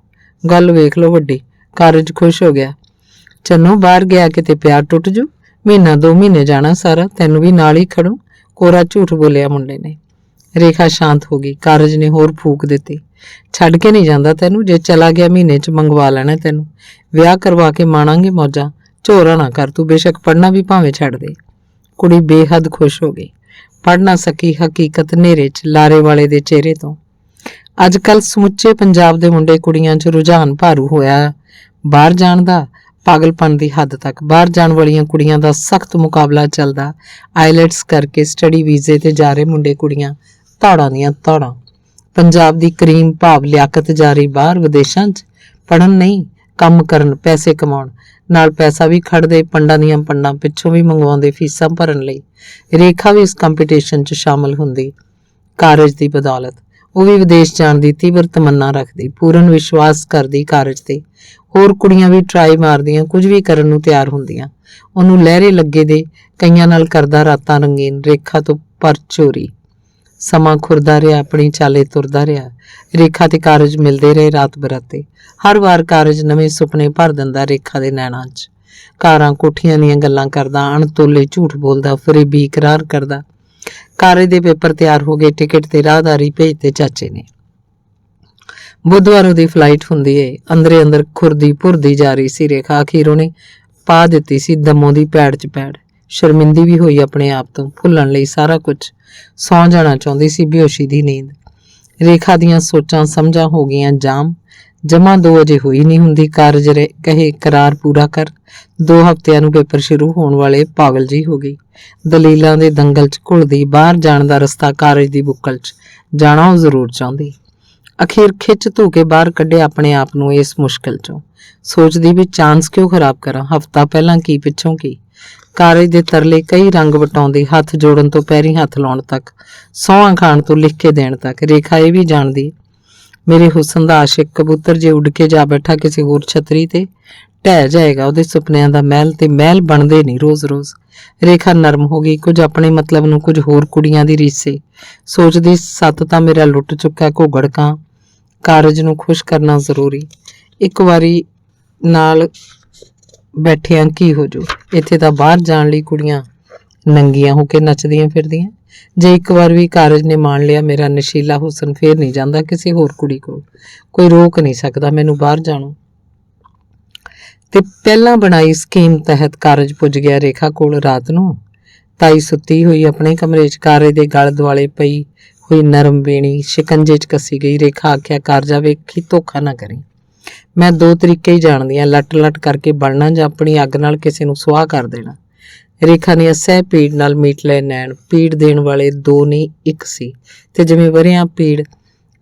ਗੱਲ ਵੇਖ ਲੋ ਵੱਡੀ। ਕਾਰਜ ਖੁਸ਼ ਹੋ ਗਿਆ। ਚੰਨੋ ਬਾਹਰ ਗਿਆ ਕਿਤੇ ਪਿਆਰ ਟੁੱਟ ਜੂ। 1-2 ਮਹੀਨੇ ਜਾਣਾ ਸਾਰਾ, ਤੈਨੂੰ ਵੀ ਨਾਲ ਹੀ ਖੜੂ। ਕੋਰਾ ਝੂਠ ਬੋਲਿਆ ਮੁੰਡੇ ਨੇ। ਰੇਖਾ ਸ਼ਾਂਤ ਹੋ ਗਈ। ਕਾਰਜ ਨੇ ਹੋਰ ਫੂਕ ਦਿੱਤੀ। ਛੱਡ ਕੇ ਨਹੀਂ ਜਾਂਦਾ ਤੈਨੂੰ, ਜੇ ਚਲਾ ਗਿਆ ਮਹੀਨੇ 'ਚ ਮੰਗਵਾ ਲੈਣਾ ਤੈਨੂੰ। ਵਿਆਹ ਕਰਵਾ ਕੇ ਮਾਣਾਂਗੇ ਮੌਜਾਂ। ਝੋਰਾ ਨਾ ਕਰ ਤੂੰ, ਬੇਸ਼ੱਕ ਪੜ੍ਹਨਾ ਵੀ ਭਾਵੇਂ ਛੱਡ ਦੇ। ਕੁੜੀ ਬੇਹੱਦ ਖੁਸ਼ ਹੋ ਗਈ। ਪੜ੍ਹ ਨਾ ਸਕੀ ਹਕੀਕਤ ਨੇਰੇ 'ਚ ਲਾਰੇ ਵਾਲੇ ਦੇ ਚਿਹਰੇ ਤੋਂ। ਅੱਜ ਕੱਲ੍ਹ ਸਮੁੱਚੇ ਪੰਜਾਬ ਦੇ ਮੁੰਡੇ ਕੁੜੀਆਂ 'ਚ ਰੁਝਾਨ ਭਾਰੂ ਹੋਇਆ ਬਾਹਰ ਜਾਣ ਦਾ, ਪਾਗਲਪਨ ਦੀ ਹੱਦ ਤੱਕ। ਬਾਹਰ ਜਾਣ ਵਾਲੀਆਂ ਕੁੜੀਆਂ ਦਾ ਸਖਤ ਮੁਕਾਬਲਾ ਚੱਲਦਾ। ਆਈਲੈਟਸ ਕਰਕੇ ਸਟੱਡੀ ਵੀਜ਼ੇ ਤੇ ਜਾ ਰਹੇ ਮੁੰਡੇ ਕੁੜੀਆਂ ਧੌੜਾਂ ਦੀਆਂ ਧੌੜਾਂ। ਪੰਜਾਬ ਦੀ ਕਰੀਮ ਭਾਵ ਲਿਆਕਤ ਜਾਰੀ ਬਾਹਰ ਵਿਦੇਸ਼ਾਂ 'ਚ ਪੜ੍ਹਨ ਨਹੀਂ, ਕੰਮ ਕਰਨ, ਪੈਸੇ ਕਮਾਉਣ। ਨਾਲ ਪੈਸਾ ਵੀ ਖੜਦੇ, ਪੰਡਾਂ ਦੀਆਂ ਪੰਡਾਂ ਪਿੱਛੋਂ ਵੀ ਮੰਗਵਾਉਂਦੇ ਫੀਸਾਂ ਭਰਨ ਲਈ। ਰੇਖਾ ਵੀ ਇਸ ਕੰਪੀਟੀਸ਼ਨ 'ਚ ਸ਼ਾਮਲ ਹੁੰਦੀ। ਕਾਰਜ ਦੀ ਬਦੌਲਤ ਉਹ ਵੀ ਵਿਦੇਸ਼ ਜਾਣ ਦੀ ਤੀਬਰ ਤਮੰਨਾ ਰੱਖਦੀ, ਪੂਰਨ ਵਿਸ਼ਵਾਸ ਕਰਦੀ ਕਾਰਜ ਤੇ। ਹੋਰ ਕੁੜੀਆਂ ਵੀ ਟਰਾਈ ਮਾਰਦੀਆਂ, ਕੁਝ ਵੀ ਕਰਨ ਨੂੰ ਤਿਆਰ ਹੁੰਦੀਆਂ। ਉਹਨੂੰ ਲਹਿਰੇ ਲੱਗੇ ਦੇ ਕਈਆਂ ਨਾਲ ਕਰਦਾ ਰਾਤਾਂ ਰੰਗੀਨ। ਰੇਖਾ ਤੋਂ ਪਰ ਚੋਰੀ। ਸਮਾਂ ਖੁਰਦਾ ਰਿਹਾ, ਆਪਣੀ ਚਾਲੇ ਤੁਰਦਾ ਰਿਹਾ। ਰੇਖਾ ਤੇ ਕਾਰਜ ਮਿਲਦੇ ਰਹੇ ਰਾਤ ਬਰਾਤੇ। ਹਰ ਵਾਰ ਕਾਰਜ ਨਵੇਂ ਸੁਪਨੇ ਭਰ ਦਿੰਦਾ ਰੇਖਾ ਦੇ ਨੈਣਾਂ 'ਚ। ਕਾਰਾਂ ਕੋਠੀਆਂ ਦੀਆਂ ਗੱਲਾਂ ਕਰਦਾ, ਅਣਤੋਲੇ ਝੂਠ ਬੋਲਦਾ, ਫਰੇਬੀ ਇਕਰਾਰ ਕਰਦਾ। ਕਾਰਜ ਦੇ ਪੇਪਰ ਤਿਆਰ ਹੋ ਗਏ, ਟਿਕਟ ਤੇ ਰਾਹਦਾਰੀ ਭੇਜਦੇ ਚਾਚੇ ਨੇ। ਬੁੱਧਵਾਰ ਉਹਦੀ ਫਲਾਈਟ ਹੁੰਦੀ ਏ। ਅੰਦਰੇ ਅੰਦਰ ਖੁਰਦੀ ਭੁਰਦੀ ਜਾ ਰਹੀ ਸੀ ਰੇਖਾ। ਅਖੀਰ ਉਹਨੇ ਪਾ ਦਿੱਤੀ ਸੀ ਦਮੋਂ ਦੀ ਪੈੜ 'ਚ ਪੈੜ। ਸ਼ਰਮਿੰਦੀ ਵੀ ਹੋਈ ਆਪਣੇ ਆਪ ਤੋਂ, ਭੁੱਲਣ ਲਈ ਸਾਰਾ ਕੁਝ। ਸੌਂ ਜਾਣਾ ਚਾਹੁੰਦੀ ਸੀ, ਬੇਹੋਸ਼ੀ ਦੀ ਨੀਂਦ। ਰੇਖਾ ਦੀਆਂ ਸੋਚਾਂ ਸਮਝਾਂ ਹੋ ਗਈਆਂ ਜਾਮ। ਜਮਾ 2 ਅਜੇ ਹੋਈ ਨਹੀਂ ਹੁੰਦੀ। ਕਾਰਜ ਕਹੇ ਕਰਾਰ ਪੂਰਾ ਕਰ। 2 ਹਫ਼ਤਿਆਂ ਨੂੰ ਪੇਪਰ ਸ਼ੁਰੂ ਹੋਣ ਵਾਲੇ। ਪਾਗਲ ਜੀ ਹੋ ਗਈ। ਦਲੀਲਾਂ ਦੇ ਦੰਗਲ 'ਚ ਘੁਲਦੀ। ਬਾਹਰ ਜਾਣ ਦਾ ਰਸਤਾ ਕਾਰਜ ਦੀ ਬੁੱਕਲ 'ਚ ਜਾਣਾ ਉਹ ਜ਼ਰੂਰ ਚਾਹੁੰਦੀ। ਅਖੀਰ ਖਿੱਚ ਧੂ ਕੇ ਬਾਹਰ ਕੱਢਿਆ ਆਪਣੇ ਆਪ ਨੂੰ ਇਸ ਮੁਸ਼ਕਿਲ 'ਚੋਂ। ਸੋਚਦੀ ਵੀ ਚਾਂਸ ਕਿਉਂ ਖਰਾਬ ਕਰਾਂ। ਹਫ਼ਤਾ ਪਹਿਲਾਂ ਕੀ, ਪਿੱਛੋਂ ਕੀ। ਕਾਰਜ ਦੇ ਤਰਲੇ ਕਈ ਰੰਗ ਵਟਾਉਂਦੀ, ਹੱਥ ਜੋੜਨ ਤੋਂ ਪੈਰੀਂ ਹੱਥ ਲਾਉਣ ਤੱਕ, ਸਹੁੰ ਖਾਣ ਤੋਂ ਲਿਖ ਕੇ ਦੇਣ ਤੱਕ। ਰੇਖਾ ਇਹ ਵੀ ਜਾਣਦੀ, ਮੇਰੇ ਹੁਸਨ ਦਾ ਆਸ਼ਿਕ ਕਬੂਤਰ ਜੇ ਉੱਡ ਕੇ ਜਾ ਬੈਠਾ ਕਿਸੇ ਹੋਰ ਛਤਰੀ ਤੇ, ਢਹਿ ਜਾਏਗਾ ਉਹਦੇ ਸੁਪਨਿਆਂ ਦਾ ਮਹਿਲ। ਤੇ ਮਹਿਲ ਬਣਦੇ ਨਹੀਂ ਰੋਜ਼-ਰੋਜ਼। ਰੇਖਾ ਨਰਮ ਹੋ ਗਈ। ਕੁਝ ਆਪਣੇ ਮਤਲਬ ਨੂੰ, ਕੁਝ ਹੋਰ ਕੁੜੀਆਂ ਦੀ ਰੀਸੇ। ਸੋਚਦੀ, ਸੱਤ ਤਾਂ ਮੇਰਾ ਲੁੱਟ ਚੁੱਕਾ ਘੋਗੜਕਾਂ। ਕਾਰਜ ਨੂੰ ਖੁਸ਼ ਕਰਨਾ ਜ਼ਰੂਰੀ। ਇੱਕ ਵਾਰੀ ਨਾਲ ਬੈਠਿਆਂ ਕੀ ਹੋ ਜੂ। ਇੱਥੇ ਤਾਂ ਬਾਹਰ ਜਾਣ ਲਈ ਕੁੜੀਆਂ ਨੰਗੀਆਂ ਹੋ ਕੇ ਨੱਚਦੀਆਂ ਫਿਰਦੀਆਂ। ਜੇ ਇੱਕ ਵਾਰ ਵੀ ਕਾਰਜ ਨੇ ਮਾਣ ਲਿਆ ਮੇਰਾ ਨਸ਼ੀਲਾ ਹੁਸਨ, ਫੇਰ ਨਹੀਂ ਜਾਂਦਾ ਕਿਸੇ ਹੋਰ ਕੁੜੀ ਕੋਲ। ਕੋਈ ਰੋਕ ਨਹੀਂ ਸਕਦਾ ਮੈਨੂੰ ਬਾਹਰ ਜਾਣੋਂ। ਤੇ ਪਹਿਲਾਂ ਬਣਾਈ ਸਕੀਮ ਤਹਿਤ ਕਾਰਜ ਪੁੱਜ ਗਿਆ ਰੇਖਾ ਕੋਲ ਰਾਤ ਨੂੰ। ਤਾਈ ਸੁੱਤੀ ਹੋਈ ਆਪਣੇ ਕਮਰੇ 'ਚ। ਕਾਰਜ ਦੇ ਗਲ ਦੁਆਲੇ ਪਈ ਹੋਈ ਨਰਮ ਬੇਣੀ ਸ਼ਿਕੰਜੇ 'ਚ ਕੱਸੀ ਗਈ। ਰੇਖਾ ਆਖਿਆ, ਕਾਰਜਾ ਵੇਖੀ ਧੋਖਾ ਨਾ ਕਰੀ। ਮੈਂ 2 ਤਰੀਕੇ ਹੀ ਜਾਣਦੀ ਹਾਂ, ਲੱਟ-ਲੱਟ ਕਰਕੇ ਬਣਨਾ ਜਾਂ ਆਪਣੀ ਅੱਗ ਨਾਲ ਕਿਸੇ ਨੂੰ ਸੁਆਹ ਕਰ ਦੇਣਾ। ਰੇਖਾ ਨੇ ਅਸਹਿ ਪੀੜ ਨਾਲ ਮੀਟ ਲਏ ਨੈਣ। ਪੀੜ ਦੇਣ ਵਾਲੇ 2 ਨਹੀਂ 1 ਸੀ। ਤੇ ਜਿਵੇਂ ਵਰਿਆਂ ਪੀੜ,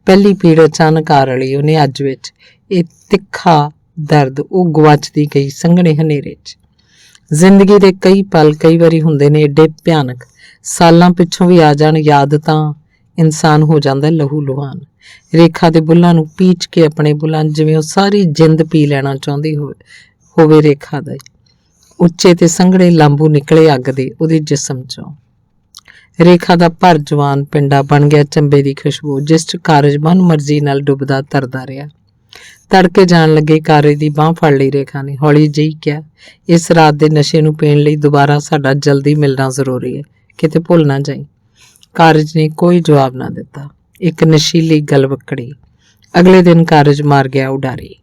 ਪਹਿਲੀ ਪੀੜ ਅਚਾਨਕ ਆ ਰਲੀ ਉਹਨੇ ਅੱਜ ਵਿੱਚ। ਇਹ ਤਿੱਖਾ ਦਰਦ ਉਹ ਗੁਆਚਦੀ ਗਈ ਸੰਘਣੇ ਹਨੇਰੇ 'ਚ। ਜ਼ਿੰਦਗੀ ਦੇ ਕਈ ਪਲ ਕਈ ਵਾਰੀ ਹੁੰਦੇ ਨੇ ਏਡੇ ਭਿਆਨਕ, ਸਾਲਾਂ ਪਿੱਛੋਂ ਵੀ ਆ ਜਾਣ ਯਾਦ ਤਾਂ ਇਨਸਾਨ ਹੋ ਜਾਂਦਾ ਲਹੂ ਲੁਹਾਨ। ਰੇਖਾ ਦੇ ਬੁੱਲਾਂ ਨੂੰ ਪੀਚ ਕੇ ਆਪਣੇ ਬੁੱਲਾਂ ਜਿਵੇਂ ਉਹ ਸਾਰੀ ਜਿੰਦ ਪੀ ਲੈਣਾ ਚਾਹੁੰਦੀ ਹੋਵੇ ਰੇਖਾ ਦਾ। ਉੱਚੇ ਤੇ ਸੰਘਣੇ ਲਾਂਬੂ ਨਿਕਲੇ ਅੱਗ ਦੇ ਉਹਦੇ ਜਿਸਮ 'ਚੋਂ। ਰੇਖਾ ਦਾ ਭਰ ਜਵਾਨ ਪਿੰਡਾ ਬਣ ਗਿਆ ਚੰਬੇ ਦੀ ਖੁਸ਼ਬੂ, ਜਿਸ 'ਚ ਕਾਰਜ ਮਨ ਮਰਜ਼ੀ ਨਾਲ ਡੁੱਬਦਾ ਤਰਦਾ ਰਿਹਾ। ਤੜਕੇ ਜਾਣ ਲੱਗੇ ਕਾਰਜ ਦੀ ਬਾਂਹ ਫੜ ਲਈ ਰੇਖਾ ਨੇ। ਹੌਲੀ ਜਿਹੀ ਕਿਹਾ, ਇਸ ਰਾਤ ਦੇ ਨਸ਼ੇ ਨੂੰ ਪੀਣ ਲਈ ਦੁਬਾਰਾ ਸਾਡਾ ਜਲਦੀ ਮਿਲਣਾ ਜ਼ਰੂਰੀ ਹੈ, ਕਿਤੇ ਭੁੱਲ ਨਾ ਜਾਈਂ। ਕਾਰਜ ਨੇ ਕੋਈ ਜਵਾਬ ਨਾ ਦਿੱਤਾ। ਇੱਕ ਨਸ਼ੀਲੀ ਗਲਵੱਕੜੀ। ਅਗਲੇ ਦਿਨ ਕਾਰਜ ਮਾਰ ਗਿਆ ਉਡਾਰੀ।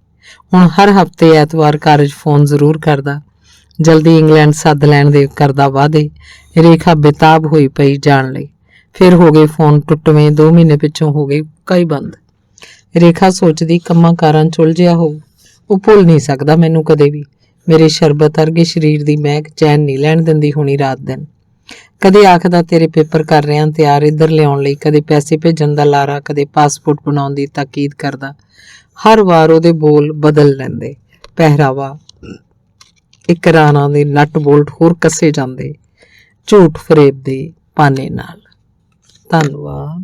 ਹੁਣ ਹਰ ਹਫ਼ਤੇ ਐਤਵਾਰ ਕਾਰਜ ਫੋਨ ਜ਼ਰੂਰ ਕਰਦਾ। ਜਲਦੀ ਇੰਗਲੈਂਡ ਸੱਦ ਲੈਣ ਦੇ ਕਰਦਾ ਵਾਅਦੇ। ਰੇਖਾ ਬੇਤਾਬ ਹੋਈ ਪਈ ਜਾਣ ਲਈ। ਫਿਰ ਹੋ ਗਏ ਫੋਨ ਟੁੱਟਵੇਂ। 2 ਮਹੀਨੇ ਪਿੱਛੋਂ ਹੋ ਗਏ ਕਈ ਬੰਦ। ਰੇਖਾ ਸੋਚਦੀ, ਕੰਮਾਂ ਕਾਰਾਂ 'ਚ ਉਲਝਿਆ ਹੋਊ। ਉਹ ਭੁੱਲ ਨਹੀਂ ਸਕਦਾ ਮੈਨੂੰ ਕਦੇ ਵੀ। ਮੇਰੇ ਸ਼ਰਬਤ ਵਰਗੇ ਸਰੀਰ ਦੀ ਮਹਿਕ ਚੈਨ ਨਹੀਂ ਲੈਣ ਦਿੰਦੀ ਹੋਣੀ ਰਾਤ ਦਿਨ। ਕਦੇ ਆਖਦਾ ਤੇਰੇ ਪੇਪਰ ਕਰ ਰਿਆਂ ਤਿਆਰ ਇੱਧਰ ਲਿਆਉਣ ਲਈ, ਕਦੇ ਪੈਸੇ ਭੇਜਣ ਦਾ ਲਾਰਾ, ਕਦੇ ਪਾਸਪੋਰਟ ਬਣਾਉਣ ਦੀ ਤਾਕੀਦ ਕਰਦਾ। ਹਰ ਵਾਰ ਉਹਦੇ ਬੋਲ ਬਦਲ ਲੈਂਦੇ। ਪਹਿਰਾਵਾ, ਇਕਰਾਰਾਂ ਦੇ ਨਟ ਬੋਲਟ ਹੋਰ ਕੱਸੇ ਜਾਂਦੇ ਝੂਠ ਫਰੇਬ ਦੇ ਪਾਨੇ ਨਾਲ। ਧੰਨਵਾਦ।